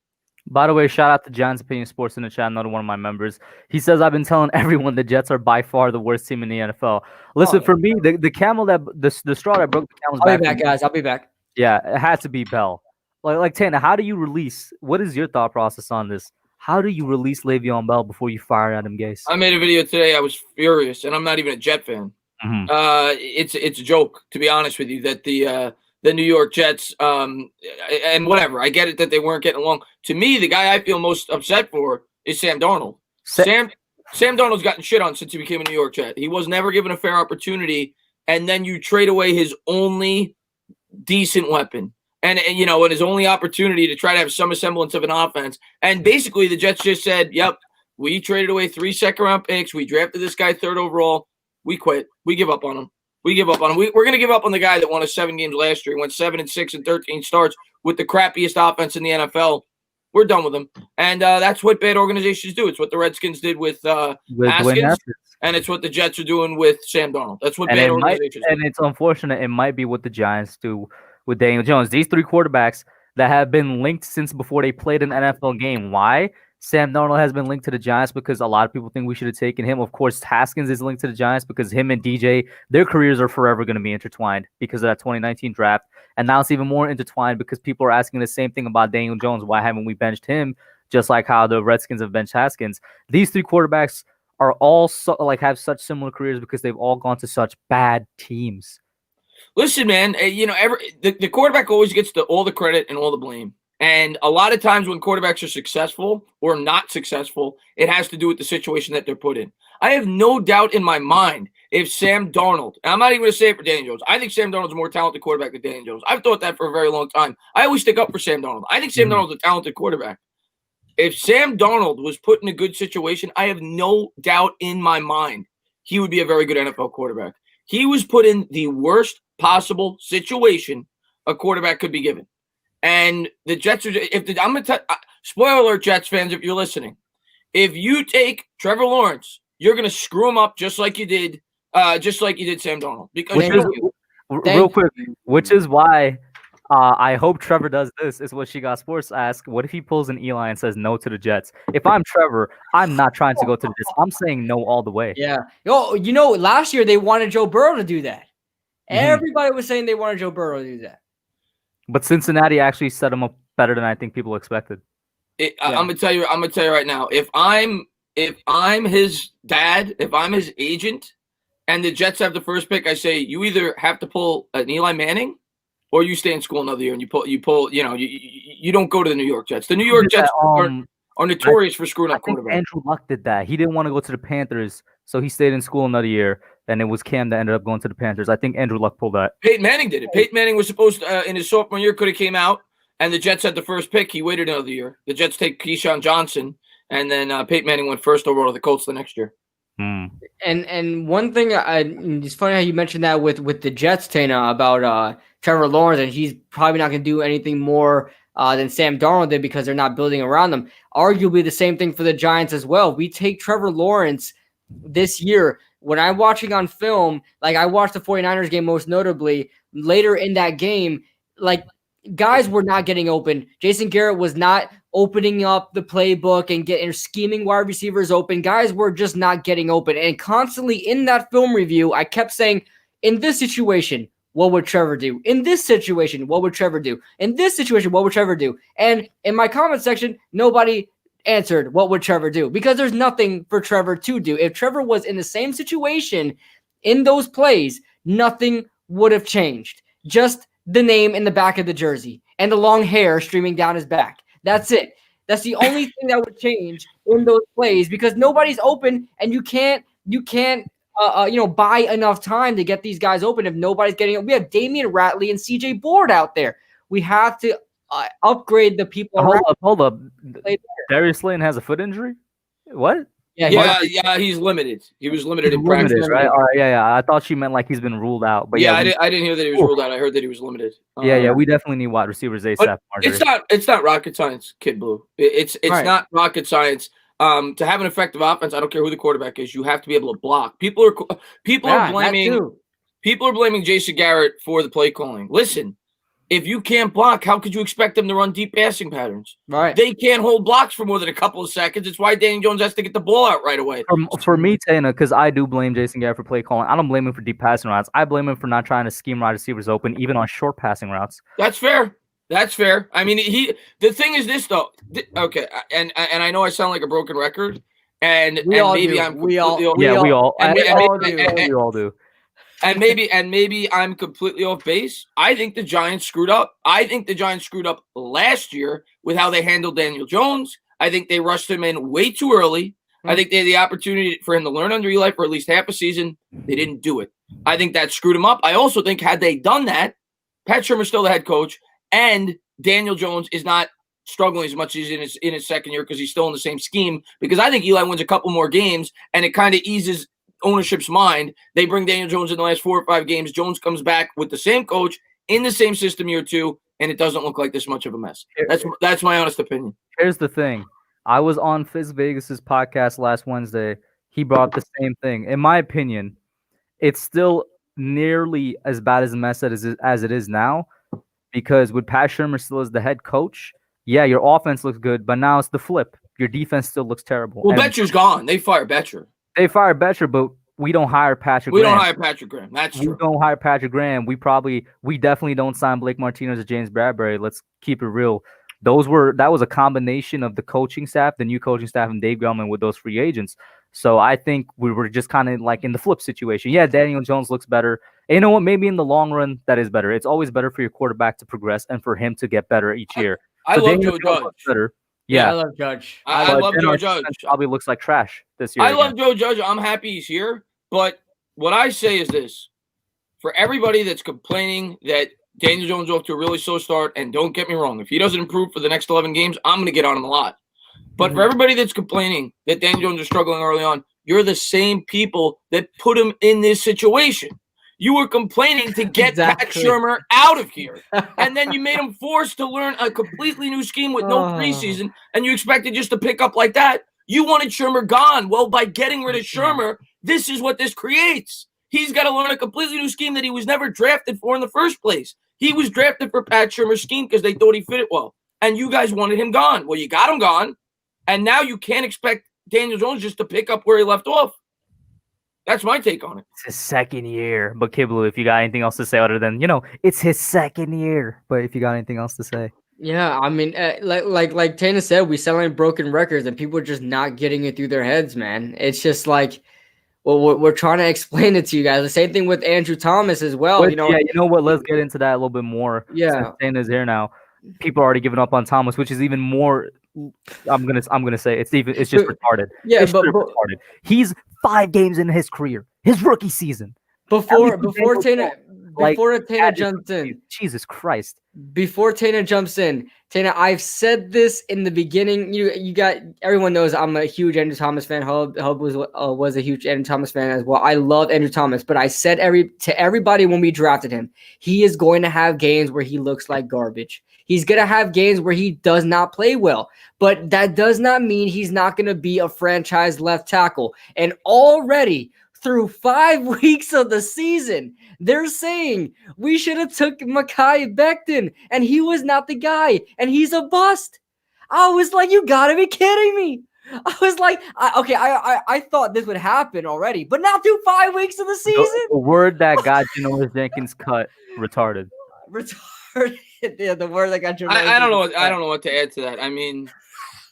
By the way, shout out to Giants Opinion Sports in the chat, another one of my members. He says, I've been telling everyone the Jets are by far the worst team in the NFL. Listen, for me, the camel the straw that broke the camel's back. I'll be back, guys. I'll be back. Yeah, it had to be Bell. Like Tana, how do you release? What is your thought process on this? How do you release Le'Veon Bell before you fire Adam Gase? I made a video today. I was furious, and I'm not even a Jet fan. Mm-hmm. It's a joke, to be honest with you, that the New York Jets and whatever. I get it that they weren't getting along. To me, the guy I feel most upset for is Sam Darnold. Sam Darnold's gotten shit on since he became a New York Jet. He was never given a fair opportunity, and then you trade away his only decent weapon. And his only opportunity to try to have some semblance of an offense. And basically, the Jets just said, yep, we traded away 3 second-round picks. We drafted this guy 3rd overall. We quit. We give up on him. We're going to give up on the guy that won us 7 games last year. He went 7-6 and 13 starts with the crappiest offense in the NFL. We're done with him. And that's what bad organizations do. It's what the Redskins did with Haskins. And it's what the Jets are doing with Sam Darnold. That's what bad organizations do. And it's unfortunate. It might be what the Giants do with Daniel Jones. These 3 quarterbacks that have been linked since before they played an NFL game. Why? Sam Darnold has been linked to the Giants because a lot of people think we should have taken him. Of course, Haskins is linked to the Giants because him and DJ, their careers are forever going to be intertwined because of that 2019 draft. And now it's even more intertwined because people are asking the same thing about Daniel Jones. Why haven't we benched him? Just like how the Redskins have benched Haskins. These 3 quarterbacks are all have such similar careers because they've all gone to such bad teams. Listen, man, the quarterback always gets all the credit and all the blame. And a lot of times when quarterbacks are successful or not successful, it has to do with the situation that they're put in. I have no doubt in my mind if Sam Darnold, and I'm not even going to say it for Daniel Jones, I think Sam Darnold's a more talented quarterback than Daniel Jones. I've thought that for a very long time. I always stick up for Sam Darnold. I think Sam Darnold's a talented quarterback. If Sam Darnold was put in a good situation, I have no doubt in my mind he would be a very good NFL quarterback. He was put in the worst possible situation a quarterback could be given. And the Jets are spoiler alert, Jets fans, if you're listening. If you take Trevor Lawrence, you're going to screw him up just like you did Sam Darnold. Because real quick, which is why I hope Trevor does this, is what She Got Sports asked. What if he pulls an Eli and says no to the Jets? If I'm Trevor, I'm not trying to go to the Jets. I'm saying no all the way. Yeah. Last year they wanted Joe Burrow to do that. Everybody was saying they wanted Joe Burrow to do that. But Cincinnati actually set him up better than I think people expected. I'm gonna tell you right now. If I'm his dad, if I'm his agent, and the Jets have the first pick, I say you either have to pull an Eli Manning, or you stay in school another year and you pull. You don't go to the New York Jets. The New York Jets are notorious for screwing up quarterbacks. Andrew Luck did that. He didn't want to go to the Panthers, so he stayed in school another year. And it was Cam that ended up going to the Panthers. I think Andrew Luck pulled that. Peyton Manning did it. Peyton Manning was supposed to, in his sophomore year, could have came out, and the Jets had the first pick. He waited another year. The Jets take Keyshawn Johnson, and then Peyton Manning went first overall to the Colts the next year. And one thing, it's funny how you mentioned that with the Jets, Tana, about Trevor Lawrence, and he's probably not going to do anything more than Sam Darnold did because they're not building around them. Arguably the same thing for the Giants as well. We take Trevor Lawrence this year. When I'm watching on film, like I watched the 49ers game most notably, later in that game, like guys were not getting open. Jason Garrett was not opening up the playbook and scheming wide receivers open. Guys were just not getting open. And constantly in that film review, I kept saying, in this situation, what would Trevor do? In this situation, what would Trevor do? In this situation, what would Trevor do? And in my comment section, nobody answered what would Trevor do, because there's nothing for Trevor to do. If Trevor was in the same situation in those plays, nothing would have changed. Just the name in the back of the jersey and the long hair streaming down his back. That's it. That's the only thing that would change in those plays, because nobody's open and you can't buy enough time to get these guys open if nobody's getting it. We have Damian Ratley and CJ Board out there. We have to upgrade the people. Hold up. Darius Slayton has a foot injury? What? Yeah, he's limited. He was limited in practice. Right? All right, yeah. I thought she meant like he's been ruled out. But I didn't hear that he was ruled out. I heard that he was limited. Yeah. We definitely need wide receivers ASAP. It's not rocket science, Kidblue. It's not rocket science. To have an effective offense, I don't care who the quarterback is. You have to be able to block. People are blaming Jason Garrett for the play calling. Listen. If you can't block, how could you expect them to run deep passing patterns? Right. They can't hold blocks for more than a couple of seconds. It's why Daniel Jones has to get the ball out right away. For me, Tana, because I do blame Jason Garrett for play calling. I don't blame him for deep passing routes. I blame him for not trying to scheme wide receivers open, even on short passing routes. That's fair. I mean, the thing is this though. Okay, and I know I sound like a broken record, and we all do. And maybe I'm completely off base. I think the Giants screwed up. I think the Giants screwed up last year with how they handled Daniel Jones. I think they rushed him in way too early. I think they had the opportunity for him to learn under Eli for at least half a season. They didn't do it. I think that screwed him up. I also think had they done that, Pat Shermer's still the head coach, and Daniel Jones is not struggling as much as in his second year because he's still in the same scheme. Because I think Eli wins a couple more games, and it kind of eases ownership's mind. They bring Daniel Jones in the last 4 or 5 games. Jones comes back with the same coach in the same system year 2, and it doesn't look like this much of a mess. That's my honest opinion. Here's the thing. I was on Fizz Vegas's podcast last Wednesday. He brought the same thing. In my opinion, it's still nearly as bad as a mess as it is now, because with Pat Shermer still as the head coach, yeah, your offense looks good, but now it's the flip. Your defense still looks terrible. Well, Betcher's gone. They fired Betcher. They fired Betcher, but we don't hire Patrick Graham. We don't hire Patrick Graham. That's true. We don't hire Patrick Graham. We definitely don't sign Blake Martinez or James Bradbury. Let's keep it real. That was a combination of the coaching staff, the new coaching staff, and Dave Gettleman with those free agents. So I think we were just kind of like in the flip situation. Yeah, Daniel Jones looks better. And you know what? Maybe in the long run, that is better. It's always better for your quarterback to progress and for him to get better each year. I love Joe Judge. Better. Yeah, I love Judge. I love Joe Judge. Probably looks like trash this year. I love Joe Judge. I'm happy he's here. But what I say is this. For everybody that's complaining that Daniel Jones off to a really slow start, and don't get me wrong, if he doesn't improve for the next 11 games, I'm going to get on him a lot. But for everybody that's complaining that Daniel Jones is struggling early on, you're the same people that put him in this situation. You were complaining to get Pat Shermer out of here. And then you made him forced to learn a completely new scheme with no preseason, and you expected just to pick up like that. You wanted Shermer gone. Well, by getting rid of Shermer, this is what this creates. He's got to learn a completely new scheme that he was never drafted for in the first place. He was drafted for Pat Shermer's scheme because they thought he fit it well. And you guys wanted him gone. Well, you got him gone. And now you can't expect Daniel Jones just to pick up where he left off. That's my take on it. It's his second year. But Kidblue, if you got anything else to say other than, it's his second year. But if you got anything else to say. Yeah, I mean, like Tana said, we sound like broken records and people are just not getting it through their heads, man. It's just like, well, we're trying to explain it to you guys. The same thing with Andrew Thomas as well. Yeah, you know what? Let's get into that a little bit more. Yeah. Since Tana's here now. People are already giving up on Thomas, which is even more. I'm gonna say it's just retarded. Yeah, but retarded. He's 5 games into his career, his rookie season. Before Tana jumps in, Jesus Christ! Before Tana jumps in, Tana, I've said this in the beginning. Everyone knows I'm a huge Andrew Thomas fan. Hub was a huge Andrew Thomas fan as well. I love Andrew Thomas, but I said to everybody when we drafted him, he is going to have games where he looks like garbage. He's going to have games where he does not play well, but that does not mean he's not going to be a franchise left tackle. And already through 5 weeks of the season, they're saying we should have took Mekhi Becton, and he was not the guy, and he's a bust. I was like, you got to be kidding me. I was like, I thought this would happen already, but not through 5 weeks of the season. The word that got Janoris Jenkins cut, retarded. Yeah, the word that got Janoris. I don't know what to add to that. I mean,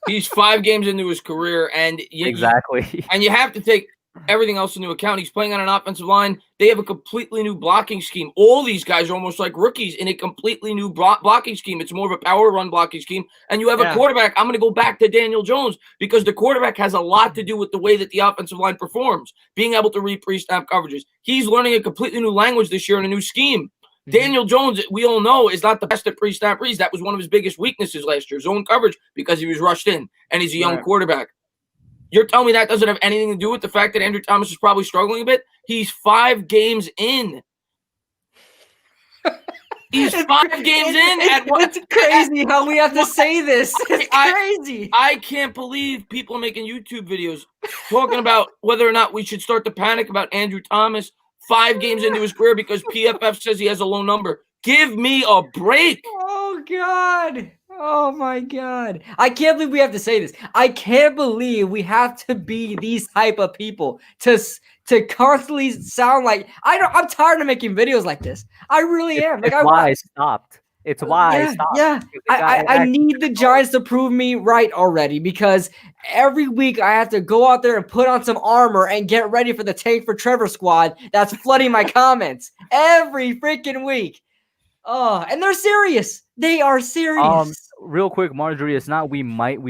he's 5 games into his career, and exactly. And you have to take everything else into account. He's playing on an offensive line. They have a completely new blocking scheme. All these guys are almost like rookies in a completely new blocking scheme. It's more of a power run blocking scheme. And you have a quarterback. I'm going to go back to Daniel Jones because the quarterback has a lot to do with the way that the offensive line performs, being able to read pre-snap coverages. He's learning a completely new language this year in a new scheme. Daniel Jones, we all know, is not the best at pre-snap reads. That was one of his biggest weaknesses last year, zone coverage, because he was rushed in, and he's a young quarterback. You're telling me that doesn't have anything to do with the fact that Andrew Thomas is probably struggling a bit? He's 5 games in. He's 5 games in. It's crazy how we have to say this. It's crazy. I can't believe people are making YouTube videos talking about whether or not we should start to panic about Andrew Thomas 5 games into his career because PFF says he has a low number. Give me a break. Oh, God. Oh, my God. I can't believe we have to say this. I can't believe we have to be these type of people to constantly sound like I'm tired of making videos like this. I really am. Like, it's why I stopped. It's why I stopped. Yeah. I need the Giants to prove me right already because every week I have to go out there and put on some armor and get ready for the Tank for Trevor squad that's flooding my comments every freaking week. Oh, and they're serious. They are serious. Real quick, Marjorie, it's not we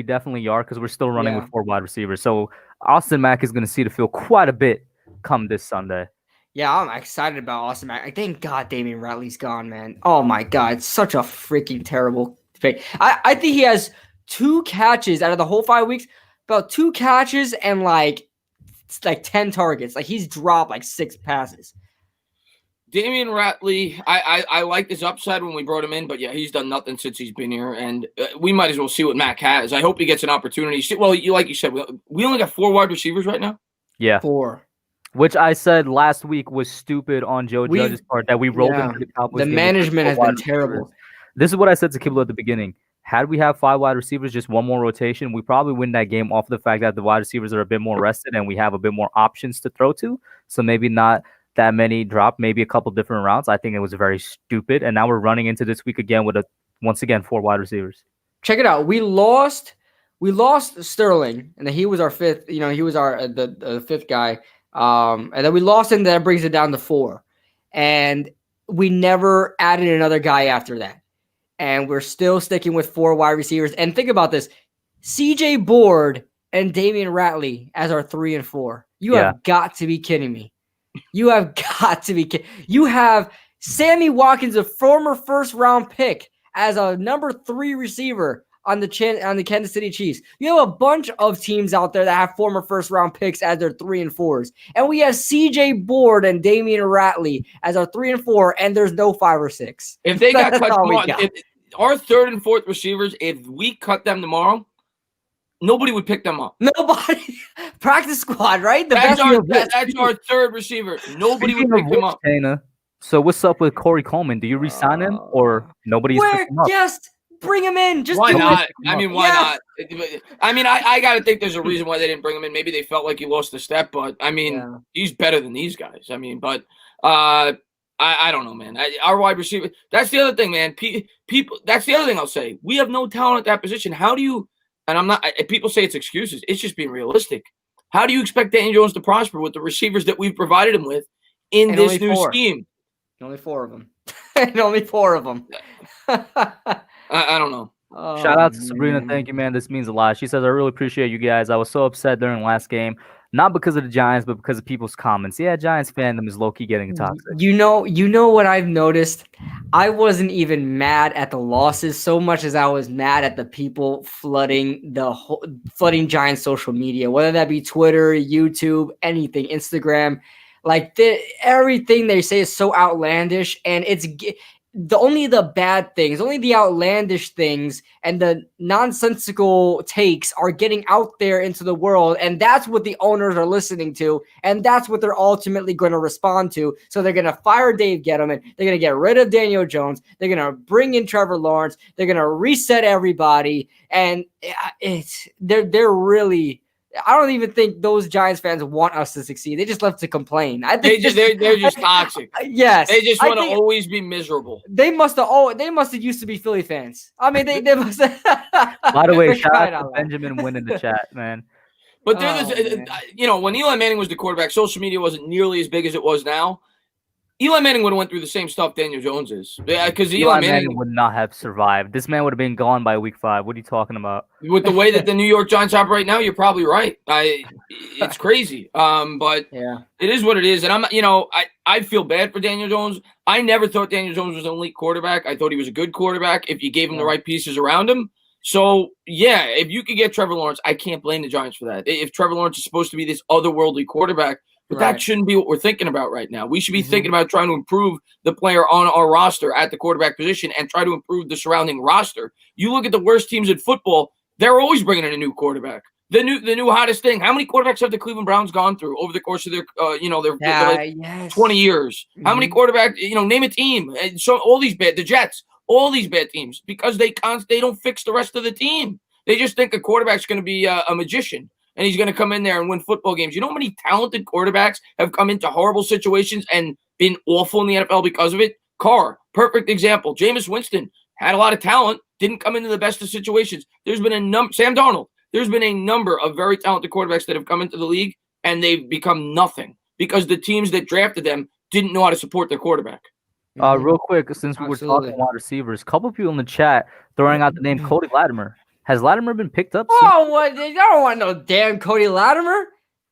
definitely are because we're still running with 4 wide receivers. So Austin Mack is going to see the field quite a bit come this Sunday. Yeah, I'm excited about Austin Mack. Thank God Damian Ratley's gone, man. Oh, my God. It's such a freaking terrible pick. I think he has 2 catches out of the whole 5 weeks, about 2 catches and like 10 targets. Like, he's dropped like 6 passes. Damian Ratley, I like this upside when we brought him in, but yeah, he's done nothing since he's been here, and we might as well see what Mac has. I hope he gets an opportunity. Well, like you said, we only got 4 wide receivers right now? Yeah. 4. Which I said last week was stupid on Joe Judge's part that we rolled into the Cowboys. The management has been terrible. This is what I said to Kidblue at the beginning. Had we have 5 wide receivers, just 1 more rotation, we probably win that game off the fact that the wide receivers are a bit more rested and we have a bit more options to throw to. So maybe not that many drop, maybe a couple different routes. I think it was very stupid. And now we're running into this week again with once again 4 wide receivers. Check it out. We lost Sterling, and then he was our 5th. You know, he was our the 5th guy. And then we lost him. That brings it down to 4, and we never added another guy after that. And we're still sticking with 4 wide receivers. And think about this: C.J. Board and Damian Ratley as our 3 and 4. You have got to be kidding me. You have got to be kidding. You have Sammy Watkins, a former 1st-round pick, as a number 3 receiver on the Kansas City Chiefs. You have a bunch of teams out there that have former 1st-round picks as their 3 and 4s. And we have C.J. Board and Damian Ratley as our 3 and 4, and there's no 5 or 6. If they got cut tomorrow, our 3rd and 4th receivers, if we cut them tomorrow, nobody would pick them up. Nobody. Practice squad, right? That's our 3rd receiver. Nobody would pick them up. So what's up with Corey Coleman? Do you re-sign him or nobody's picking him up? Yes, bring him in. Just why not? I mean, why not? I mean, I got to think there's a reason why they didn't bring him in. Maybe they felt like he lost a step, but I mean, he's better than these guys. I mean, but I don't know, man. Our wide receiver. That's the other thing, man. People. That's the other thing I'll say. We have no talent at that position. How do you? And I'm not. People say it's excuses. It's just being realistic. How do you expect Daniel Jones to prosper with the receivers that we've provided him with in this new scheme? Only 4 of them. And only 4 of them. I don't know. Oh, shout out to Sabrina. Thank you, man. This means a lot. She says, I really appreciate you guys. I was so upset during last game. Not because of the Giants, but because of people's comments. Yeah, Giants fandom is low-key getting toxic. You know what I've noticed? I wasn't even mad at the losses so much as I was mad at the people flooding Giants social media, whether that be Twitter, YouTube, anything, Instagram. Like everything they say is so outlandish, and it's only the bad things, only the outlandish things and the nonsensical takes are getting out there into the world. And that's what the owners are listening to. And that's what they're ultimately going to respond to. So they're going to fire Dave Gettleman. They're going to get rid of Daniel Jones. They're going to bring in Trevor Lawrence. They're going to reset everybody. And they're really, I don't even think those Giants fans want us to succeed. They just love to complain. I think they're just toxic. Yes, they just want to always be miserable. They must have used to be Philly fans. I mean, they must. By the way, shout out to Benjamin Wynn in the chat, man. But when Eli Manning was the quarterback, social media wasn't nearly as big as it was now. Eli Manning would have went through the same stuff Daniel Jones is. Yeah, because Eli Manning would not have survived. This man would have been gone by week 5. What are you talking about? With the way that the New York Giants operate now, you're probably right. It's crazy. But yeah, it is what it is. And I feel bad for Daniel Jones. I never thought Daniel Jones was an elite quarterback. I thought he was a good quarterback if you gave him the right pieces around him. So, yeah, if you could get Trevor Lawrence, I can't blame the Giants for that. If Trevor Lawrence is supposed to be this otherworldly quarterback, but that shouldn't be what we're thinking about right now. We should be thinking about trying to improve the player on our roster at the quarterback position and try to improve the surrounding roster. You look at the worst teams in football, they're always bringing in a new quarterback. The new hottest thing. How many quarterbacks have the Cleveland Browns gone through over the course of their 20 years? How many quarterbacks? Name a team. And so all these the Jets, all these bad teams, because they don't fix the rest of the team. They just think a quarterback's going to be a magician and he's going to come in there and win football games. You know how many talented quarterbacks have come into horrible situations and been awful in the NFL because of it? Carr, perfect example. Jameis Winston had a lot of talent, didn't come into the best of situations. There's been a number. Sam Darnold. There's been a number of very talented quarterbacks that have come into the league and they've become nothing because the teams that drafted them didn't know how to support their quarterback. Real quick, since we were talking wide receivers, a couple people in the chat throwing out the name Cody Latimer. Has Latimer been picked up? What? I don't want no damn Cody Latimer.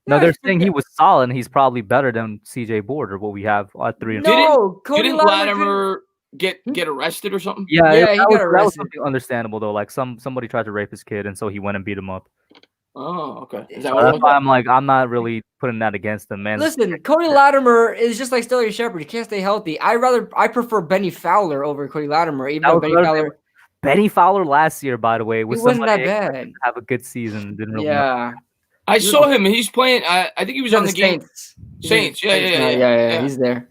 No, they're saying he was solid and he's probably better than CJ Board or what we have at 3 and 4. Didn't Latimer get arrested or something? Yeah, he got arrested. That was something understandable though. Like somebody tried to rape his kid, and so he went and beat him up. Oh, okay. That's why I'm like, I'm not really putting that against him, man. Listen, Cody Latimer is just like Sterling Shepard. He can't stay healthy. I prefer Benny Fowler over Cody Latimer. Even though Benny Fowler last year, by the way, wasn't that bad. Have a good season. Didn't really I saw him. He's playing. I think he was on the game. Saints. Yeah. He's there.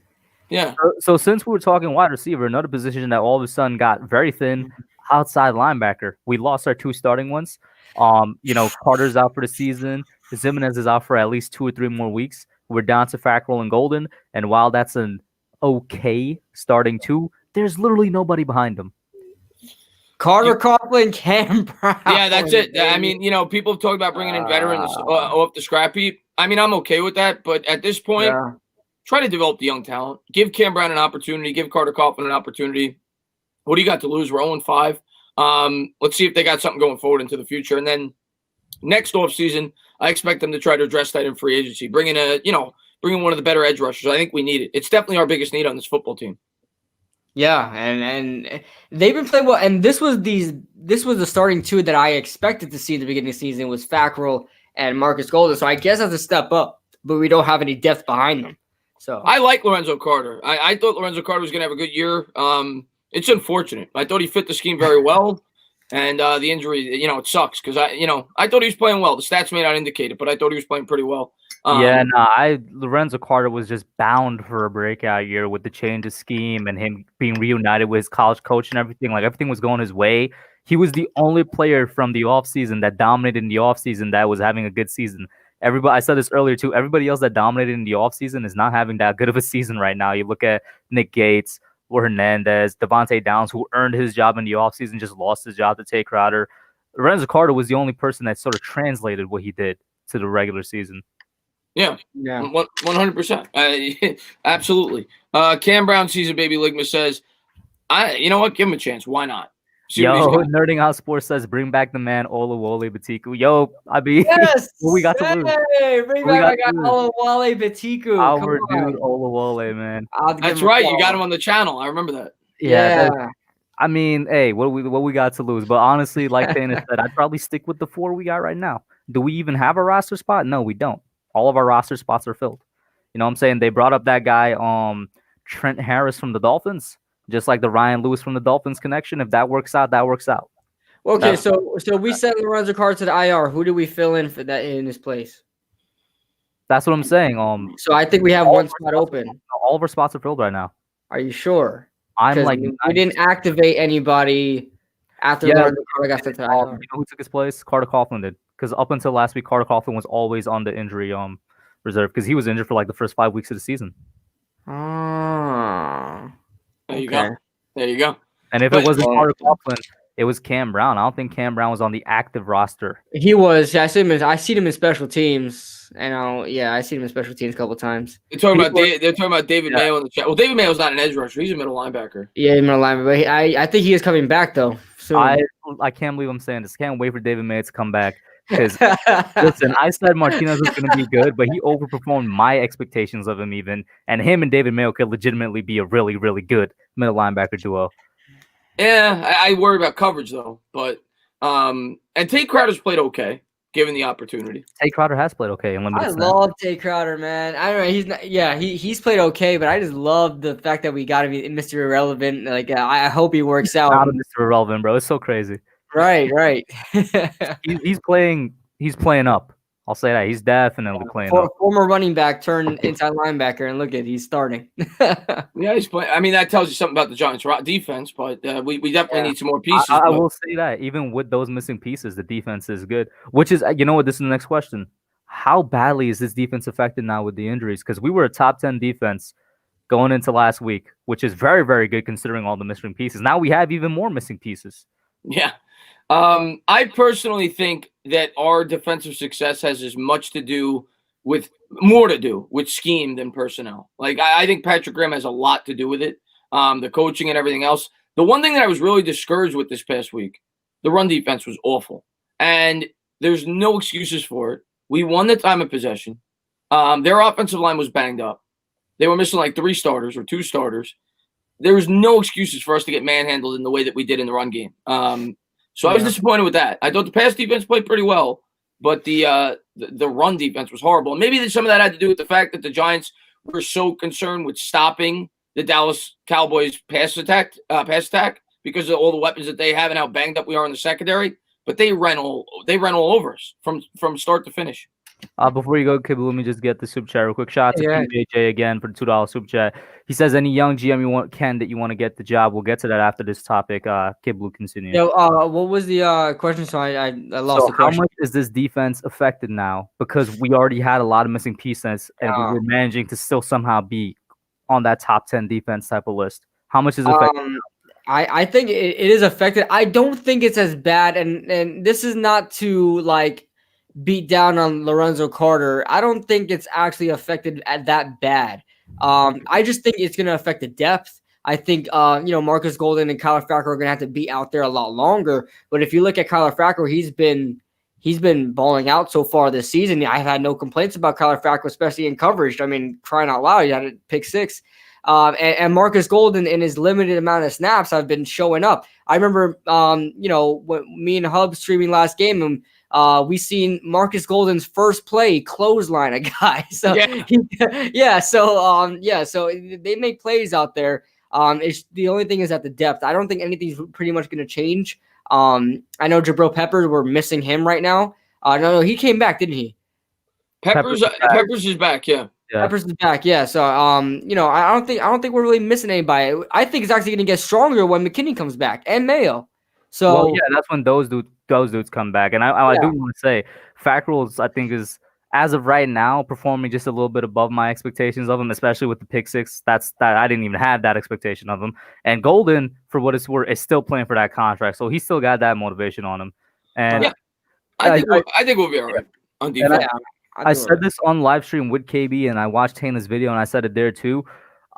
Yeah. So since we were talking wide receiver, another position that all of a sudden got very thin, outside linebacker. We lost our 2 starting ones. Carter's out for the season. Zimenez is out for at least 2 or 3 more weeks. We're down to Fackrell and Golden. And while that's an okay starting 2, there's literally nobody behind them. Carter Coughlin, Cam Brown. Yeah, that's it. Baby. I mean, people have talked about bringing in veterans off the scrap heap. I mean, I'm okay with that. But at this point, try to develop the young talent. Give Cam Brown an opportunity. Give Carter Coughlin an opportunity. What do you got to lose? We're 0-5. Let's see if they got something going forward into the future. And then next offseason, I expect them to try to address that in free agency. Bring in one of the better edge rushers. I think we need it. It's definitely our biggest need on this football team. Yeah, and they've been playing well. And this was the starting 2 that I expected to see at the beginning of the season was Fackrell and Marcus Golden. So I guess that's a step up, but we don't have any depth behind them. So I like Lorenzo Carter. I thought Lorenzo Carter was going to have a good year. It's unfortunate. I thought he fit the scheme very well, and the injury, it sucks because I thought he was playing well. The stats may not indicate it, but I thought he was playing pretty well. Lorenzo Carter was just bound for a breakout year with the change of scheme and him being reunited with his college coach and everything. Like everything was going his way. He was the only player from the offseason that dominated in the offseason that was having a good season. Everybody, I said this earlier too. Everybody else that dominated in the offseason is not having that good of a season right now. You look at Nick Gates, Will Hernandez, Devontae Downs, who earned his job in the offseason, just lost his job to Tay Crowder. Lorenzo Carter was the only person that sort of translated what he did to the regular season. Yeah, 100%. Absolutely. Cam Brown sees a baby Ligma says, you know what? Give him a chance. Why not? Nerding Out Sports says, bring back the man Olawale Batiku. Yo, I mean, yes, what we got to lose? Bring back Olawale Batiku. Our dude Olawale, man. That's right. You got him on the channel. I remember that. Yeah. I mean, hey, what we got to lose? But honestly, like Dana said, I'd probably stick with the 4 we got right now. Do we even have a roster spot? No, we don't. All of our roster spots are filled. You know what I'm saying? They brought up that guy, Trent Harris from the Dolphins, just like the Ryan Lewis from the Dolphins connection. If that works out, that works out. Okay, so we sent Lorenzo Carter to the IR. Who do we fill in for that in his place? That's what I'm saying. So I think we have one spot open. All of our spots are filled right now. Are you sure? I'm like, we didn't activate anybody after Lorenzo Carter got sent to the IR. You know who took his place? Carter Coughlin did. Because up until last week, Carter Coughlin was always on the injury reserve because he was injured for like the first 5 weeks of the season. Oh, there you go. And if it wasn't Carter Coughlin, it was Cam Brown. I don't think Cam Brown was on the active roster. He was. I seen him in special teams, and I seen him in special teams a couple of times. They're talking about David Mayo in the chat. Well, David Mayo's not an edge rusher; he's a middle linebacker. Yeah, he's a middle linebacker. But I think he is coming back though. Soon. I can't believe I'm saying this. Can't wait for David Mayo to come back. Because listen, I said Martinez was going to be good, but he overperformed my expectations of him even. And him and David Mayo could legitimately be a really, really good middle linebacker duo. Yeah, I worry about coverage though. But And Tate Crowder's played okay, given the opportunity. Tate Crowder has played okay in limited snaps. love Tate Crowder, man. I don't know. He's not. Yeah, he's played okay, but I just love the fact that we got him Mr. Irrelevant. Like, I hope he works out. Not Mr. Irrelevant, bro. It's so crazy. Right. he's playing up. I'll say that. He's definitely playing up. Former running back turned inside linebacker, and look at he's starting. Yeah, he's playing. I mean, that tells you something about the Giants' defense, but we definitely need some more pieces. I will say that even with those missing pieces, the defense is good. Which is, you know what? This is the next question. How badly is this defense affected now with the injuries? Because we were a top 10 defense going into last week, which is very, very good considering all the missing pieces. Now we have even more missing pieces. Yeah. I personally think that our defensive success has as much to do with scheme than personnel. Like, I think Patrick Graham has a lot to do with it. The coaching and everything else. The one thing that I was really discouraged with this past week, the run defense was awful. And there's no excuses for it. We won the time of possession. Their offensive line was banged up. They were missing like 3 starters or 2 starters. There was no excuses for us to get manhandled in the way that we did in the run game. So I was disappointed with that. I thought the pass defense played pretty well, but the run defense was horrible. And maybe some of that had to do with the fact that the Giants were so concerned with stopping the Dallas Cowboys pass attack because of all the weapons that they have and how banged up we are in the secondary. But they ran all over us from start to finish. Before you go, Kidblue, let me just get the super chat real quick. Shout out to PJJ again for the $2 super chat. He says, any young GM you want to get the job. We'll get to that after this topic. Kidblue, continue. What was the question? So I lost the question. How much is this defense affected now? Because we already had a lot of missing pieces, and we were managing to still somehow be on that top 10 defense type of list. How much is it affected? I think it is affected. I don't think it's as bad, and this is not to like beat down on Lorenzo Carter. I don't think it's actually affected at that bad. I just think it's going to affect the depth. I think Marcus Golden and Kyler Fackrell are going to have to be out there a lot longer. But if you look at Kyler Fackrell, he's been balling out so far this season. I've had no complaints about Kyler Fackrell, especially in coverage. I mean, crying out loud, he had a pick 6. And Marcus Golden, in his limited amount of snaps, have been showing up. I remember, when me and Hub streaming last game, and we seen Marcus Golden's first play clothesline a guy. So so they make plays out there. It's the only thing is at the depth. I don't think anything's pretty much going to change. I know Jabril Peppers, we're missing him right now. No, he came back, didn't he? Peppers is back, yeah. Peppers is back, yeah. So I don't think we're really missing anybody. I think it's actually going to get stronger when McKinney comes back and Mayo. So that's when those dudes come back. And I do want to say, Fackrell, I think, is as of right now performing just a little bit above my expectations of him, especially with the pick 6. That I didn't even have that expectation of him. And Golden, for what it's worth, is still playing for that contract, so he still got that motivation on him. And I think we'll be all right on defense. I said this on live stream with KB, and I watched Tana's video, and I said it there too.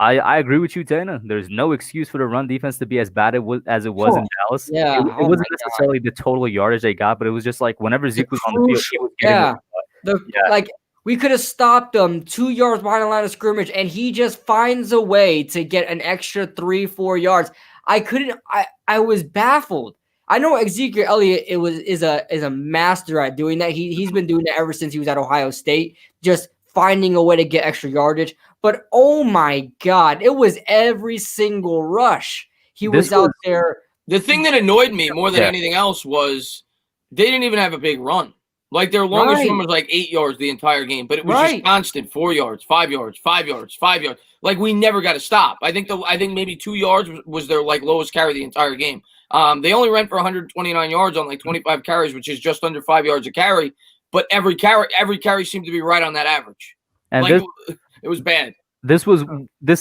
I agree with you, Tana. There's no excuse for the run defense to be as bad as it was in Dallas. Yeah, it wasn't necessarily the total yardage they got, but it was just like whenever Zeke was on the field, he was getting like we could have stopped him 2 yards behind the line of scrimmage, and he just finds a way to get an extra 3-4 yards. I was baffled. I know Ezekiel Elliott is a master at doing that. He's been doing that ever since he was at Ohio State, just finding a way to get extra yardage. But oh my God, it was every single rush. He was out there. The thing that annoyed me more than anything else was they didn't even have a big run. Like their longest run was like 8 yards the entire game, but it was just constant 4 yards, 5 yards, 5 yards, 5 yards. Like we never got to stop. I think maybe 2 yards was their like lowest carry the entire game. They only ran for 129 yards on like 25 carries, which is just under 5 yards a carry. But every carry seemed to be right on that average. And like, it was bad. This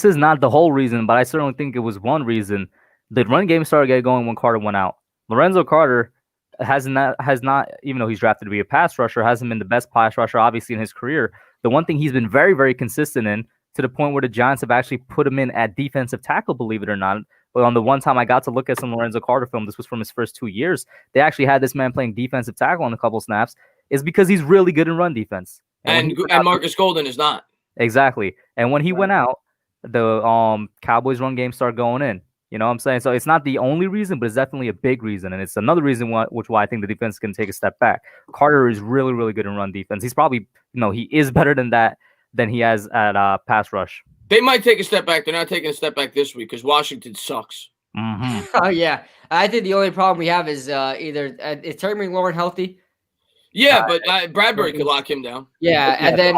is not the whole reason, but I certainly think it was one reason. The run game started getting going when Carter went out. Lorenzo Carter has not, even though he's drafted to be a pass rusher, hasn't been the best pass rusher, obviously, in his career. The one thing he's been very, very consistent in, to the point where the Giants have actually put him in at defensive tackle, believe it or not. But on the one time I got to look at some Lorenzo Carter film, this was from his first 2 years, they actually had this man playing defensive tackle on a couple snaps, is because he's really good in run defense. And Marcus Golden is not. Exactly. And when he went out, the Cowboys run game started going in. You know what I'm saying? So it's not the only reason, but it's definitely a big reason. And it's another reason why I think the defense can take a step back. Carter is really, really good in run defense. He's probably, he is better than he has at pass rush. They might take a step back. They're not taking a step back this week because Washington sucks. Mm-hmm. Oh, yeah. I think the only problem we have is either is Terry McLaurin healthy? Yeah, but Bradbury could lock him down. Yeah, and then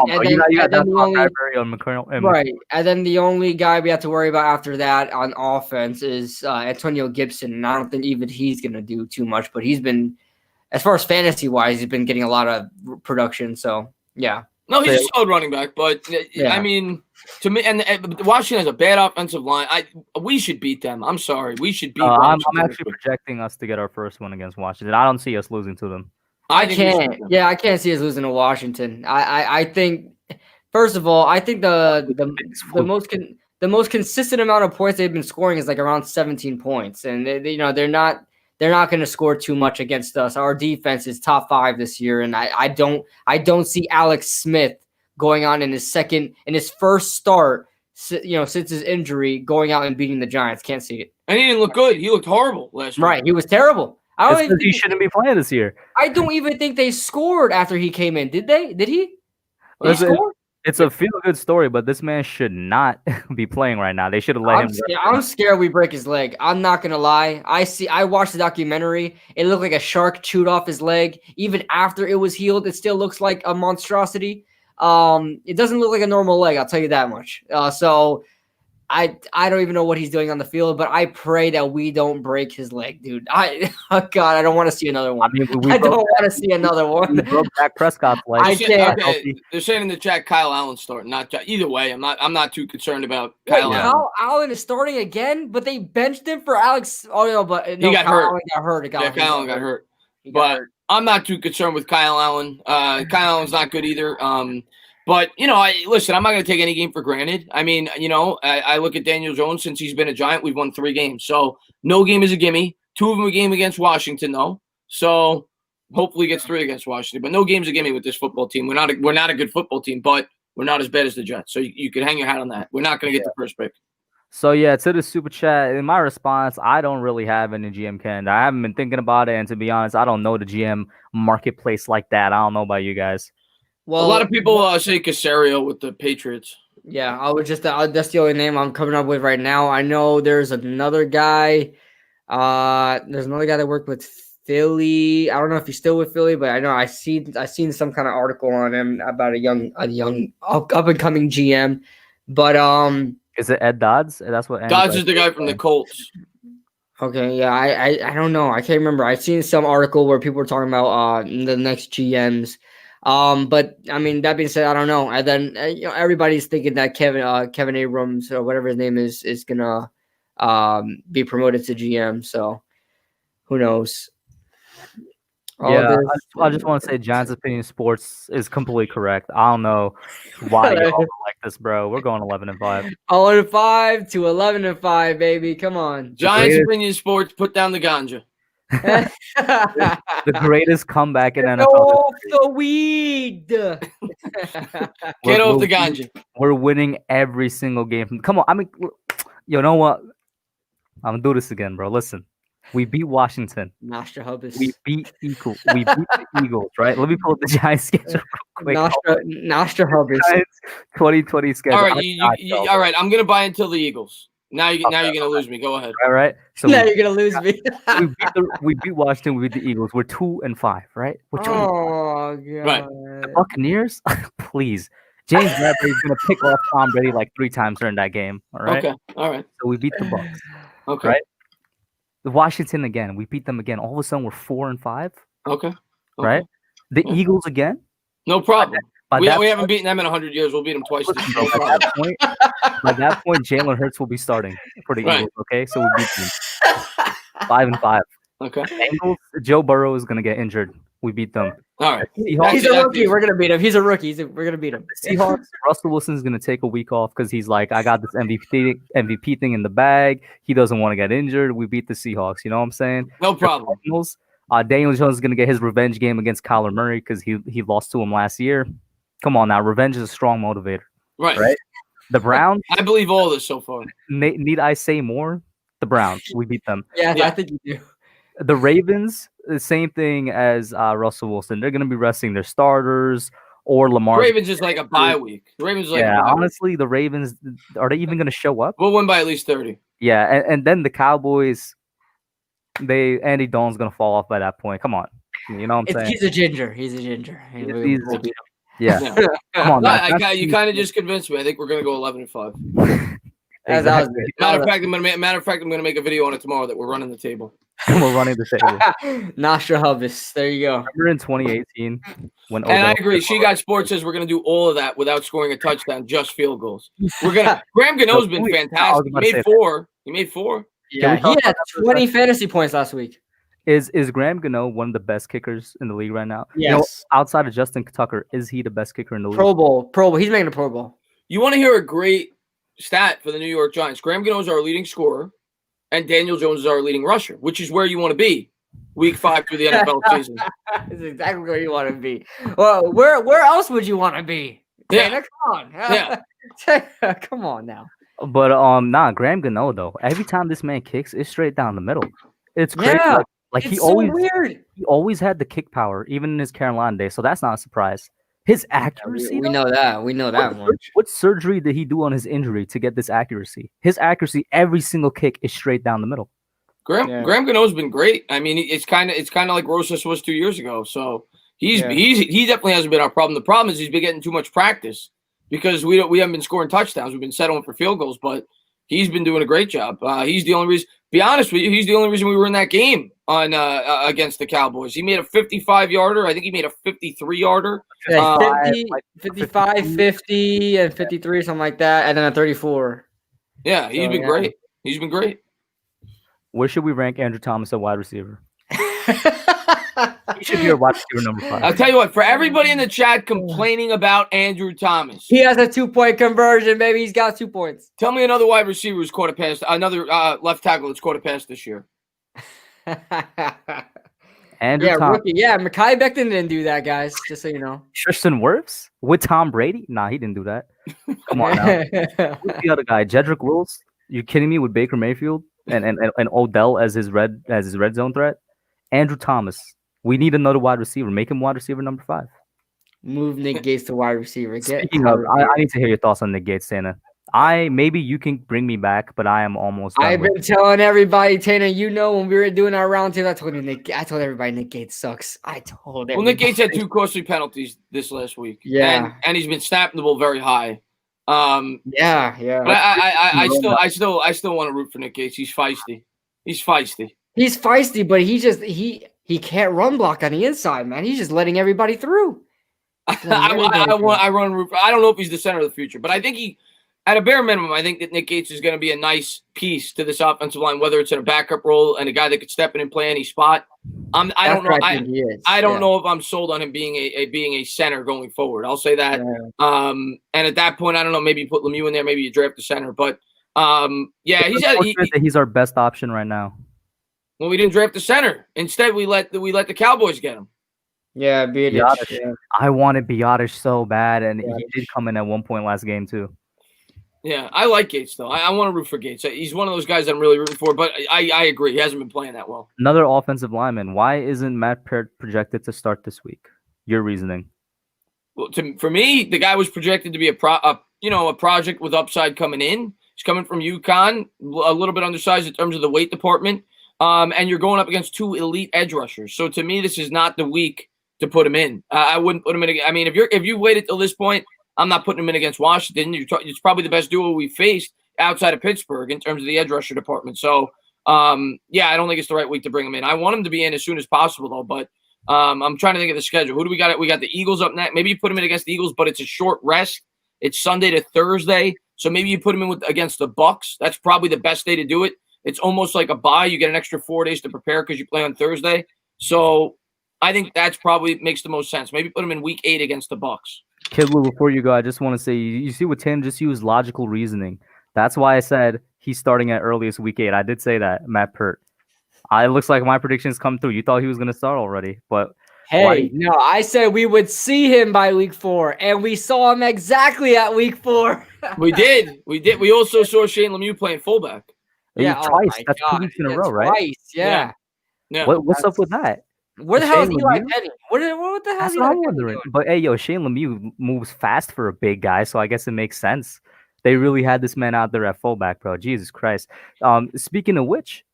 the only guy we have to worry about after that on offense is Antonio Gibson, and I don't think even he's going to do too much. But he's been, as far as fantasy wise, he's been getting a lot of production. So yeah. No, he's a solid running back, but I mean, to me, and Washington has a bad offensive line. We should beat them. I'm sorry, we should beat. I'm actually projecting us to get our first one against Washington. I don't see us losing to them. I can't. Yeah, I can't see us losing to Washington. I think, first of all, I think the most consistent amount of points they've been scoring is like around 17 points, and they're not going to score too much against us. Our defense is top 5 this year, and I don't see Alex Smith going on in his first start, since his injury, going out and beating the Giants. Can't see it. And he didn't look good. He looked horrible last year. Right, he was terrible. He shouldn't be playing this year. I don't even think they scored after he came in. Did they? Did he? It's a feel-good story, but this man should not be playing right now. They should have let him. I'm scared we break his leg. I'm not gonna lie. I watched the documentary. It looked like a shark chewed off his leg. Even after it was healed, it still looks like a monstrosity. It doesn't look like a normal leg. I'll tell you that much. So I don't even know what he's doing on the field, but I pray that we don't break his leg, dude. I don't want to see another one. I don't want to see another one. We broke Dak Prescott's leg. I can't. Okay. They're saying in the chat Kyle Allen's starting. Either way, I'm not too concerned about Kyle Allen. Kyle Allen is starting again, but they benched him for Alex. Oh no, but no, he got hurt. Allen got hurt. Kyle Allen got hurt. But I'm not too concerned with Kyle Allen. Kyle Allen's not good either. But, listen, I'm not going to take any game for granted. I mean, I look at Daniel Jones. Since he's been a Giant, we've won 3 games. So no game is a gimme. 2 of them a game against Washington, though. So hopefully he gets 3 against Washington. But no game's a gimme with this football team. We're not a good football team, but we're not as bad as the Jets. So you can hang your hat on that. We're not going to get the first pick. So, yeah, to the super chat, in my response, I don't really have any GM candidate. I haven't been thinking about it. And to be honest, I don't know the GM marketplace like that. I don't know about you guys. Well, a lot of people say Caserio with the Patriots. Yeah, that's the only name I'm coming up with right now. I know there's another guy. There's another guy that worked with Philly. I don't know if he's still with Philly, but I know I seen some kind of article on him about a young up and coming GM. But is it Ed Dodds? That's what Dodds is the guy from the Colts. Okay, yeah, I don't know. I can't remember. I seen some article where people were talking about the next GMs. But I mean, that being said, I don't know. And then everybody's thinking that Kevin Abrams or whatever his name is gonna be promoted to GM. So who knows? I just want to say Giants Opinion Sports is completely correct. I don't know why you all like this, bro. We're going 11-5. 11-5 to 11-5, baby. Come on. Giants Opinion Sports, put down the ganja. The greatest comeback in NFL. Get off the weed. Get off the ganja. We're winning every single game. Come on. I mean, you know what? I'm gonna do this again, bro. Listen. We beat Washington. We beat Eagles. We beat the Eagles, right? Let me pull up the Giants schedule real quick. Giants 2020 schedule. All right. I'm gonna buy until the Eagles. Now you're gonna lose me. Go ahead. All right. So now you're gonna lose me. we beat Washington. We beat the Eagles. We're 2-5, right? We're 2-5. Oh god. Right. The Buccaneers, please. James Bradbury's gonna pick off Tom Brady like 3 times during that game. All right. Okay. All right. So we beat the Bucs. Okay. Right. The Washington again. We beat them again. All of a sudden, we're 4-5. Okay. Right. The Eagles again. No problem. We haven't beaten them in 100 years. We'll beat them twice this year. By that point, Jalen Hurts will be starting for the Eagles. Okay, so we beat them 5-5. Okay. Bengals, Joe Burrow is gonna get injured. We beat them. All right. He's a rookie. We're gonna beat him. He's a rookie. We're gonna beat him. Seahawks. Russell Wilson's gonna take a week off because he's like, I got this MVP thing in the bag. He doesn't want to get injured. We beat the Seahawks. You know what I'm saying? No problem. Daniel Jones is gonna get his revenge game against Kyler Murray because he lost to him last year. Come on now, revenge is a strong motivator. Right. The Browns. I believe all this so far. Need I say more? The Browns. We beat them. Yeah, I think you do. The Ravens, the same thing as Russell Wilson. They're going to be resting their starters or Lamar. Ravens is like a bye week. The Ravens is like honestly, the Ravens, are they even going to show up? We'll win by at least 30. Yeah, and then the Cowboys, Andy Dalton's going to fall off by that point. Come on. You know what I'm saying? He's a ginger. Yeah. Come on, man. You kind of just convinced me. I think we're going to go 11-5. Exactly. Matter of fact, I'm gonna make a video on it tomorrow that we're running the table. We're running the table. Nostradamus. There you go. Remember in 2018 when I agree. She Got Sports says we're gonna do all of that without scoring a touchdown, just field goals. We're gonna. Graham Gano's been fantastic. He made four. Yeah, he had 20 fantasy points last week. Is Graham Gano one of the best kickers in the league right now? Yes. Outside of Justin Tucker, is he the best kicker in the league? Pro Bowl. He's making a Pro Bowl. You want to hear a great stat for the New York Giants? Graham Gano is our leading scorer, and Daniel Jones is our leading rusher, which is where you want to be week 5 through the NFL season. That's exactly where you want to be. Well, where else would you want to be? Yeah. Come on. Yeah. Come on now. But Graham Gano though, every time this man kicks, it's straight down the middle. It's crazy. Yeah. Like It's so weird. He always had the kick power, even in his Carolina days. So that's not a surprise. His accuracy. We know that. What surgery did he do on his injury to get this accuracy? His accuracy, every single kick is straight down the middle. Graham Gano's been great. I mean, it's kind of like Rosas was 2 years ago. So he definitely hasn't been our problem. The problem is he's been getting too much practice because we haven't been scoring touchdowns. We've been settling for field goals, but he's been doing a great job. He's the only reason. Be honest with you, he's the only reason we were in that game on against the Cowboys. He made a 55-yarder. I think he made a 53-yarder. 55, 50, and 53, something like that, and then a 34. Yeah, he's been great. He's been great. Where should we rank Andrew Thomas at wide receiver? He should be a wide receiver number 5. I'll tell you what, for everybody in the chat complaining about Andrew Thomas. He has a 2-point conversion, baby. He's got 2 points. Tell me another wide receiver who's caught a pass, another left tackle that's caught a pass this year. Andrew Thomas. Rookie. Yeah, Mekhi Becton didn't do that, guys, just so you know. Tristan Wirfs with Tom Brady? Nah, he didn't do that. Come on now. Who's the other guy? Jedrick Wills? You kidding me with Baker Mayfield and Odell as his red zone threat? Andrew Thomas. We need another wide receiver. Make him wide receiver number 5. Move Nick Gates to wide receiver. Speaking of, I need to hear your thoughts on Nick Gates, Tana. Maybe you can bring me back, but I am almost done. I've been telling everybody, Tana, when we were doing our roundtable, I told everybody Nick Gates sucks. Well, Nick Gates had 2 costly penalties this last week. Yeah. And he's been snapping the ball very high. Yeah. But I still want to root for Nick Gates. He's feisty. He's feisty, but he can't run block on the inside, man. He's just letting everybody through. I don't know if he's the center of the future, but I think at a bare minimum, I think that Nick Gates is going to be a nice piece to this offensive line, whether it's in a backup role and a guy that could step in and play any spot. I don't know. I don't know if I'm sold on him being a center going forward. I'll say that. Yeah. And at that point, I don't know. Maybe you put Lemieux in there. Maybe you draft the center. But he's our best option right now. Well, we didn't draft the center. Instead, we let the Cowboys get him. Yeah, Biotish. Yeah. I wanted Biotish so bad, and he did come in at one point last game too. Yeah, I like Gates though. I want to root for Gates. He's one of those guys I'm really rooting for. But I agree, he hasn't been playing that well. Another offensive lineman. Why isn't Matt Peart projected to start this week? Your reasoning? Well, for me, the guy was projected to be a project with upside coming in. He's coming from UConn, a little bit undersized in terms of the weight department. And you're going up against 2 elite edge rushers. So to me, this is not the week to put him in. I wouldn't put him in. I mean, if you waited till this point, I'm not putting him in against Washington. It's probably the best duo we faced outside of Pittsburgh in terms of the edge rusher department. So, I don't think it's the right week to bring him in. I want him to be in as soon as possible, though. But I'm trying to think of the schedule. Who do we got? We got the Eagles up next. Maybe you put him in against the Eagles, but it's a short rest. It's Sunday to Thursday. So maybe you put him in against the Bucs. That's probably the best day to do it. It's almost like a bye. You get an extra 4 days to prepare because you play on Thursday. So I think that's probably makes the most sense. Maybe put him in week 8 against the Bucs. Kidblue, before you go, I just want to say, you see what Tim just used logical reasoning. That's why I said he's starting at earliest week 8. I did say that, Matt Peart. It looks like my predictions come through. You thought he was going to start already, but no, I said we would see him by week 4, and we saw him exactly at week 4. We did. We also saw Shane Lemieux playing fullback. Yeah, twice. That's God. 2 weeks in a row, right? Twice, yeah. What's up with that? Where the hell is Eli Penny? What the hell That's is what Eli I'm Penny wondering. doing? But hey, yo, Shane Lemieux moves fast for a big guy, so I guess it makes sense. They really had this man out there at fullback, bro. Jesus Christ. Speaking of which,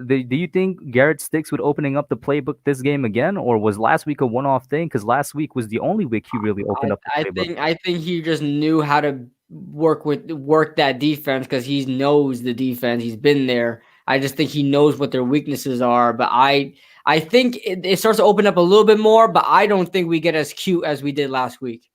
do you think Garrett sticks with opening up the playbook this game again, or was last week a one-off thing? Because last week was the only week he really opened up the playbook. I think he just knew how to work that defense because he knows the defense. He's been there. I just think he knows what their weaknesses are. But I think it starts to open up a little bit more, but I don't think we get as cute as we did last week.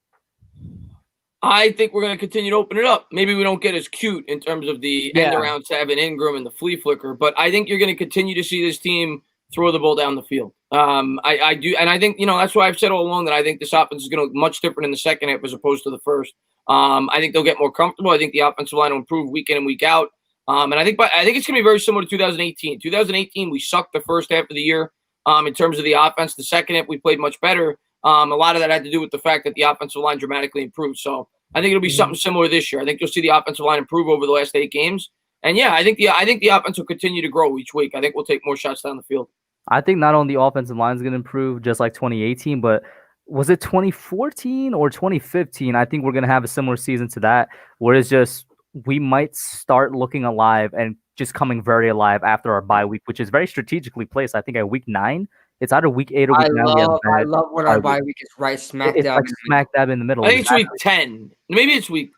I think we're going to continue to open it up. Maybe we don't get as cute in terms of the end around Seven Engram and the flea flicker, but I think you're going to continue to see this team throw the ball down the field. I do, and I think that's why I've said all along that I think this offense is going to look much different in the second half as opposed to the first. I think they'll get more comfortable. I think the offensive line will improve week in and week out. And I think it's going to be very similar to 2018. 2018, we sucked the first half of the year in terms of the offense. The second half, we played much better. A lot of that had to do with the fact that the offensive line dramatically improved. So I think it'll be something similar this year. I think you'll see the offensive line improve over the last 8 games. And yeah, I think the offense will continue to grow each week. I think we'll take more shots down the field. I think not only the offensive line is going to improve just like 2018, but was it 2014 or 2015? I think we're going to have a similar season to that, where it's just we might start looking alive and just coming very alive after our bye week, which is very strategically placed. I think at week 9. It's either week 8 or week 9. I love when our bye week is right smack dab. Like smack dab in the middle. I think it's week 10. Maybe it's week.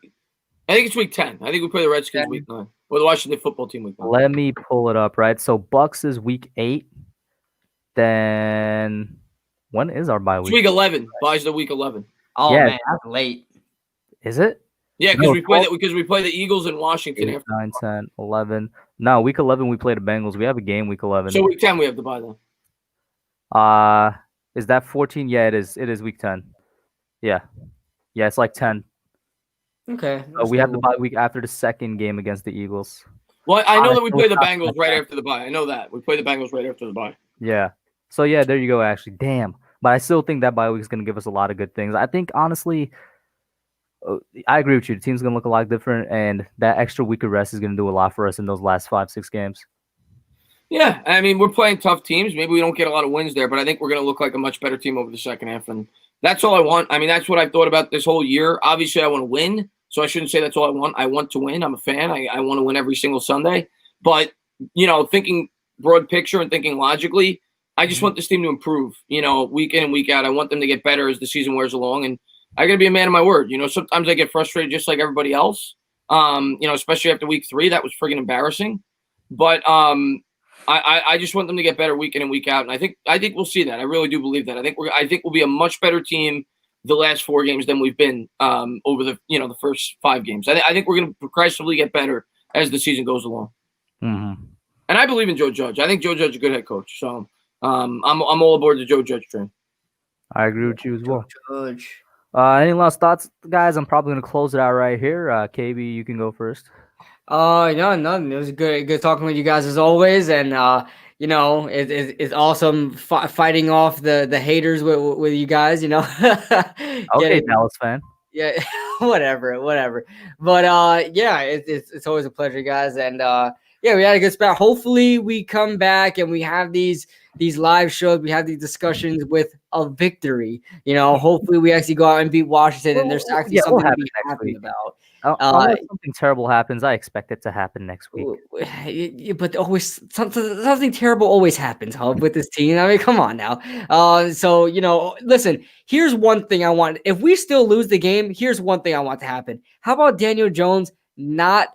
I think it's week 10. I think we play the Redskins week 9 or the Washington football team week 9. Let me pull it up. Right, so Bucks is week 8. Then when is our bye week? It's week 11. Buys the week 11. Oh yeah, man, that's late. Is it? Yeah, because we play the Eagles in Washington. 8, 9, 10, 11. No, week 11 we play the Bengals. We have a game week 11. So week 10 we have to buy them. Is that 14? Yeah, it is. It is week 10. Yeah, it's like 10. Okay. We have the bye week after the second game against the Eagles. Well, I know that we play the Bengals right after the bye. I know that we play the Bengals right after the bye. Yeah. So yeah, there you go. Actually, damn. But I still think that bye week is going to give us a lot of good things. I think honestly, I agree with you. The team's going to look a lot different, and that extra week of rest is going to do a lot for us in those last 5-6 games. Yeah, I mean, we're playing tough teams. Maybe we don't get a lot of wins there, but I think we're going to look like a much better team over the second half, and that's all I want. I mean, that's what I've thought about this whole year. Obviously, I want to win, so I shouldn't say that's all I want. I want to win. I'm a fan. I want to win every single Sunday. But, thinking broad picture and thinking logically, I just want this team to improve, week in and week out. I want them to get better as the season wears along, and I got to be a man of my word. Sometimes I get frustrated just like everybody else, especially after week 3. That was friggin' embarrassing. But I just want them to get better week in and week out, and I think we'll see that. I really do believe that. I think we'll be a much better team the last 4 games than we've been over the first 5 games. I think we're going to progressively get better as the season goes along. Mm-hmm. And I believe in Joe Judge. I think Joe Judge is a good head coach. So I'm all aboard the Joe Judge train. I agree with you as well. Judge. Any last thoughts, guys? I'm probably going to close it out right here. KB, you can go first. No, nothing. It was good talking with you guys as always, and it's awesome fighting off the haters with you guys. Okay, Dallas fan. Yeah, whatever. But it's always a pleasure, guys, and we had a good spot. Hopefully, we come back and we have these live shows. We have these discussions with a victory. Hopefully, we actually go out and beat Washington, and there's actually something to be happy about. Unless something terrible happens, I expect it to happen next week. But always something terrible always happens, with this team. I mean, come on now. So listen. Here's one thing I want. If we still lose the game, here's one thing I want to happen. How about Daniel Jones not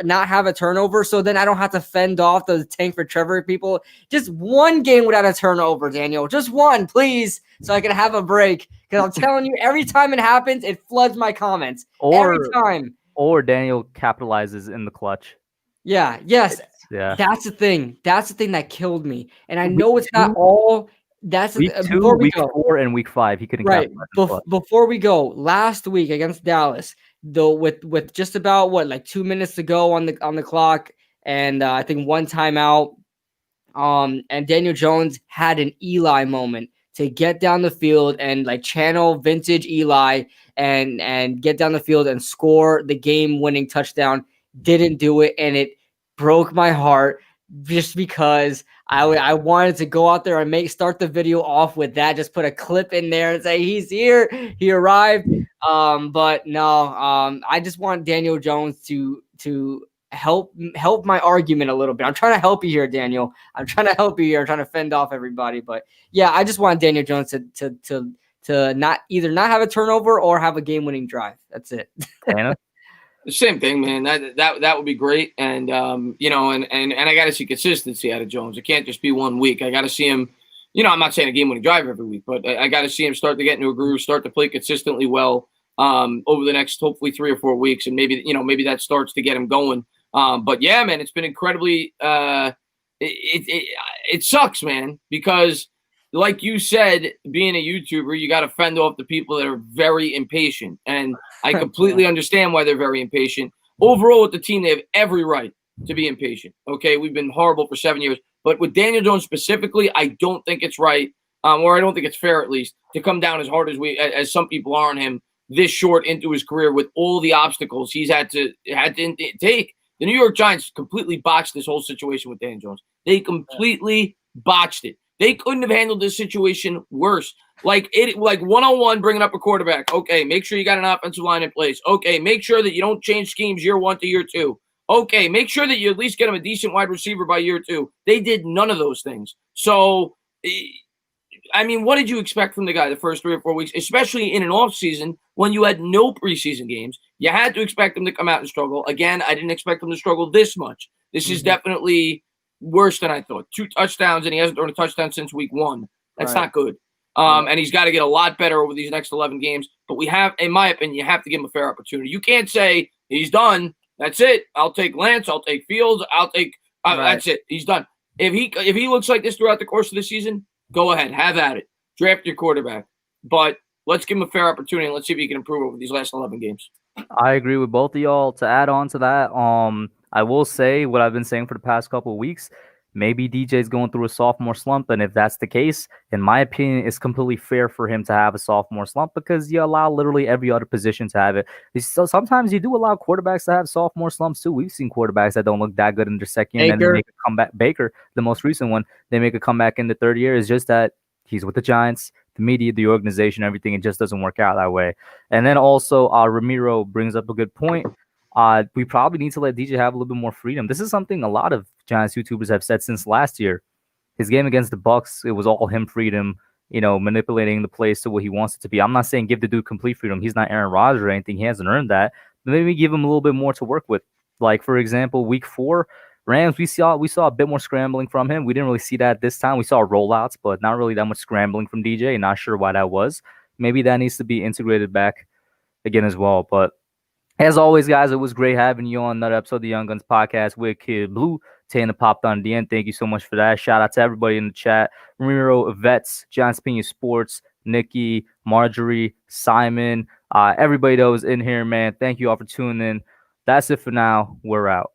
have a turnover, so then I don't have to fend off the tank for Trevor people? Just one game without a turnover, Daniel. Just one, please, so I can have a break. Because I'm telling you, every time it happens, it floods my comments. Every time. Or Daniel capitalizes in the clutch. Yeah. Yes. Yeah. That's the thing. That's the thing that killed me. And I know it's not all. That's week 2, week 4, and week 5. He couldn't capitalize. Before we go, last week against Dallas, though, with just about 2 minutes to go on the clock, and I think 1 timeout. And Daniel Jones had an Eli moment to get down the field and channel vintage Eli and get down the field and score the game-winning touchdown. Didn't do it, and it broke my heart just because I wanted to go out there and start the video off with that. Just put a clip in there and say he's here, he arrived. But no, I just want Daniel Jones to help my argument a little bit. I'm trying to help you here, Daniel. I'm trying to help you here. I'm trying to fend off everybody. But yeah, I just want Daniel Jones to not have a turnover or have a game-winning drive. That's it. Anna? The same thing, man. That would be great. And you know, and I got to see consistency out of Jones. It can't just be 1 week. I got to see him. You know, I'm not saying a game-winning drive every week, but I got to see him start to get into a groove, start to play consistently well over the next hopefully 3 or 4 weeks, and maybe that starts to get him going. But yeah, man, it's been incredibly. It sucks, man, because like you said, being a YouTuber, you got to fend off the people that are very impatient, and I completely understand why they're very impatient. Overall, with the team, they have every right to be impatient. Okay, we've been horrible for 7 years, but with Daniel Jones specifically, I don't think it's right, or I don't think it's fair, at least, to come down as hard as some people are on him this short into his career with all the obstacles he's had to take. The New York Giants completely botched this whole situation with Daniel Jones. They completely botched it. They couldn't have handled this situation worse. Like one-on-one, bringing up a quarterback. Okay, make sure you got an offensive line in place. Okay, make sure that you don't change schemes year 1 to year 2. Okay, make sure that you at least get him a decent wide receiver by year 2. They did none of those things. So, I mean, what did you expect from the guy the first 3 or 4 weeks, especially in an offseason when you had no preseason games? You had to expect him to come out and struggle. Again, I didn't expect him to struggle this much. This is definitely worse than I thought. 2 touchdowns, and he hasn't thrown a touchdown since week 1. That's not good. And he's got to get a lot better over these next 11 games. But we have, in my opinion, you have to give him a fair opportunity. You can't say he's done. That's it. I'll take Lance. I'll take Fields. I'll take. That's it. He's done. If he looks like this throughout the course of the season, go ahead, have at it. Draft your quarterback. But let's give him a fair opportunity and let's see if he can improve over these last 11 games. I agree with both of y'all. To add on to that, I will say what I've been saying for the past couple of weeks. Maybe DJ's going through a sophomore slump, and if that's the case, in my opinion, it's completely fair for him to have a sophomore slump because you allow literally every other position to have it. So sometimes you do allow quarterbacks to have sophomore slumps too. We've seen quarterbacks that don't look that good in their second year and then make a comeback. Baker, the most recent one, they make a comeback in the third year. It's just that he's with the Giants, the media, the organization, everything. It just doesn't work out that way. And then also Ramiro brings up a good point. We probably need to let DJ have a little bit more freedom. This is something a lot of Giants YouTubers have said since last year. His game against the Bucs, it was all him freedom, manipulating the plays to what he wants it to be. I'm not saying give the dude complete freedom. He's not Aaron Rodgers or anything. He hasn't earned that. But maybe give him a little bit more to work with. Like, for example, week 4, Rams, we saw a bit more scrambling from him. We didn't really see that this time. We saw rollouts, but not really that much scrambling from DJ. Not sure why that was. Maybe that needs to be integrated back again as well. But as always, guys, it was great having you on another episode of the Young Guns podcast with Kidblue. Tana popped on the end. Thank you so much for that. Shout out to everybody in the chat. Ramiro, Vets, John Spina Sports, Nikki, Marjorie, Simon, everybody that was in here, man. Thank you all for tuning in. That's it for now. We're out.